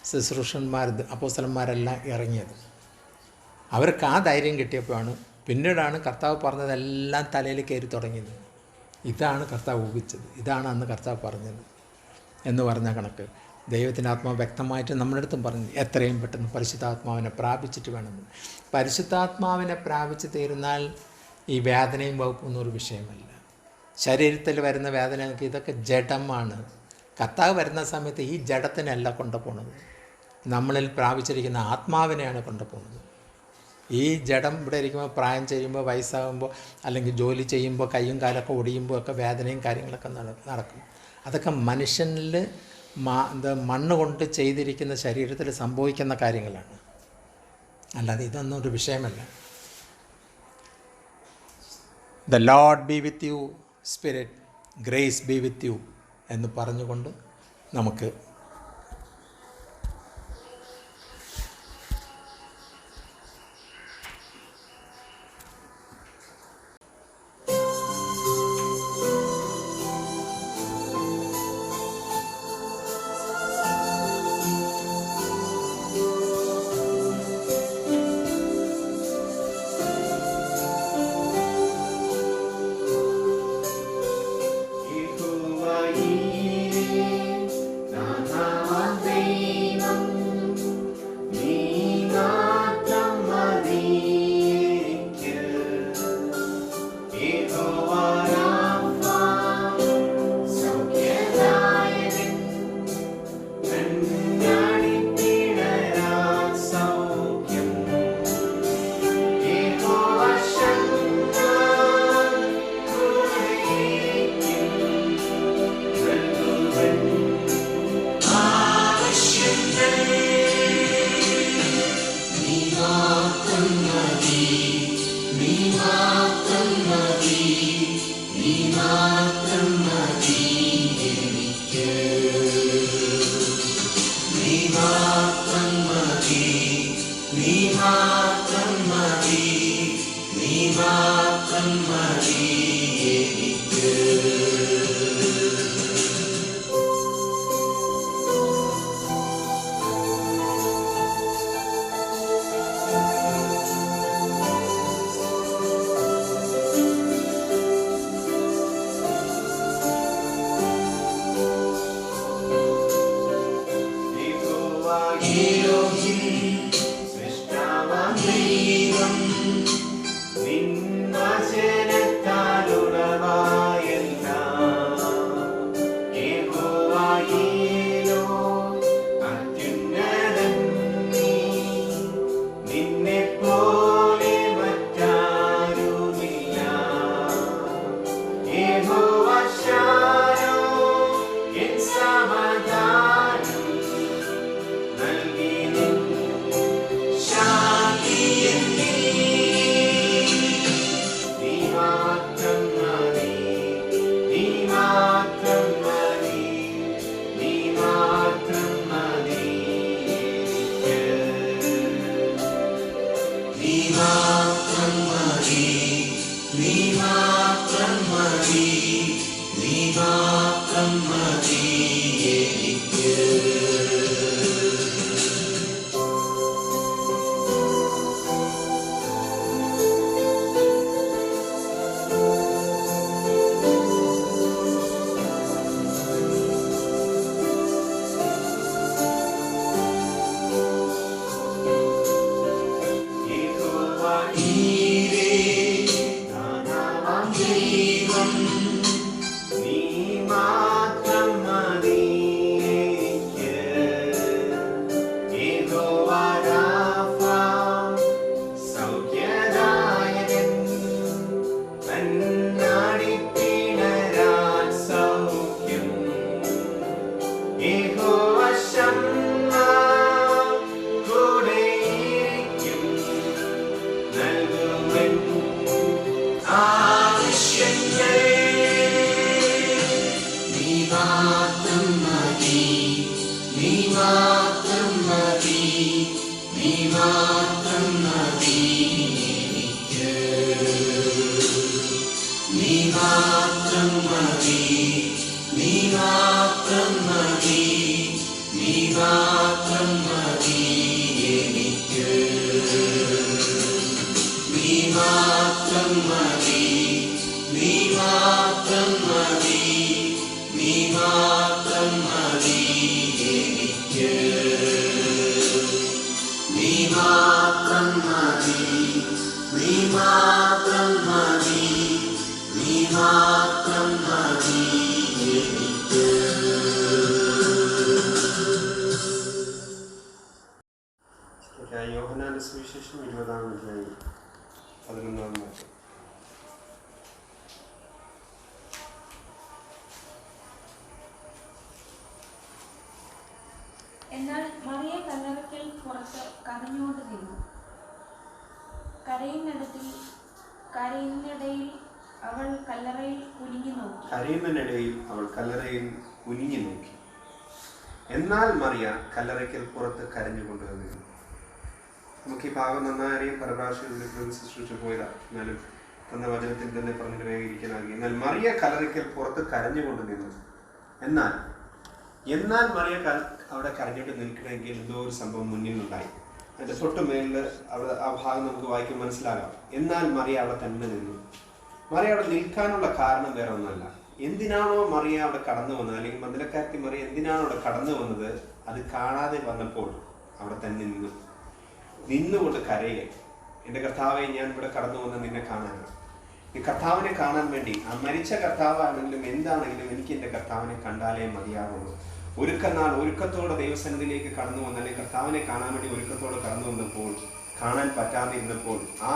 ശുശ്രൂഷന്മാർ, അപ്പോസ്തലന്മാരെല്ലാം ഇറങ്ങിയത്. അവർക്ക് ആ ധൈര്യം കിട്ടിയപ്പോഴാണ് പിന്നീടാണ് കർത്താവ് പറഞ്ഞതെല്ലാം തലയിൽ കയറി തുടങ്ങിയത്. ഇതാണ് കർത്താവ് ഊഹിച്ചത്, ഇതാണ് അന്ന് കർത്താവ് പറഞ്ഞത് എന്ന് പറഞ്ഞ കണക്ക് ദൈവത്തിൻ്റെ ആത്മാവ് വ്യക്തമായിട്ട് നമ്മുടെ അടുത്തും പറഞ്ഞു, എത്രയും പെട്ടെന്ന് പരിശുദ്ധാത്മാവിനെ പ്രാപിച്ചിട്ട് വേണമെന്ന്. പരിശുദ്ധാത്മാവിനെ പ്രാപിച്ച് തീർന്നാൽ ഈ വേദനയും വകുപ്പൊന്നും ഒരു വിഷയമല്ല. ശരീരത്തിൽ വരുന്ന വേദനയ്ക്ക് ഇതൊക്കെ ജഡമാണ്. കർത്താവ് വരുന്ന സമയത്ത് ഈ ജഡത്തിനല്ല കൊണ്ടുപോകുന്നത്, നമ്മളിൽ പ്രാപിച്ചിരിക്കുന്ന ആത്മാവിനെയാണ് കൊണ്ടുപോകുന്നത്. ഈ ജഡം ഇവിടെ ഇരിക്കുമ്പോൾ, പ്രായം ചെയ്യുമ്പോൾ, വയസ്സാകുമ്പോൾ, അല്ലെങ്കിൽ ജോലി ചെയ്യുമ്പോൾ, കൈയും കാലൊക്കെ ഒടിയുമ്പോൾ ഒക്കെ വേദനയും കാര്യങ്ങളൊക്കെ നടക്കും. അതൊക്കെ മനുഷ്യനിൽ മണ്ണ് കൊണ്ട് ചെയ്തിരിക്കുന്ന ശരീരത്തിൽ സംഭവിക്കുന്ന കാര്യങ്ങളാണ്, അല്ലാതെ ഇതൊന്നും ഒരു വിഷയമല്ല. The Lord B with you spirit, grace B with you എന്ന് പറഞ്ഞുകൊണ്ട് നമുക്ക് യോഹന്നാന്റെ സുവിശേഷം 20-ാം അധ്യായം 11-ാം വാക്യം. എന്നാൽ മറിയ കല്ലറയ്ക്കൽ പുറത്ത് കരഞ്ഞുകൊണ്ട് നിന്നു. കരയുന്നിടയിൽ അവൾ കല്ലറയിൽ കുനിഞ്ഞു നോക്കി. എന്നാൽ മറിയ കല്ലറയ്ക്കൽ പുറത്ത് കരഞ്ഞുകൊണ്ട് നിന്നു. നമുക്ക് ഈ ഭാഗം നന്നായി അറിയാം, പരഭാഷയിൽ ശുശ്രൂഷിച്ചു പോയതാ. എന്നാലും തന്ന വചനത്തിൽ തന്നെ പറഞ്ഞിട്ട് വേഗിരിക്കാനാകി. എന്നാൽ മറിയ കല്ലറയ്ക്കൽ പുറത്ത് കരഞ്ഞുകൊണ്ട് നിന്നു. എന്നാൽ മറിയ അവിടെ കരഞ്ഞിട്ട് നിൽക്കണമെങ്കിൽ എന്തോ ഒരു സംഭവം മുന്നിലുണ്ടായി. അതിന്റെ തൊട്ട് മേലിൽ അവിടെ ആ ഭാഗം നമുക്ക് വായിക്കാൻ മനസ്സിലാകാം. എന്നാൽ മറിയ അവിടെ തന്നെ നിന്നു. മറിയ അവിടെ നിൽക്കാനുള്ള കാരണം വേറെ ഒന്നുമല്ല. എന്തിനാണോ മറിയ അവിടെ കടന്നു വന്നത്, അല്ലെങ്കിൽ മന്ദിരക്കാരത്തി മറിയ എന്തിനാണോ അവിടെ കടന്നു വന്നത്, അത് കാണാതെ വന്നപ്പോൾ അവിടെ തന്നെ നിന്നുകൊണ്ട് കരയുക. എൻ്റെ കർത്താവെ, ഞാൻ ഇവിടെ കടന്നു വന്ന് നിന്നെ കാണാനാണ്. ഈ കർത്താവിനെ കാണാൻ വേണ്ടി, ആ മരിച്ച കർത്താവാണെങ്കിലും എന്താണെങ്കിലും എനിക്ക് എൻ്റെ കർത്താവിനെ കണ്ടാലേ മതിയാവുള്ളൂ. ഒരുക്കത്തോടെ ദൈവസന്നിധിയിലേക്ക് കടന്നു വന്ന, അല്ലെങ്കിൽ കർത്താവിനെ കാണാൻ വേണ്ടി ഒരുക്കത്തോടെ കടന്നു വന്നപ്പോൾ കാണാൻ പറ്റാതിരുന്നപ്പോൾ ആ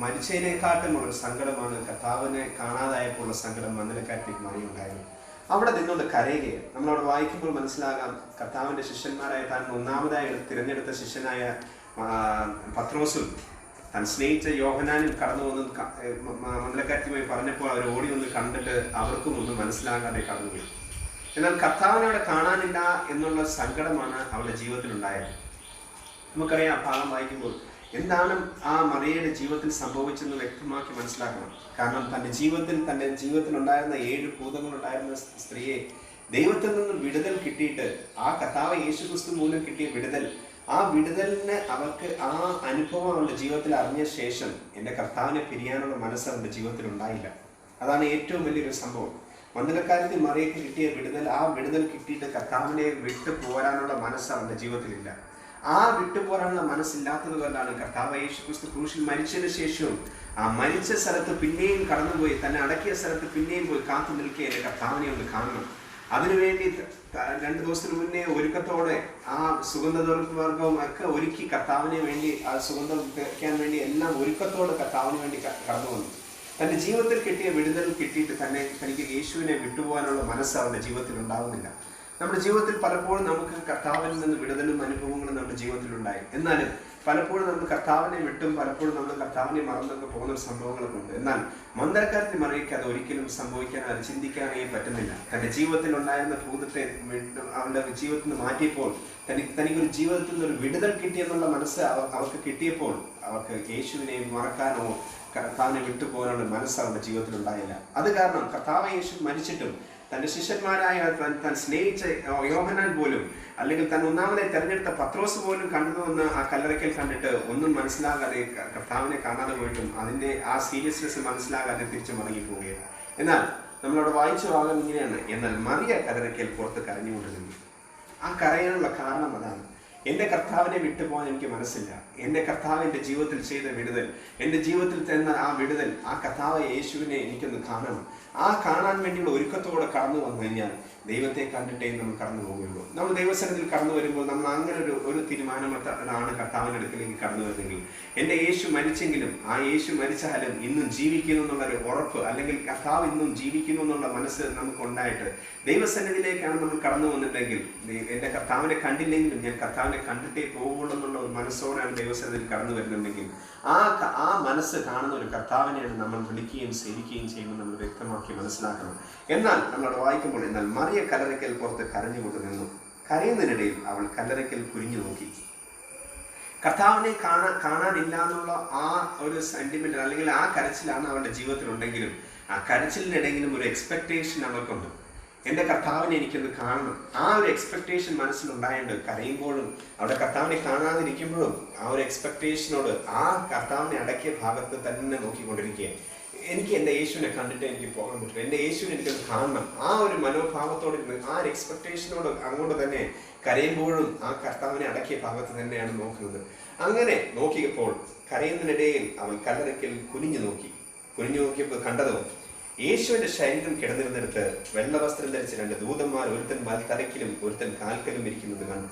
മരിച്ചതിനെക്കാട്ടുമുള്ള സങ്കടമാണ് കർത്താവിനെ കാണാതായപ്പോഴുള്ള സങ്കടം മന്ദിരക്കാരത്തേക്ക് മറിയുണ്ടായിരുന്നു. അവിടെ നിന്നുകൊണ്ട് കരയുകയാണ്. നമ്മളവിടെ വായിക്കുമ്പോൾ മനസ്സിലാകാം, കർത്താവിൻ്റെ ശിഷ്യന്മാരായ താൻ ഒന്നാമതായി തിരഞ്ഞെടുത്ത ശിഷ്യനായ പത്രോസും താൻ സ്നേഹിച്ച യോഹന്നാനും കടന്നു വന്ന് മന്ദിരക്കാരത്തുമായി പറഞ്ഞപ്പോൾ അവർ ഓടി വന്ന് കണ്ടിട്ട് അവർക്കും ഒന്നും മനസ്സിലാകാതെ കടന്നുപോയി. എന്നാൽ കർത്താവിനെ അവിടെ കാണാനില്ല എന്നുള്ള സങ്കടമാണ് അവളുടെ ജീവിതത്തിലുണ്ടായത്. നമുക്കറിയാം, ആ ഭാഗം വായിക്കുമ്പോൾ എന്താണ് ആ മറിയയുടെ ജീവിതത്തിൽ സംഭവിച്ചെന്ന് വ്യക്തമാക്കി മനസ്സിലാക്കണം. കാരണം തൻ്റെ ജീവിതത്തിൽ ഉണ്ടായിരുന്ന 7 ഭൂതങ്ങളുണ്ടായിരുന്ന സ്ത്രീയെ ദൈവത്തിൽ നിന്ന് വിടുതൽ കിട്ടിയിട്ട്, ആ കർത്താവ് യേശുക്രിസ്തു മൂലം കിട്ടിയ വിടുതൽ, ആ വിടുതലിന് അവർക്ക് ആ അനുഭവം അവരുടെ ജീവിതത്തിൽ അറിഞ്ഞ ശേഷം എൻ്റെ കർത്താവിനെ പിരിയാനുള്ള മനസ്സ് അവരുടെ ജീവിതത്തിൽ ഉണ്ടായില്ല. അതാണ് ഏറ്റവും വലിയൊരു സംഭവം. മന്ദിരക്കാരത്തി മറിയയ്ക്ക് കിട്ടിയ വിടുതൽ, ആ വിടുതൽ കിട്ടിയിട്ട് കർത്താവിനെ വിട്ടു പോരാനുള്ള മനസ്സ് അവരുടെ ജീവിതത്തിലില്ല. ആ വിട്ടുപോരാനുള്ള മനസ്സില്ലാത്തത് കൊണ്ടാണ് കർത്താവ് യേശുക്രിസ്തു ക്രൂശിൽ മരിച്ചതിന് ശേഷവും ആ മരിച്ച സ്ഥലത്ത് പിന്നെയും കടന്നുപോയി, തന്നെ അടക്കിയ സ്ഥലത്ത് പിന്നെയും പോയി കാത്തു നിൽക്കുക, എൻ്റെ കർത്താവിനെ ഒന്ന് കാണണം. അതിനുവേണ്ടി 2 ദിവസത്തിന് മുന്നേ ഒരുക്കത്തോടെ ആ സുഗന്ധവർഗവും ഒക്കെ ഒരുക്കി കർത്താവിനെ വേണ്ടി, ആ സുഗന്ധം തേക്കാൻ വേണ്ടി എല്ലാം ഒരുക്കത്തോടെ കർത്താവിന് വേണ്ടി കടന്നു വന്നു. തൻ്റെ ജീവിതത്തിൽ കിട്ടിയ വിടുതൽ കിട്ടിയിട്ട് തനിക്ക് യേശുവിനെ വിട്ടുപോകാനുള്ള മനസ്സ് അവരുടെ ജീവിതത്തിൽ ഉണ്ടാകുന്നില്ല. നമ്മുടെ ജീവിതത്തിൽ പലപ്പോഴും നമുക്ക് കർത്താവിൽ നിന്ന് വിടുതലും അനുഭവങ്ങളും നമ്മുടെ ജീവിതത്തിലുണ്ടായി. എന്നാലും പലപ്പോഴും നമ്മൾ കർത്താവിനെ വിട്ടും പലപ്പോഴും നമ്മൾ കർത്താവിനെ മറന്നൊക്കെ പോകുന്ന സംഭവങ്ങളൊക്കെ ഉണ്ട്. എന്നാൽ മന്ദിരക്കാരത്തി മറിയയ്ക്ക് അത് ഒരിക്കലും സംഭവിക്കാൻ, അത് ചിന്തിക്കാനേ പറ്റുന്നില്ല. തൻ്റെ ജീവിതത്തിൽ ഉണ്ടായിരുന്ന ഭൂതത്തെ അവരുടെ ജീവിതത്തിൽ നിന്ന് മാറ്റിയപ്പോൾ, തനിക്കൊരു ജീവിതത്തിൽ നിന്ന് ഒരു വിടുതൽ കിട്ടിയെന്നുള്ള മനസ്സ് അവർക്ക് കിട്ടിയപ്പോൾ അവർക്ക് യേശുവിനെ മറക്കാനോ കർത്താവിനെ വിട്ടുപോകാനുള്ള മനസ്സ് അവരുടെ ജീവിതത്തിൽ ഉണ്ടായില്ല. അത് കാരണം കർത്താവ് യേശു മരിച്ചിട്ടും തൻ്റെ ശിഷ്യന്മാരായ താൻ സ്നേഹിച്ച യോഹന്നാൻ പോലും, അല്ലെങ്കിൽ താൻ ഒന്നാമതായി തെരഞ്ഞെടുത്ത പത്രോസ് പോലും കണ്ടുവന്ന് ആ കല്ലറയ്ക്കൽ കണ്ടിട്ട് ഒന്നും മനസ്സിലാകാതെ, കർത്താവിനെ കാണാതെ പോയിട്ടും അതിൻ്റെ ആ സീരിയസ്നെസ് മനസ്സിലാകാതെ തിരിച്ചു മടങ്ങി പോവുകയാണ്. എന്നാൽ നമ്മളവിടെ വായിച്ച ഭാഗം ഇങ്ങനെയാണ്: എന്നാൽ മറിയ കല്ലറയ്ക്കൽ പുറത്ത് കരഞ്ഞുകൊണ്ട് നിന്നു. ആ കരയാനുള്ള കാരണം അതാണ്. എൻ്റെ കർത്താവിനെ വിട്ടുപോകാൻ എനിക്ക് മനസ്സില്ല. എൻ്റെ കർത്താവ് എൻ്റെ ജീവിതത്തിൽ ചെയ്ത വിടുതൽ, എൻ്റെ ജീവിതത്തിൽ തന്ന ആ വിടുതൽ, ആ കർത്താവ് യേശുവിനെ എനിക്കൊന്ന് കാണണം. ആ കാണാൻ വേണ്ടിയുള്ള ഒരുക്കത്തോടെ കടന്നു വന്നു കഴിഞ്ഞാൽ ദൈവത്തെ കണ്ടിട്ടേ നമ്മൾ കടന്നു പോകുള്ളൂ. നമ്മൾ ദൈവസന്നിധിയിൽ കടന്നു വരുമ്പോൾ നമ്മൾ അങ്ങനെ ഒരു തീരുമാനമാണ് കർത്താവിൻ്റെ അടുക്കിലേക്ക് കടന്നു വരുന്നെങ്കിൽ, എൻ്റെ യേശു മരിച്ചെങ്കിലും ആ യേശു മരിച്ചാലും ഇന്നും ജീവിക്കുന്നു എന്നുള്ളൊരു ഉറപ്പ്, അല്ലെങ്കിൽ കർത്താവ് ഇന്നും ജീവിക്കുന്നു എന്നുള്ള മനസ്സ് നമുക്ക് ഉണ്ടായിട്ട് ദൈവസന്നിധിയിലേക്കാണ് നമ്മൾ കടന്നു വന്നിട്ടെങ്കിൽ, എൻ്റെ കർത്താവിനെ കണ്ടില്ലെങ്കിലും ഞാൻ കർത്താവിനെ കണ്ടിട്ടേ പോകുള്ളൂ എന്നുള്ള ഒരു മനസ്സോടെയാണ് ദൈവസന്നിധിയിൽ കടന്നു വരുന്നുണ്ടെങ്കിൽ, ആ മനസ്സ് കാണുന്ന ഒരു കർത്താവിനെയാണ് നമ്മൾ വിളിക്കുകയും സേവിക്കുകയും ചെയ്യുമ്പോൾ നമ്മൾ വ്യക്തമാക്കി വ്യക്തമാക്കി മനസ്സിലാക്കണം. എന്നാൽ നമ്മളവിടെ വായിക്കുമ്പോൾ, എന്നാൽ മറിയ കല്ലറയ്ക്കൽ പുറത്ത് കരഞ്ഞുകൊണ്ട് നിന്നു. കരയുന്നതിനിടയിൽ അവൾ കല്ലറയ്ക്കൽ കുനിഞ്ഞു നോക്കി. കർത്താവിനെ കാണാനില്ല എന്നുള്ള ആ ഒരു സെന്റിമെന്റ് അല്ലെങ്കിൽ ആ കരച്ചിലാണ് അവളുടെ ജീവിതത്തിലുണ്ടെങ്കിലും ആ കരച്ചിലിനിടെങ്കിലും ഒരു എക്സ്പെക്ടേഷൻ അവൾക്കുണ്ട്. എൻ്റെ കർത്താവിനെ എനിക്കൊന്ന് കാണണം. ആ ഒരു എക്സ്പെക്ടേഷൻ മനസ്സിലുണ്ടായത് കരയുമ്പോഴും അവിടെ കർത്താവിനെ കാണാതിരിക്കുമ്പോഴും ആ ഒരു എക്സ്പെക്ടേഷനോട് ആ കർത്താവിനെ അടക്കിയ ഭാഗത്ത് തന്നെ നോക്കിക്കൊണ്ടിരിക്കുക. എനിക്ക് എൻ്റെ യേശുവിനെ കണ്ടിട്ട് എനിക്ക് പോകാൻ പറ്റും, എൻ്റെ യേശുവിനെ എനിക്കൊന്ന് കാണണം. ആ ഒരു മനോഭാവത്തോട് ആ ഒരു എക്സ്പെക്ടേഷനോട് അങ്ങോട്ട് തന്നെ കരയുമ്പോഴും ആ കർത്താവിനെ അടക്കിയ ഭാഗത്ത് തന്നെയാണ് നോക്കുന്നത്. അങ്ങനെ നോക്കിയപ്പോൾ കരയുന്നതിനിടയിൽ അവൾ കല്ലറയ്ക്കൽ കുനിഞ്ഞു നോക്കിയപ്പോൾ കണ്ടതോ യേശുവിന്റെ ശരീരം കിടന്നിരുന്നിടത്ത് വെള്ളവസ്ത്രം ധരിച്ച 2 ദൂതന്മാർ, ഒരുത്തൻ തലയ്ക്കിലും ഒരുത്തൻ കാൽക്കലും ഇരിക്കുന്നത് കണ്ടു.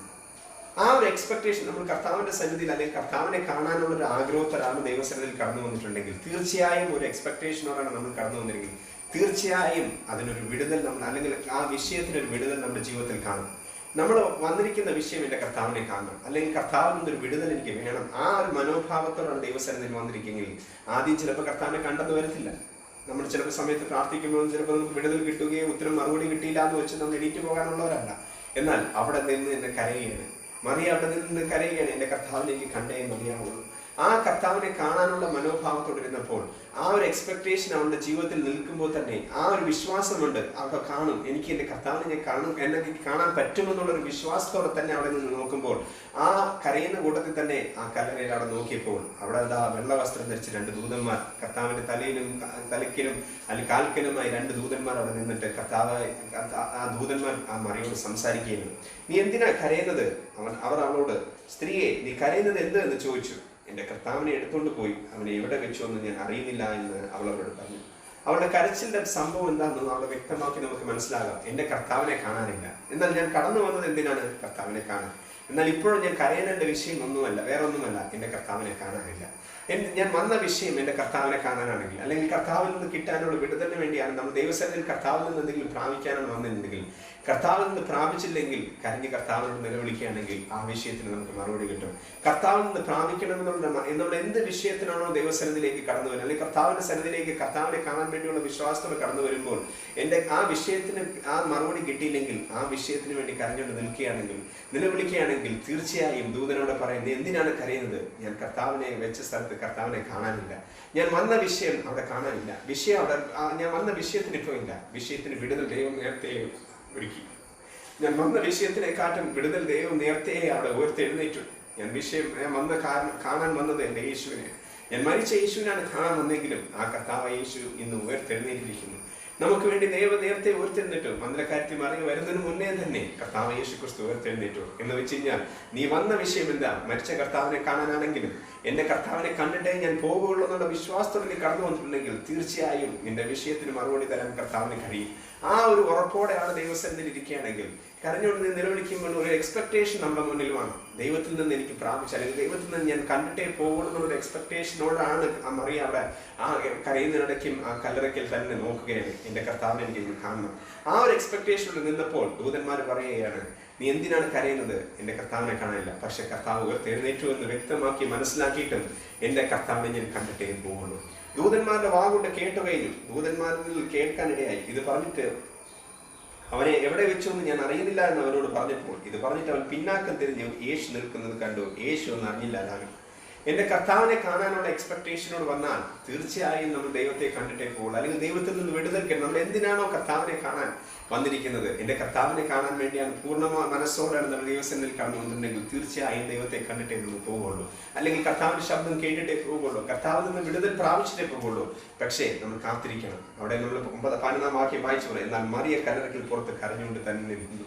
ആ ഒരു എക്സ്പെക്ടേഷൻ, നമ്മൾ കർത്താവിന്റെ സന്നിധിയിൽ അല്ലെങ്കിൽ കർത്താവിനെ കാണാനുള്ള ഒരു ആഗ്രഹത്തിലാണ് ദൈവസന്നിധിയിൽ കടന്നു വന്നിട്ടുണ്ടെങ്കിൽ തീർച്ചയായും ഒരു എക്സ്പെക്ടേഷനോടാണ് നമ്മൾ കടന്നു വന്നിരിക്കുന്നത്. തീർച്ചയായും അതിനൊരു വിടുതൽ നമ്മൾ, അല്ലെങ്കിൽ ആ വിഷയത്തിനൊരു വിടുതൽ നമ്മുടെ ജീവിതത്തിൽ കാണും. നമ്മൾ വന്നിരിക്കുന്ന വിഷയം എൻ്റെ കർത്താവിനെ കാണണം, അല്ലെങ്കിൽ കർത്താവിൽ നിന്നൊരു വിടുതൽ എനിക്ക് വേണം. ആ ഒരു മനോഭാവത്തോടാണ് ദൈവസന്നിധിയിൽ വന്നിരിക്കുമെങ്കിൽ ആദ്യം ചിലപ്പോൾ കർത്താവിനെ കണ്ടെന്ന് വരത്തില്ല. നമ്മൾ ചിലപ്പോൾ സമയത്ത് പ്രാർത്ഥിക്കുമ്പോൾ ചിലപ്പോൾ നമുക്ക് വിടുതൽ കിട്ടുകയോ ഉത്തരം മറുപടി കിട്ടിയില്ല എന്ന് വെച്ച് നമ്മൾ എണീറ്റ് പോകാനുള്ളവരല്ല. എന്നാൽ അവിടെ നിന്ന് എന്നെ കരയുകയാണ് മറിയ, അവിടെ നിന്ന് കരയുകയാണ്, എൻ്റെ കർത്താവിനെ എനിക്ക് കണ്ടേ മതിയാവുള്ളൂ. ആ കർത്താവിനെ കാണാനുള്ള മനോഭാവത്തോടിരുന്നപ്പോൾ ആ ഒരു എക്സ്പെക്ടേഷൻ അവളുടെ ജീവിതത്തിൽ നിൽക്കുമ്പോൾ തന്നെ ആ ഒരു വിശ്വാസമുണ്ട്, അവിടെ കാണും, എനിക്ക് എൻ്റെ കർത്താവിനെ ഞാൻ കാണും, എനിക്ക് കാണാൻ പറ്റുമെന്നുള്ളൊരു വിശ്വാസത്തോടെ തന്നെ അവിടെ നിന്ന് നോക്കുമ്പോൾ ആ കരയുന്ന കൂട്ടത്തിൽ തന്നെ ആ കല്ലറയിൽ അവിടെ നോക്കിയപ്പോൾ അവിടെ എന്താ വെള്ളവസ്ത്രം ധരിച്ച് 2 ദൂതന്മാർ, കർത്താവിന്റെ തലയ്ക്കിലും അല്ലെങ്കിൽ കാൽക്കലുമായി 2 ദൂതന്മാർ അവിടെ നിന്നിട്ട് ആ ദൂതന്മാർ ആ മറിയോട് സംസാരിക്കുകയാണ്. നീ എന്തിനാ കരയുന്നത്? അവർ അവളോട്, സ്ത്രീയെ നീ കരയുന്നത് എന്ത് എന്ന് ചോദിച്ചു. എൻ്റെ കർത്താവിനെ എടുത്തുകൊണ്ട് പോയി, അവനെ എവിടെ വെച്ചു എന്ന് ഞാൻ അറിയുന്നില്ല എന്ന് അവൾ അവരോട് പറഞ്ഞു. അവളുടെ കരച്ചിലിന്റെ സംഭവം എന്താണെന്ന് അവളെ വ്യക്തമാക്കി നമുക്ക് മനസ്സിലാകാം. എൻ്റെ കർത്താവിനെ കാണാനില്ല, എന്നാൽ ഞാൻ കടന്നു വന്നത് എന്തിനാണ്? കർത്താവിനെ കാണാൻ. എന്നാൽ ഇപ്പോഴും ഞാൻ കരയേണ്ട വിഷയം ഒന്നുമല്ല, വേറെ ഒന്നുമല്ല, എൻ്റെ കർത്താവിനെ കാണാനില്ല. ഞാൻ വന്ന വിഷയം എൻ്റെ കർത്താവിനെ കാണാനാണെങ്കിൽ, അല്ലെങ്കിൽ കർത്താവിൽ നിന്ന് കിട്ടാനുള്ള വിടുതലിന് വേണ്ടിയാണ് നമ്മൾ ദൈവസന്നിധിയിൽ കർത്താവിൽ നിന്ന് എന്തെങ്കിലും പ്രാപിക്കാനാണ് വന്നിട്ടുണ്ടെങ്കിൽ, കർത്താവിൽ നിന്ന് പ്രാപിച്ചില്ലെങ്കിൽ കരഞ്ഞ് കർത്താവിനോട് നിലവിളിക്കുകയാണെങ്കിൽ ആ വിഷയത്തിന് നമുക്ക് മറുപടി കിട്ടും. കർത്താവിൽ നിന്ന് പ്രാപിക്കണമെന്നുള്ള എന്ത് വിഷയത്തിനാണോ ദൈവസന്നിധിയിലേക്ക് കടന്നു വരുന്നത്, അല്ലെങ്കിൽ കർത്താവിന്റെ സന്നിധിയിലേക്ക് കർത്താവിനെ കാണാൻ വേണ്ടിയുള്ള വിശ്വാസത്തോടെ കടന്നു വരുമ്പോൾ എൻ്റെ ആ വിഷയത്തിന് ആ മറുപടി കിട്ടിയില്ലെങ്കിൽ ആ വിഷയത്തിന് വേണ്ടി കരഞ്ഞുകൊണ്ട് നിൽക്കുകയാണെങ്കിൽ, നിലവിളിക്കുകയാണെങ്കിൽ തീർച്ചയായും ദൂതനോട് പറയുന്നത്, എന്തിനാണ് കരയുന്നത്? ഞാൻ കർത്താവിനെ വെച്ച സ്ഥലത്ത് കർത്താവിനെ കാണാനില്ല, ഞാൻ വന്ന വിഷയം അവിടെ കാണാനില്ല, ഞാൻ വന്ന വിഷയത്തിന് ഇപ്പോൾ ഇല്ല, വിഷയത്തിന് വിടുതൽ ദൈവം നേരത്തെ ഒരുക്കി. ഞാൻ വന്ന വിഷയത്തിനെക്കാട്ടും വിടുതൽ ദൈവം നേരത്തെ അവിടെ ഉയർത്തെഴുന്നേറ്റു. ഞാൻ കാണാൻ വന്നത് എൻ്റെ യേശുവിനെ, ഞാൻ മരിച്ച യേശുവിനാണ് കാണാൻ വന്നെങ്കിലും ആ കർത്താവ് യേശു ഇന്ന് ഉയർത്തെഴുന്നേറ്റിരിക്കുന്നു. നമുക്ക് വേണ്ടി ദൈവം നേരത്തെ ഉയർത്തെഴുന്നേറ്റു. മന്ദിരക്കാരത്തിൽ മറിഞ്ഞ് വരുന്നതിന് മുന്നേ തന്നെ കർത്താവ് യേശു ക്രിസ്തു ഉയർത്തെഴുന്നേറ്റു. എന്ന് വെച്ച് കഴിഞ്ഞാൽ നീ വന്ന വിഷയം എന്താ? മരിച്ച കർത്താവിനെ കാണാനാണെങ്കിലും എൻ്റെ കർത്താവിനെ കണ്ടിട്ടേ ഞാൻ പോകുള്ളൂ എന്നുള്ള വിശ്വാസത്തോടെ കടന്നു വന്നിട്ടുണ്ടെങ്കിൽ തീർച്ചയായും നിന്റെ വിഷയത്തിന് മറുപടി തരാൻ കർത്താവിന് കഴിയും. ആ ഒരു ഉറപ്പോടെയാണ് ദൈവസന്നിധിയിൽ ഇരിക്കുകയാണെങ്കിൽ കരഞ്ഞുകൊണ്ട് നീ നിലവിളിക്കുമ്പോൾ ഒരു എക്സ്പെക്ടേഷൻ നമ്മുടെ മുന്നിൽ വേണം. ദൈവത്തിൽ നിന്ന് എനിക്ക് പ്രാപിച്ച, അല്ലെങ്കിൽ ദൈവത്തിൽ നിന്ന് ഞാൻ കണ്ടിട്ടേ പോകുള്ളൂ എന്നുള്ളൊരു എക്സ്പെക്ടേഷനോടാണ് ആ മറിയ അവിടെ ആ കരയുന്നതിനിടയ്ക്കും ആ കല്ലറയ്ക്കൽ തന്നെ നോക്കുകയാണ്, എൻ്റെ കർത്താവിനെ എനിക്ക് കാണണം. ആ ഒരു എക്സ്പെക്ടേഷനിൽ നിന്നപ്പോൾ ദൂതന്മാർ പറയുകയാണ്, നീ എന്തിനാണ് കരയുന്നത്? എൻ്റെ കർത്താവിനെ കാണാനില്ല, പക്ഷെ കർത്താവ് ഉയർത്തെഴുന്നേറ്റു എന്ന് വ്യക്തമാക്കി മനസ്സിലാക്കിയിട്ടും എൻ്റെ കർത്താവിനെ ഞാൻ കണ്ടിട്ടേ പോകുള്ളൂ. ദൂതന്മാരുടെ വാഗുകൊണ്ട് കേട്ടു കഴിഞ്ഞു, ദൂതന്മാരിൽ കേൾക്കാനിടയായി. ഇത് പറഞ്ഞിട്ട് അവനെ എവിടെ വെച്ചു എന്ന് ഞാൻ അറിയുന്നില്ല എന്ന് അവനോട് പറഞ്ഞപ്പോൾ, ഇത് പറഞ്ഞിട്ട് അവൻ പിന്നാക്കം തിരിഞ്ഞ് യേശു നിൽക്കുന്നത് കണ്ടു. യേശു എന്ന് അറിഞ്ഞില്ല. എൻ്റെ കർത്താവിനെ കാണാനുള്ള എക്സ്പെക്ടേഷനോട് വന്നാൽ തീർച്ചയായും നമ്മൾ ദൈവത്തെ കണ്ടിട്ടേ പോകുള്ളൂ, അല്ലെങ്കിൽ ദൈവത്തിൽ നിന്ന് വിടുതൽ കിട്ടും. നമ്മൾ എന്തിനാണോ കർത്താവിനെ കാണാൻ വന്നിരിക്കുന്നത്, എൻ്റെ കർത്താവിനെ കാണാൻ വേണ്ടിയാണ് പൂർണ്ണമായ മനസ്സോടെയാണ് നമ്മൾ ദൈവസന്നിധിയിൽ കടന്നു വന്നിട്ടുണ്ടെങ്കിൽ തീർച്ചയായും ദൈവത്തെ കണ്ടിട്ടേ നമ്മൾ പോകുള്ളൂ, അല്ലെങ്കിൽ കർത്താവിന്റെ ശബ്ദം കേട്ടിട്ടേ പോകുള്ളൂ, കർത്താവിൽ നിന്ന് വിടുതൽ പ്രാപിച്ചിട്ടേ പോകുള്ളൂ. പക്ഷേ നമ്മൾ കാത്തിരിക്കണം. അവിടെ നമ്മൾ 14-ാം വാക്യം വായിച്ചു പറയും, എന്നാൽ മറിയ കല്ലറയ്ക്കൽ പുറത്ത് കരഞ്ഞുകൊണ്ട് തന്നെ നിന്നു.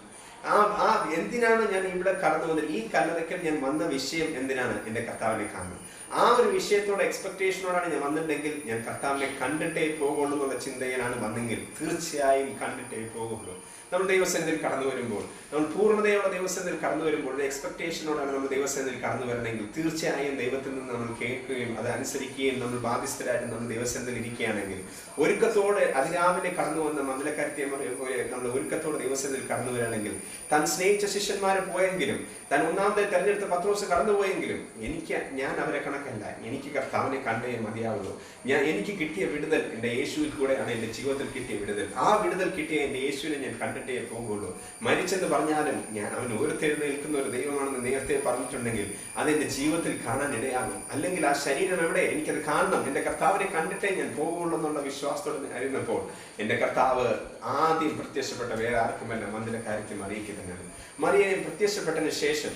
എന്തിനാണ് ഞാൻ ഇവിടെ കടന്നു വന്നത്? ഈ കല്ലറയ്ക്കൽ ഞാൻ വന്ന വിഷയം എന്തിനാണ്? എൻ്റെ കർത്താവിനെ കാണണം. ആ ഒരു വിഷയത്തോടെ എക്സ്പെക്ടേഷനോടാണ് ഞാൻ വന്നിട്ടുണ്ടെങ്കിൽ ഞാൻ കർത്താവിനെ കണ്ടിട്ടേ പോകുള്ളൂ എന്നുള്ള ചിന്തയിലാണ് വന്നെങ്കിൽ തീർച്ചയായും കണ്ടിട്ടേ പോകുള്ളൂ. നമ്മൾ ദൈവസന്നിധിയിൽ കടന്നു വരുമ്പോൾ, നമ്മൾ പൂർണ്ണതയോടെ ദൈവസന്നിധിയിൽ കടന്നു വരുമ്പോൾ ഒരു എക്സ്പെക്ടേഷനോടാണ് നമ്മൾ ദൈവസന്നിധിയിൽ കടന്നു വരണമെങ്കിൽ തീർച്ചയായും ദൈവത്തിൽ നിന്ന് നമ്മൾ കേൾക്കുകയും അത് അനുസരിക്കുകയും നമ്മൾ ബാധ്യസ്ഥരായിട്ട് നമ്മൾ ദൈവസന്നിധിയിൽ ഇരിക്കുകയാണെങ്കിൽ, ഒരുക്കത്തോടെ അതിരാവിലെ കടന്നു വന്ന മന്ദലക്കാരത്തെ നമ്മൾ ഒരുക്കത്തോടെ ദൈവസന്നിധിയിൽ കടന്നു വരികയാണെങ്കിൽ, താൻ സ്നേഹിച്ച ശിഷ്യന്മാരെ പോയെങ്കിലും, താൻ ഒന്നാമത്തെ തെരഞ്ഞെടുത്ത പത്രോസ് കടന്നുപോയെങ്കിലും, ഞാൻ അവരെ കണക്കല്ല, എനിക്ക് കർത്താവിനെ കണ്ടേ മതിയാവുള്ളൂ. എനിക്ക് കിട്ടിയ വിടുതൽ എൻ്റെ യേശുവിൽ കൂടെയാണ് എൻ്റെ ജീവിതത്തിൽ കിട്ടിയ വിടുതൽ. ആ വിടുതൽ കിട്ടിയ എൻ്റെ യേശുവിനെ ഞാൻ കണ്ടിട്ടേ പോകുള്ളൂ. മരിച്ചെന്ന് പറഞ്ഞാലും ഞാൻ അവൻ ഉയർത്തെഴുന്നേൽക്കുന്ന ഒരു ദൈവമാണെന്ന് നേരത്തെ പറഞ്ഞിട്ടുണ്ടെങ്കിൽ അതെൻ്റെ ജീവിതത്തിൽ കാണാൻ ഇടയാകും. അല്ലെങ്കിൽ ആ ശരീരം എവിടെ, എനിക്കത് കാണണം, എൻ്റെ കർത്താവിനെ കണ്ടിട്ടേ ഞാൻ പോകുള്ളൂ എന്നുള്ള വിശ്വാസത്തോടെ ആയിരുന്നപ്പോൾ എൻ്റെ കർത്താവ് ആദ്യം പ്രത്യക്ഷപ്പെട്ട വേറെ ആർക്കുമല്ല, മന്ദിരക്കാരത്തെ മറിയയ്ക്ക് തന്നെയാണ്. മറിയയെ പ്രത്യക്ഷപ്പെട്ടതിന് ശേഷം,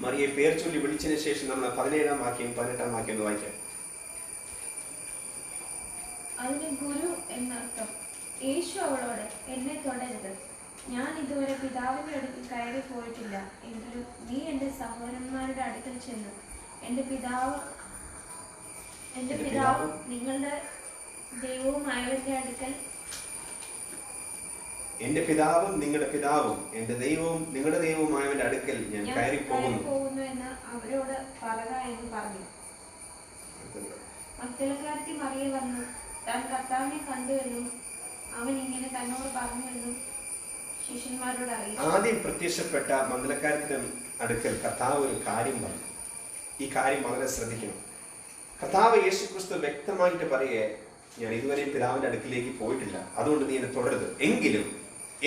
മറിയെ പേർ ചൊല്ലി വിളിച്ചതിന് ശേഷം നമ്മൾ 17-ാം വാക്യം 18-ാം വാക്യം ഒന്ന് വായിക്കാം. അതിന് ഗുരു എന്നർത്ഥം. യേശു അവളോട്, എന്നെ തൊടരുത്, ഞാൻ ഇതുവരെ പിതാവിന്റെ അടുക്കൽ കയറി പോയിട്ടില്ല. എങ്കിലും നീ എൻ്റെ സഹോദരന്മാരുടെ അടുക്കൽ ചെന്നു എൻ്റെ പിതാവും നിങ്ങളുടെ ദൈവവുമായവന്റെ അടുക്കൽ എന്റെ പിതാവും നിങ്ങളുടെ പിതാവും എന്റെ ദൈവവും നിങ്ങളുടെ ദൈവവുമായവന്റെ അടുക്കൽ ഞാൻ കയറി പോകുന്നു എന്ന് അവരോട് പറക എന്ന് പറഞ്ഞു. മഗ്ദലക്കാരത്തി മറിയ വന്നു താൻ കർത്താവിനെ കണ്ടുവെന്നും അവൻ ഇങ്ങനെ തന്നോട് പറഞ്ഞുവെന്നും ശിഷ്യന്മാരോട് അറിയിച്ചു. ആദ്യം പ്രത്യക്ഷപ്പെട്ട മന്ദലക്കാരത്തിന്റെ അടുക്കൽ കർത്താവ് ഒരു കാര്യം പറഞ്ഞു. ഈ കാര്യം വളരെ ശ്രദ്ധിക്കണം. കർത്താവ് യേശുക്രിസ്തു വ്യക്തമായിട്ട് പറയേ, ഞാൻ ഇതുവരെയും പിതാവിന്റെ അടുക്കിലേക്ക് പോയിട്ടില്ല, അതുകൊണ്ട് നീ എന്നെ തുടരുത്.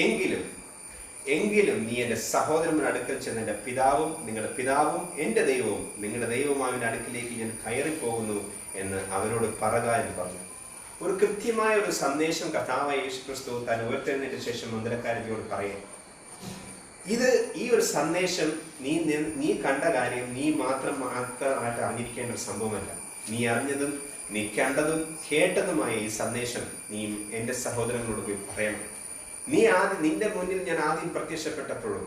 എങ്കിലും നീ എൻ്റെ സഹോദരന്മാരുടെ അടുക്കൽ ചെന്ന് എൻ്റെ പിതാവും നിങ്ങളുടെ പിതാവും എൻ്റെ ദൈവവും നിങ്ങളുടെ ദൈവവുമാവിൻ്റെ അടുക്കിലേക്ക് ഞാൻ കയറിപ്പോകുന്നു എന്ന് അവരോട് പറക എന്ന് പറഞ്ഞു. ഒരു കൃത്യമായ ഒരു സന്ദേശം കർത്താവായ യേശുക്രിസ്തു താൻ ഉയർത്തെഴുന്നേറ്റ ശേഷം മന്ദിരക്കാരത്തിയോട് പറയാം. ഈ ഒരു സന്ദേശം നീ കണ്ട കാര്യം നീ മാത്രമായിട്ട് അറിഞ്ഞിരിക്കേണ്ട ഒരു സംഭവമല്ല. നീ അറിഞ്ഞതും നീ കണ്ടതും കേട്ടതുമായ ഈ സന്ദേശം നീ എൻ്റെ സഹോദരങ്ങളോട് പോയി പറയണം. നിന്റെ മുന്നിൽ ഞാൻ ആദ്യം പ്രത്യക്ഷപ്പെട്ടപ്പോഴും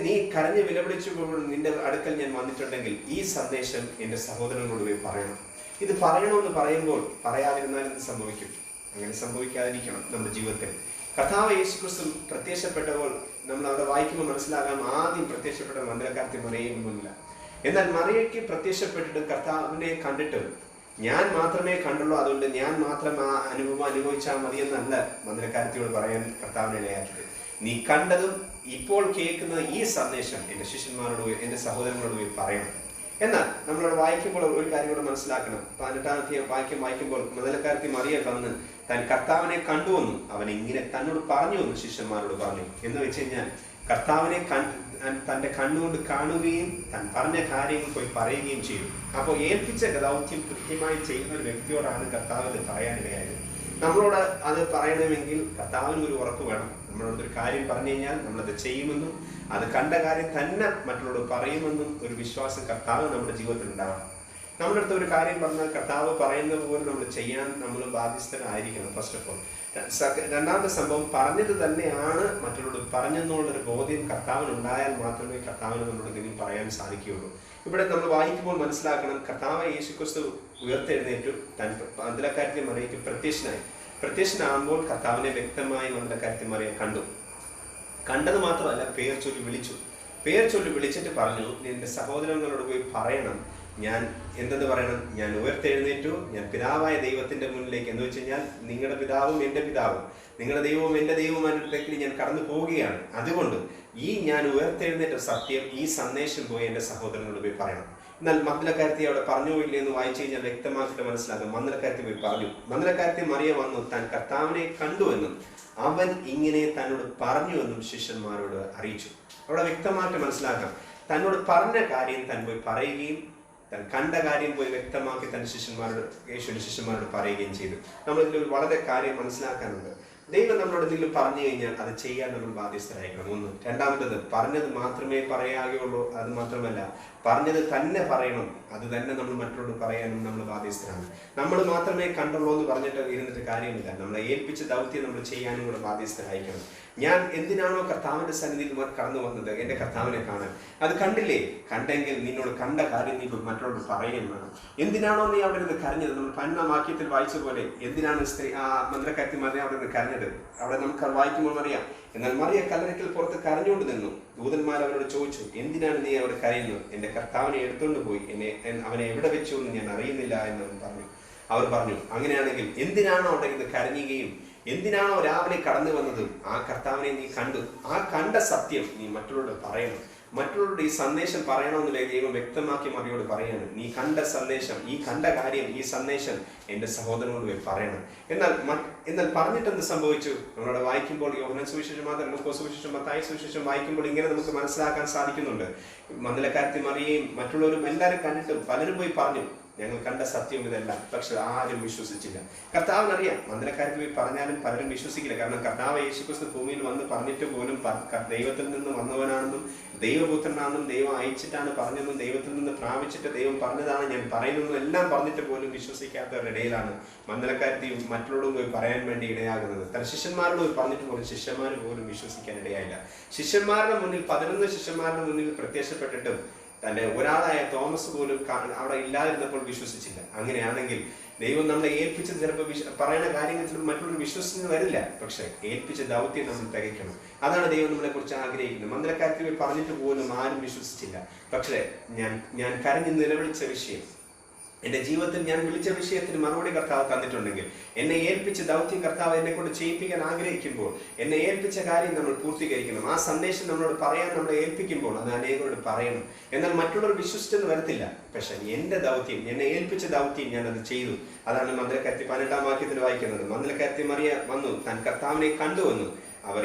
നീ കരഞ്ഞ് വിലപിടിച്ചപ്പോഴും നിന്റെ അടുക്കൽ ഞാൻ വന്നിട്ടുണ്ടെങ്കിൽ ഈ സന്ദേശം എൻ്റെ സഹോദരങ്ങളോട് പോയി പറയണം. ഇത് പറയണമെന്ന് പറയുമ്പോൾ പറയാതിരുന്നാൽ എന്ത് സംഭവിക്കും? അങ്ങനെ സംഭവിക്കാതിരിക്കണം നമ്മുടെ ജീവിതത്തിൽ. കർത്താവ് യേശുക്രിസ്തു പ്രത്യക്ഷപ്പെട്ടപ്പോൾ നമ്മൾ അവിടെ വായിക്കുമ്പോൾ മനസ്സിലാകാം, ആദ്യം പ്രത്യക്ഷപ്പെട്ട മന്ദിരക്കാരത്തെ മറിയയ്ക്ക് മുന്നില്ല. എന്നാൽ മറിയയ്ക്ക് പ്രത്യക്ഷപ്പെട്ടിട്ടും കർത്താവിനെ കണ്ടിട്ടും ഞാൻ മാത്രമേ കണ്ടുള്ളൂ, അതുകൊണ്ട് ഞാൻ മാത്രം ആ അനുഭവം അനുഭവിച്ചാൽ മതിയെന്നല്ല മന്ദിരക്കാരത്തിയോട് പറയാൻ കർത്താവിനെ ഇടയാക്കിയത്. നീ കണ്ടതും ഇപ്പോൾ കേൾക്കുന്ന ഈ സന്ദേശം എൻ്റെ ശിഷ്യന്മാരോട് എൻ്റെ സഹോദരങ്ങളോട് പോയി പറയണം. എന്നാൽ നമ്മളവിടെ വായിക്കുമ്പോൾ ഒരു കാര്യം കൂടെ മനസ്സിലാക്കണം. 18-ാമത്തെ വാക്യം വായിക്കുമ്പോൾ മന്ദിരക്കാരത്തി മറിയ വന്ന് താൻ കർത്താവിനെ കണ്ടുവെന്നും അവൻ ഇങ്ങനെ തന്നോട് പറഞ്ഞു എന്ന് ശിഷ്യന്മാരോട് പറഞ്ഞു. എന്ന് വെച്ച് കഴിഞ്ഞാൽ കർത്താവിനെ തൻ്റെ കണ്ണുകൊണ്ട് കാണുകയും താൻ പറഞ്ഞ കാര്യങ്ങൾ പോയി പറയുകയും ചെയ്യും. അപ്പോൾ ഏൽപ്പിച്ച ദൗത്യം കൃത്യമായി ചെയ്യുന്ന ഒരു വ്യക്തിയോടാണ് കർത്താവ് ഇത് പറയാനിടയായത്. നമ്മളോട് അത് പറയണമെങ്കിൽ കർത്താവിന് ഒരു ഉറപ്പ് വേണം. നമ്മളോടൊരു കാര്യം പറഞ്ഞു കഴിഞ്ഞാൽ നമ്മളത് ചെയ്യുമെന്നും അത് കണ്ട കാര്യം തന്നെ മറ്റുള്ളവരോട് പറയുമെന്നും ഒരു വിശ്വാസം കർത്താവ് നമ്മുടെ ജീവിതത്തിൽ ഉണ്ടാവണം. നമ്മുടെ അടുത്ത് ഒരു കാര്യം പറഞ്ഞാൽ കർത്താവ് പറയുന്നത് പോലെ നമ്മൾ ചെയ്യാൻ നമ്മൾ ബാധ്യസ്ഥരായിരിക്കണം. First of all. രണ്ടാമത്തെ സംഭവം, പറഞ്ഞത് തന്നെയാണ് മറ്റുള്ളവരോട് പറഞ്ഞെന്നുള്ളൊരു ബോധ്യം കർത്താവിന് ഉണ്ടായാൽ മാത്രമേ കർത്താവിന് നമ്മളോട് എന്തെങ്കിലും പറയാൻ സാധിക്കുകയുള്ളൂ. ഇവിടെ നമ്മൾ വായിക്കുമ്പോൾ മനസ്സിലാക്കണം, കർത്താവ് യേശുക്രിസ്തു ഉയർത്തെഴുന്നേറ്റു താൻ മന്ദിരക്കാരത്തെ മറിയയ്ക്ക് പ്രത്യക്ഷനാകുമ്പോൾ കർത്താവിനെ വ്യക്തമായി മന്ദിരക്കാരത്തെ മറിയ കണ്ടത് മാത്രമല്ല, പേർ ചൊല്ലി വിളിച്ചിട്ട് പറഞ്ഞു, നിന്റെ സഹോദരങ്ങളോട് പോയി പറയണം, ഞാൻ എന്തെന്ന് പറയണം, ഞാൻ ഉയർത്തെഴുന്നേറ്റു, ഞാൻ പിതാവായ ദൈവത്തിന്റെ മുന്നിലേക്ക്, എന്ന് വെച്ച് കഴിഞ്ഞാൽ നിങ്ങളുടെ പിതാവും എൻ്റെ പിതാവും നിങ്ങളുടെ ദൈവവും എൻ്റെ ദൈവവുമായിട്ട് ഞാൻ കടന്നു പോവുകയാണ്. അതുകൊണ്ട് ഞാൻ ഉയർത്തെഴുന്നേറ്റ സത്യം, ഈ സന്ദേശം പോയി എൻ്റെ സഹോദരങ്ങളോട് പോയി പറയണം. എന്നാൽ മന്ദിരക്കാരത്തി അവിടെ പറഞ്ഞോ ഇല്ലേ എന്ന് വായിച്ചു കഴിഞ്ഞാൽ വ്യക്തമാക്കിയിട്ട് മനസ്സിലാകും. മന്ദിരക്കാരത്തി പോയി പറഞ്ഞു. മന്ദിരക്കാരത്തി മറിയ വന്നു താൻ കർത്താവിനെ കണ്ടുവെന്നും അവൻ ഇങ്ങനെ തന്നോട് പറഞ്ഞുവെന്നും ശിഷ്യന്മാരോട് അറിയിച്ചു. അവിടെ വ്യക്തമായിട്ട് മനസ്സിലാക്കാം, തന്നോട് പറഞ്ഞ കാര്യം താൻ പോയി പറയുകയും താൻ കണ്ട കാര്യം പോയി വ്യക്തമാക്കി തൻ്റെ യേശുവിൻ്റെ ശിഷ്യന്മാരോട് പറയുകയും ചെയ്തു. നമ്മളിതിൽ വളരെ കാര്യം മനസ്സിലാക്കാനുണ്ട്. ദൈവം നമ്മളോട് എന്തെങ്കിലും പറഞ്ഞു കഴിഞ്ഞാൽ അത് ചെയ്യാൻ നമ്മൾ ബാധ്യസ്ഥരായിരിക്കണം. ഒന്ന്. രണ്ടാമത്തത്, പറഞ്ഞത് മാത്രമേ പറയാകുള്ളൂ. അത് മാത്രമല്ല, പറഞ്ഞത് തന്നെ പറയണം. അത് തന്നെ നമ്മൾ മറ്റുള്ളവരോട് പറയാനും നമ്മൾ ബാധ്യസ്ഥരാണ്. നമ്മൾ മാത്രമേ കണ്ടുള്ളൂ എന്ന് പറഞ്ഞിട്ട് ഇരുന്നിട്ട് കാര്യമില്ല. നമ്മളെ ഏൽപ്പിച്ച ദൗത്യം നമ്മൾ ചെയ്യാനും കൂടെ ബാധ്യസ്ഥരായിരിക്കണം. ഞാൻ എന്തിനാണോ കർത്താവിന്റെ സന്നിധിയിൽ കടന്നു വന്നത് എൻ്റെ കർത്താവിനെ കാണാൻ, അത് കണ്ടില്ലേ? കണ്ടെങ്കിൽ നിന്നോട് കണ്ട കാര്യം നീ മറ്റുള്ളവർ പറയുകയും വേണം. എന്തിനാണോ നീ അവിടെ നിന്ന് കരഞ്ഞത്? നമ്മൾ 12 വാക്യത്തിൽ വായിച്ച പോലെ എന്തിനാണ് മന്ത്രക്കാരത്തി മറിയ അവിടെ നിന്ന് കരഞ്ഞത്? അവിടെ നമുക്ക് വായിക്കുമ്പോൾ അറിയാം. എന്നാൽ മറിയ കല്ലറയ്ക്കൽ പുറത്ത് കരഞ്ഞുകൊണ്ട് നിന്നു. ദൂതന്മാർ അവരോട് ചോദിച്ചു, എന്തിനാണ് നീ അവിടെ കരയുന്നത്? എൻ്റെ കർത്താവിനെ എടുത്തുകൊണ്ട് പോയി, അവനെ എവിടെ വെച്ചു എന്ന് ഞാൻ അറിയുന്നില്ല എന്ന് അവർ പറഞ്ഞു. അങ്ങനെയാണെങ്കിൽ എന്തിനാണോ അവിടെ നിന്ന് കരഞ്ഞുകയും എന്തിനാണോ രാവിലെ കടന്നു വന്നതും ആ കർത്താവിനെ നീ കണ്ടു. ആ കണ്ട സത്യം നീ മറ്റുള്ളവരോട് പറയണം. മറ്റുള്ളവരുടെ ഈ സന്ദേശം പറയണമെന്നില്ല ദൈവം വ്യക്തമാക്കി മറിയോട് പറയാണ്. നീ കണ്ട സന്ദേശം, ഈ കണ്ട കാര്യം, ഈ സന്ദേശം എൻ്റെ സഹോദരനോട് പോയി പറയണം. എന്നാൽ പറഞ്ഞിട്ട് എന്ത് സംഭവിച്ചു? നമ്മളവിടെ വായിക്കുമ്പോൾ യോഹന്നാൻ സുവിശേഷം, മാത്രം ലൂക്കോസ് സുവിശേഷം, മത്തായി സുവിശേഷം വായിക്കുമ്പോൾ ഇങ്ങനെ നമുക്ക് മനസ്സിലാക്കാൻ സാധിക്കുന്നുണ്ട്. മന്ദലക്കാരത്തി മറിയയും മറ്റുള്ളവരും എല്ലാവരും കണ്ടിട്ടും പലരും പോയി പറഞ്ഞു, ഞങ്ങൾ കണ്ട സത്യം ഇതല്ല. പക്ഷെ ആരും വിശ്വസിച്ചില്ല. കർത്താവിനറിയാം മന്ദലക്കാരത്തിൽ പോയി പറഞ്ഞാലും പലരും വിശ്വസിക്കില്ല. കാരണം കർത്താവ് യേശുക്രിസ്തു ഭൂമിയിൽ വന്ന് പറഞ്ഞിട്ട് പോലും ദൈവത്തിൽ നിന്ന് വന്നവനാണെന്നും ദൈവപുത്രനാണെന്നും ദൈവം അയച്ചിട്ടാണ് പറഞ്ഞതെന്നും ദൈവത്തിൽ നിന്ന് പ്രാപിച്ചിട്ട് ദൈവം പറഞ്ഞതാണ് ഞാൻ പറയുന്നതെന്നും എല്ലാം പറഞ്ഞിട്ട് പോലും വിശ്വസിക്കാത്തവരുടെ ഇടയിലാണ് മന്ദലക്കാരത്തി മറ്റുള്ളവരോട് പോയി പറയാൻ വേണ്ടി ഇടയാകുന്നത്. തന്റെ ശിഷ്യന്മാരോട് പോയി പറഞ്ഞിട്ട് പോലും ശിഷ്യന്മാർ പോലും വിശ്വസിക്കാൻ ഇടയായില്ല. ശിഷ്യന്മാരുടെ മുന്നിൽ 11 ശിഷ്യന്മാരുടെ മുന്നിൽ പ്രത്യക്ഷപ്പെട്ടിട്ടും തന്റെ ഒരാളായ തോമസ് പോലും അവിടെ ഇല്ലാതിരുന്നപ്പോൾ വിശ്വസിച്ചില്ല. അങ്ങനെയാണെങ്കിൽ ദൈവം നമ്മളെ ഏൽപ്പിച്ചത് ചിലപ്പോൾ പറയുന്ന കാര്യങ്ങൾ ചിലപ്പോൾ മറ്റുള്ളവർ വിശ്വസിച്ച് വരില്ല. പക്ഷെ ഏൽപ്പിച്ച ദൗത്യം നമ്മൾ തികയ്ക്കണം. അതാണ് ദൈവം നമ്മളെ കുറിച്ച് ആഗ്രഹിക്കുന്നത്. മന്ദലക്കാരത്തിൽ പറഞ്ഞിട്ട് പോലും ആരും വിശ്വസിച്ചില്ല. പക്ഷേ ഞാൻ കരഞ്ഞ് നിലവിളിച്ച വിഷയം, എൻ്റെ ജീവിതത്തിൽ ഞാൻ വിളിച്ച വിഷയത്തിന് മറുപടി കർത്താവ് തന്നിട്ടുണ്ടെങ്കിൽ, എന്നെ ഏൽപ്പിച്ച ദൗത്യം കർത്താവ് എന്നെ കൊണ്ട് ചെയ്യിപ്പിക്കാൻ ആഗ്രഹിക്കുമ്പോൾ എന്നെ ഏൽപ്പിച്ച കാര്യം നമ്മൾ പൂർത്തീകരിക്കണം. ആ സന്ദേശം നമ്മളോട് പറയാൻ നമ്മളെ ഏൽപ്പിക്കുമ്പോൾ അത് അനേകരോട് പറയണം. എന്നാൽ മറ്റുള്ളവർ വിശ്വസിച്ചെന്ന് വരത്തില്ല. പക്ഷെ എൻ്റെ ദൗത്യം, എന്നെ ഏൽപ്പിച്ച ദൗത്യം ഞാൻ അത് ചെയ്തു. അതാണ് മന്ദലക്കാരത്തി 12 വാക്യത്തിൽ വായിക്കുന്നത്. മന്ദലക്കാരത്തി മറിയ വന്നു, താൻ കർത്താവിനെ കണ്ടുവന്നു. അവൻ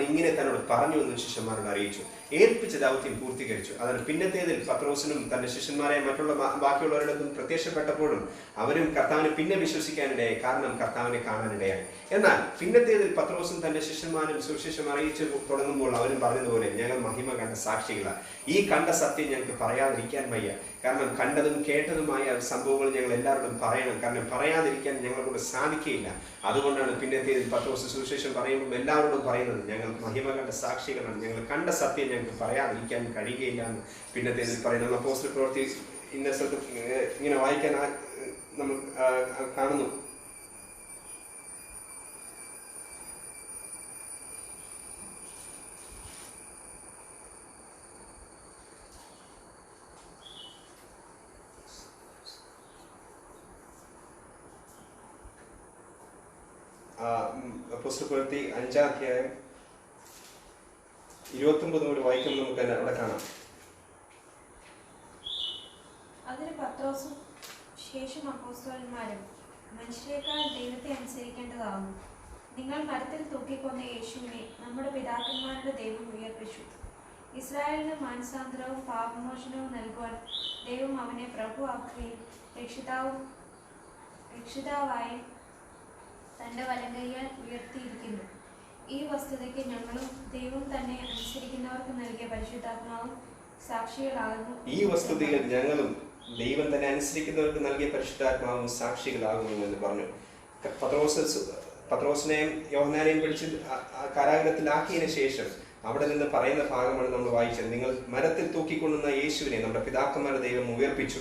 ഇങ്ങനെ തന്നോട് പറഞ്ഞു എന്ന് ശിഷ്യന്മാരോട് അറിയിച്ചു. ഏൽപ്പിച്ച ദൗത്യം പൂർത്തീകരിച്ചു. അതാണ് പിന്നത്തേതിൽ പത്രോസിനും തന്റെ ശിഷ്യന്മാരെ മറ്റുള്ള ബാക്കിയുള്ളവരുടെ പ്രത്യക്ഷപ്പെട്ടപ്പോഴും അവരും കർത്താവിനെ പിന്നെ വിശ്വസിക്കാനിടയായി. കാരണം കർത്താവിനെ കാണാനിടയായി. എന്നാൽ പിന്നത്തേതിൽ പത്രോസും തന്റെ ശിഷ്യന്മാരും സുവിശേഷം അറിയിച്ചു തുടങ്ങുമ്പോൾ അവരും പറഞ്ഞതുപോലെ, ഞങ്ങൾ മഹിമ കണ്ട സാക്ഷികളാണ്. ഈ കണ്ട സത്യം ഞങ്ങൾക്ക് പറയാതിരിക്കാൻ വയ്യ. കാരണം കണ്ടതും കേട്ടതുമായ സംഭവങ്ങൾ ഞങ്ങൾ എല്ലാവരോടും പറയണം. കാരണം പറയാതിരിക്കാൻ ഞങ്ങളെ കൊണ്ട് സാധിക്കുകയില്ല. അതുകൊണ്ടാണ് പിന്നത്തേതിൽ പത്രോസ് സുവിശേഷം പറയുമ്പോൾ എല്ലാവരോടും പറയുന്നത്, ഞങ്ങൾ മഹിമ കണ്ട സാക്ഷികളാണ്. ഞങ്ങൾ കണ്ട സത്യം ഞങ്ങൾക്ക് പറയാതിരിക്കാൻ കഴിയുകയില്ല എന്ന് പിന്നത്തേതിൽ പറയുന്നത്. അപ്പോസ്തല പ്രവൃത്തി ഇന്ന സ്ഥലത്ത് ഇങ്ങനെ വായിക്കാൻ നമ്മൾ കാണുന്നു. അപ്പോസ്തല പ്രവൃത്തി 5-ാം അധ്യായം 29 മുതൽ വായിക്കുമ്പോൾ നമുക്ക് അവിടെ കാണാം. അതിന് പത്രോസും ശേഷം അപ്പോസ്തലന്മാരും, മനുഷ്യരെക്കാൾ ദൈവത്തെ അനുസരിക്കേണ്ടതാകുന്നു. നിങ്ങൾ മരത്തിൽ തൂക്കിക്കൊന്ന യേശുവിനെ നമ്മുടെ പിതാക്കന്മാരുടെ ദൈവം ഉയർപ്പിച്ചു. ഇസ്രായേലിന് മാനസാന്തരവും പാപമോചനവും നൽകുവാൻ ദൈവം അവനെ പ്രഭു ആക്കുകയും രക്ഷിതാവായി തന്റെ വലങ്കയ്യാൽ ഉയർത്തിയിരിക്കുന്നു. ഈ വസ്തുതയ്ക്ക് ഞങ്ങളും ദൈവം തന്നെ അനുസരിക്കുന്നവർക്ക് നൽകിയ പരിശുദ്ധാത്മാവും സാക്ഷികളാകുന്നു. ഈ വസ്തുതയിൽ ഞങ്ങളും ദൈവം തന്നെ അനുസരിക്കുന്നവർക്ക് നൽകിയ പരിശുദ്ധാത്മാവും സാക്ഷികളാകുന്നു എന്ന് പറഞ്ഞു. പത്രോസിനെയും യോഹന്നാനെയും പിടിച്ച് കാരാഗ്രഹത്തിലാക്കിയതിനു ശേഷം അവിടെ നിന്ന് പറയുന്ന ഭാഗമാണ് നമ്മൾ വായിച്ചത്. നിങ്ങൾ മരത്തിൽ തൂക്കിക്കൊണ്ടുവന്ന യേശുവിനെ നമ്മുടെ പിതാക്കന്മാരുടെ ദൈവം ഉയർപ്പിച്ചു.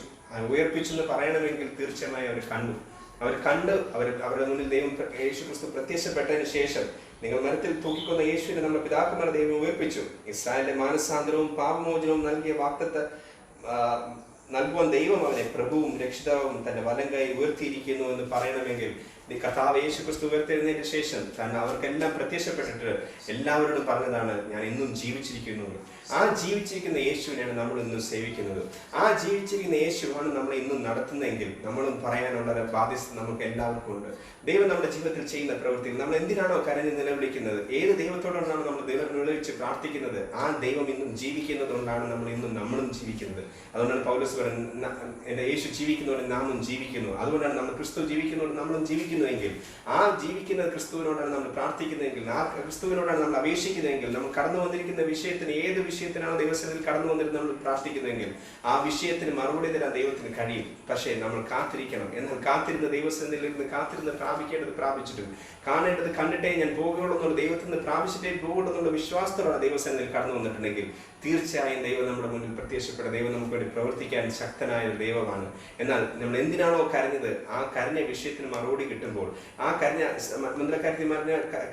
ഉയർപ്പിച്ചു എന്ന് പറയണമെങ്കിൽ തീർച്ചയായും അവർ കണ്ട് അവരുടെ മുന്നിൽ ദൈവം യേശുക്രിസ്തു പ്രത്യക്ഷപ്പെട്ടതിന് ശേഷം, നിങ്ങൾ മരത്തിൽ തൂക്കിക്കൊന്ന യേശുവിനെ നമ്മുടെ പിതാക്കന്മാരുടെ ദൈവം ഉയർപ്പിച്ചു. ഇസ്രായേലിന്റെ മാനസാന്തരവും പാപമോചനവും നൽകിയ വാഗ്ദത്തം നൽകുവാൻ ദൈവം അവനെ പ്രഭുവും രക്ഷിതാവും തന്റെ വലങ്കൈ ഉയർത്തിയിരിക്കുന്നു എന്ന് പറയണമെങ്കിൽ കർത്താവ് യേശുക്രിസ്തു ഉയർത്തെഴുന്നതിന് ശേഷം അവർക്കെല്ലാം പ്രത്യക്ഷപ്പെട്ടിട്ട് എല്ലാവരോടും പറഞ്ഞതാണ്, ഞാൻ ഇന്നും ജീവിച്ചിരിക്കുന്നു. ആ ജീവിച്ചിരിക്കുന്ന യേശുവിനെയാണ് നമ്മൾ ഇന്നും സേവിക്കുന്നത്. ആ ജീവിച്ചിരിക്കുന്ന യേശുവാണ് നമ്മളെ ഇന്നും നടത്തുന്നതെങ്കിൽ നമ്മളും പറയാനുള്ള ബാധ്യത നമുക്ക് എല്ലാവർക്കും ഉണ്ട്. ദൈവം നമ്മുടെ ജീവിതത്തിൽ ചെയ്യുന്ന പ്രവൃത്തി നമ്മൾ എന്തിനാണോ കരഞ്ഞ് നിലവിളിക്കുന്നത്, ഏത് ദൈവത്തോടാണ് നമ്മൾ നിലവിളിച്ച് പ്രാർത്ഥിക്കുന്നത്, ആ ദൈവം ഇന്നും ജീവിക്കുന്നത് കൊണ്ടാണ് നമ്മളും ജീവിക്കുന്നത്. അതുകൊണ്ടാണ് പൗലോസ് പറയുന്നത്, എന്റെ യേശു ജീവിക്കുന്നതോടെ നാമും ജീവിക്കുന്നു. അതുകൊണ്ടാണ് നമ്മൾ ക്രിസ്തു ജീവിക്കുന്നതോടെ നമ്മളും ജീവിക്കുന്നു ജീവിക്കുന്നുവെങ്കിൽ, ആ ജീവിക്കുന്ന ക്രിസ്തുവിനോടാണ് നമ്മൾ പ്രാർത്ഥിക്കുന്നതെങ്കിൽ, ആ ക്രിസ്തുവിനോടാണ് നമ്മൾ അപേക്ഷിക്കുന്നതെങ്കിൽ, നമ്മൾ കടന്നു വന്നിരിക്കുന്ന വിഷയത്തിന്, ഏത് വിഷയത്തിനാണ് ദൈവസന്നിധിയിൽ കടന്നു വന്നിരുന്നത് നമ്മൾ പ്രാർത്ഥിക്കുന്നതെങ്കിൽ ആ വിഷയത്തിന് മറുപടി തരാൻ ദൈവത്തിന് കഴിയും. പക്ഷേ നമ്മൾ കാത്തിരിക്കണം. എന്നാൽ കാത്തിരുന്ന ദൈവസന്നിധിയിൽ നിന്ന് കാത്തിരുന്ന് പ്രാപിക്കേണ്ടത് പ്രാപിച്ചിട്ട്, കാണേണ്ടത് കണ്ടിട്ടേ ഞാൻ പോകുകയുള്ളൂ എന്നുള്ള ദൈവത്തിൽ നിന്ന് പ്രാപിച്ചിട്ടേ പോകുള്ളൂ എന്നുള്ള വിശ്വാസത്തോടെ ദൈവസന്നിധിയിൽ കടന്നു വന്നിട്ടുണ്ടെങ്കിൽ തീർച്ചയായും ദൈവം നമ്മുടെ മുന്നിൽ പ്രത്യക്ഷപ്പെട്ട ദൈവം നമുക്ക് വേണ്ടി പ്രവർത്തിക്കാൻ ശക്തനായ ഒരു ദൈവമാണ്. എന്നാൽ നമ്മൾ എന്തിനാണോ കരഞ്ഞത്, ആ കരഞ്ഞ വിഷയത്തിന് മറുപടി കിട്ടുമ്പോൾ, ആ മന്ത്രക്കാരത്തി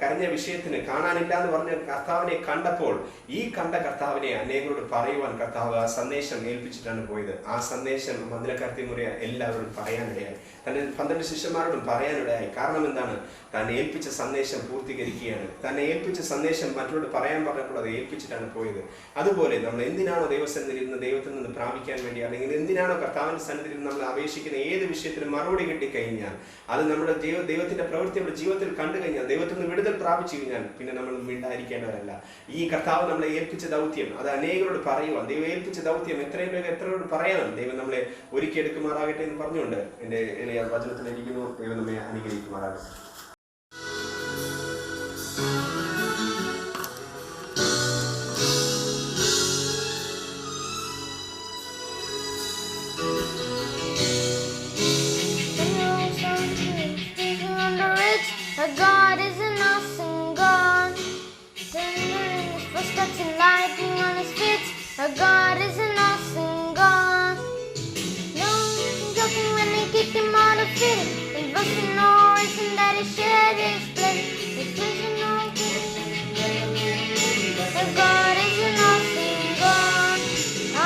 കരഞ്ഞ വിഷയത്തിന് കാണാനില്ല എന്ന് പറഞ്ഞ കർത്താവിനെ കണ്ടപ്പോൾ, ഈ കണ്ട കർത്താവിനെ അനേകരോട് പറയുവാൻ കർത്താവ് ആ സന്ദേശം ഏൽപ്പിച്ചിട്ടാണ് പോയത്. ആ സന്ദേശം മന്ത്രക്കാരത്തി മുറിയ എല്ലാവരോടും പറയാനിടയായി, തന്റെ 12 ശിഷ്യന്മാരോടും പറയാനിടയായി. കാരണം എന്താണ്? താൻ ഏൽപ്പിച്ച സന്ദേശം പൂർത്തീകരിക്കുകയാണ്. തന്നെ ഏൽപ്പിച്ച സന്ദേശം മറ്റൊരോട് പറയാൻ പറഞ്ഞപ്പോൾ അത് ഏൽപ്പിച്ചിട്ടാണ് പോയത്. അതുപോലെ നമ്മൾ എന്തിനാണോ ദൈവസന്നിധിയിൽ ഇരുന്ന് ദൈവത്തിൽ നിന്ന് പ്രാപിക്കാൻ വേണ്ടി, അല്ലെങ്കിൽ എന്തിനാണോ കർത്താവിന്റെ സന്നിധിയിൽ നമ്മൾ അപേക്ഷിക്കുന്ന ഏത് വിഷയത്തിനും മറുപടി കിട്ടിക്കഴിഞ്ഞാൽ, അത് നമ്മുടെ ദൈവത്തിന്റെ പ്രവൃത്തി നമ്മുടെ ജീവിതത്തിൽ കണ്ടു കഴിഞ്ഞാൽ, ദൈവത്തിൽ നിന്ന് വിടുതൽ പ്രാപിച്ചു കഴിഞ്ഞാൽ പിന്നെ നമ്മൾ മിണ്ടായിരിക്കേണ്ടവരല്ല. ഈ കർത്താവ് നമ്മളെ ഏൽപ്പിച്ച ദൗത്യം അത് അനേകരോട് പറയുവാൻ, ദൈവം ഏൽപ്പിച്ച ദൗത്യം എത്രയും പേര് എത്രയോട് പറയാനും ദൈവം നമ്മളെ ഒരുക്കി എടുക്കുമാറാകട്ടെ എന്ന് പറഞ്ഞുകൊണ്ട് എൻ്റെ എളിയ വചനത്തിലിരിക്കുന്നു. ദൈവം നമ്മെ അനുഗ്രഹിക്കുമാറാകട്ടെ. God is an awesome God. Thunder in his footsteps and lightning on his feet. God is an awesome God. No joking when they kicked him out of it. It wasn't no reason that he shed his blood. It wasn't no reason. God is an awesome God.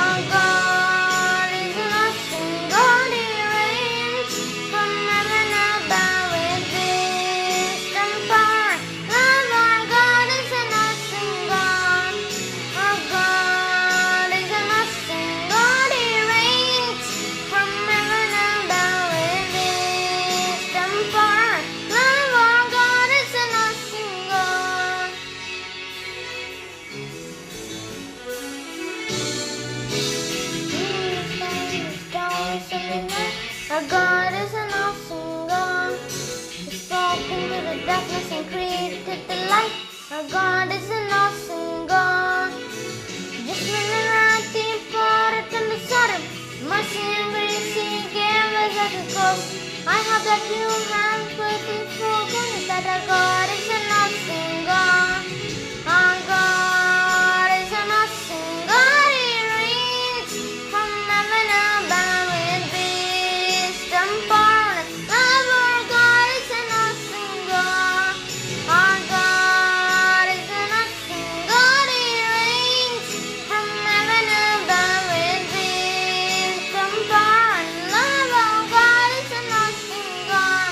Our God is an awesome God. He reigns from heaven above with wisdom, power, love. Our God is an awesome God. Our God is an awesome God. He reigns from heaven above with wisdom, power, love. Our God is an awesome God. Our God is an awesome God. He spoke into the darkness and created the light. Our God is an awesome God. Just when the right thing poured it on the Sodom, mercy and grace He gave us at the cross. I hope that you have perfect focus that our God is an awesome God. Our God is an awesome God. He reigns from heaven above with wisdom, power, and love. Our God is an awesome God. Our God is an awesome God. He reigns from heaven above with wisdom, power, and love. Our God is an awesome God.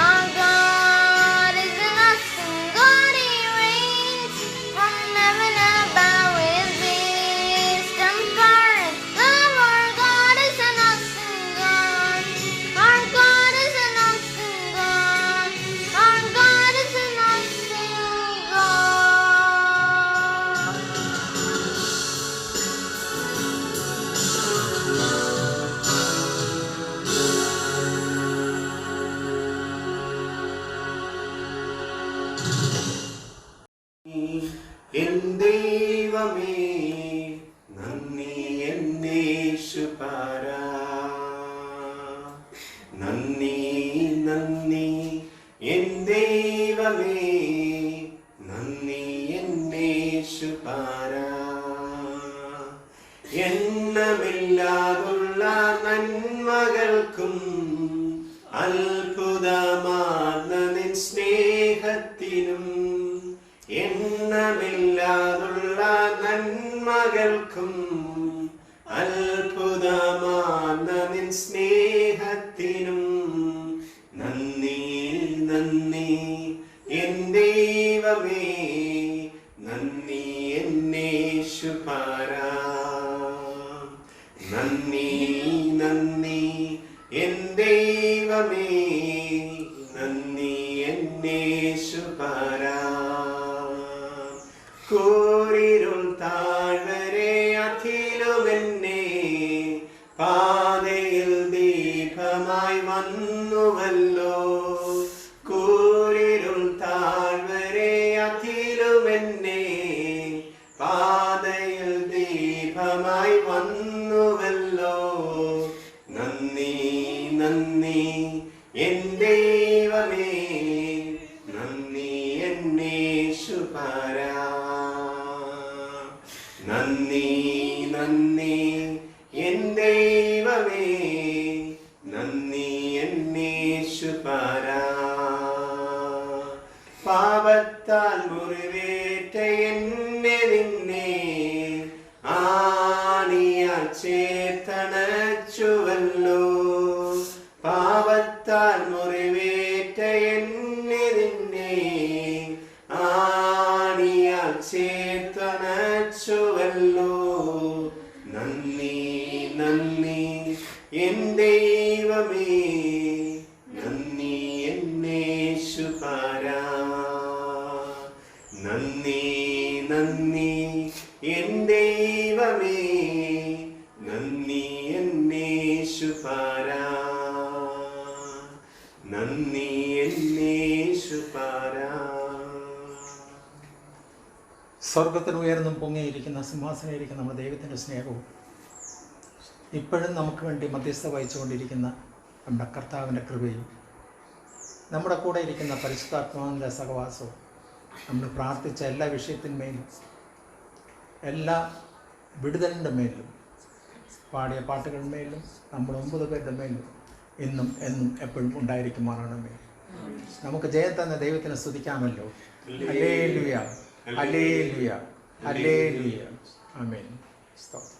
Our God is an awesome God. He reigns from heaven above with wisdom, power, and love. Our God is an awesome God. Our God is an awesome God. Our God is an awesome God. N ദൈവമേ നന്ദി, N യേശുപരാ നന്ദി, നന്ദി N ദൈവമേ നന്ദി, N യേശുപരാ. എണ്ണമില്ലാതുള്ള നന്മകൾക്കും അത്ഭുതമാർന്ന നിൻ സ്നേഹത്തിനും, എണ്ണമില്ലാതുള്ള നന്മകൾക്കും അത്ഭുതമാർന്ന നിൻ സ്നേഹത്തിനും നന്ദി, നന്ദി എൻ ദൈവമേ നന്ദി നന്ദി എൻ ദൈവമേ, നന്ദി എന്നേശുപരാ. കൂരിരുൾ താഴ്വരെ അഖിലുമെന്നെ പാതയിൽ ദീപമായി വന്നുവല്ലോ. കൂരിരുൾ താഴ്വരെ അഖിലുമെന്നെ പാതയിൽ ദീപമായി വന്നുവല്ലോ. നന്ദി നന്ദി എൻ ദൈവമേ, നന്ദി എന്നേശുപരാ. നന്ദി നന്ദി എൻ ദൈവമേ, നന്ദി എന്നേശുപരാ. പാപത്താൽ മുറിവേറ്റ എന്നെ നിന്നെ ആണിയാൽ ചേർത്തണച്ചുവല്ലോ. പാപത്താൽ മുറിവേറ്റ എന്നെ നിന്നെ ആണിയാൽ ചേർത്തണച്ചുവല്ലോ. നന്ദി നന്ദി എൻ ദൈവമേ, നന്ദി എന്നേശുപരാ. നന്ദി നന്ദി എൻ ദൈവമേ, നന്ദി എന്നേശുപരാ. നന്ദി എന്നേശുപരാ. സ്വർഗത്തിൽ ഉയർന്നും പൊങ്ങിയിരിക്കുന്ന സിംഹാസനയിരിക്കുന്ന നമ്മുടെ ദൈവത്തിൻ്റെ സ്നേഹവും ഇപ്പോഴും നമുക്ക് വേണ്ടി മധ്യസ്ഥ വഹിച്ചുകൊണ്ടിരിക്കുന്ന നമ്മുടെ കർത്താവിൻ്റെ കൃപയും നമ്മുടെ കൂടെ ഇരിക്കുന്ന പരിശുദ്ധാത്മാവിൻ്റെ സഹവാസവും നമ്മൾ പ്രാർത്ഥിച്ച എല്ലാ വിഷയത്തിന്മേലും എല്ലാ വിടുതലിൻ്റെ മേലും പാടിയ പാട്ടുകളുടെ നമ്മൾ 9 പേരുടെ മേലും ഇന്നും എന്നും എപ്പോഴും ഉണ്ടായിരിക്കുമാറാണമേ. നമുക്ക് ജയം തന്ന ദൈവത്തിനെ സ്തുതിക്കാമല്ലോ. ഹല്ലേലൂയ, ഹല്ലേലൂയ, ഹല്ലേലൂയ. ആമേൻ. സ്തോത്രം.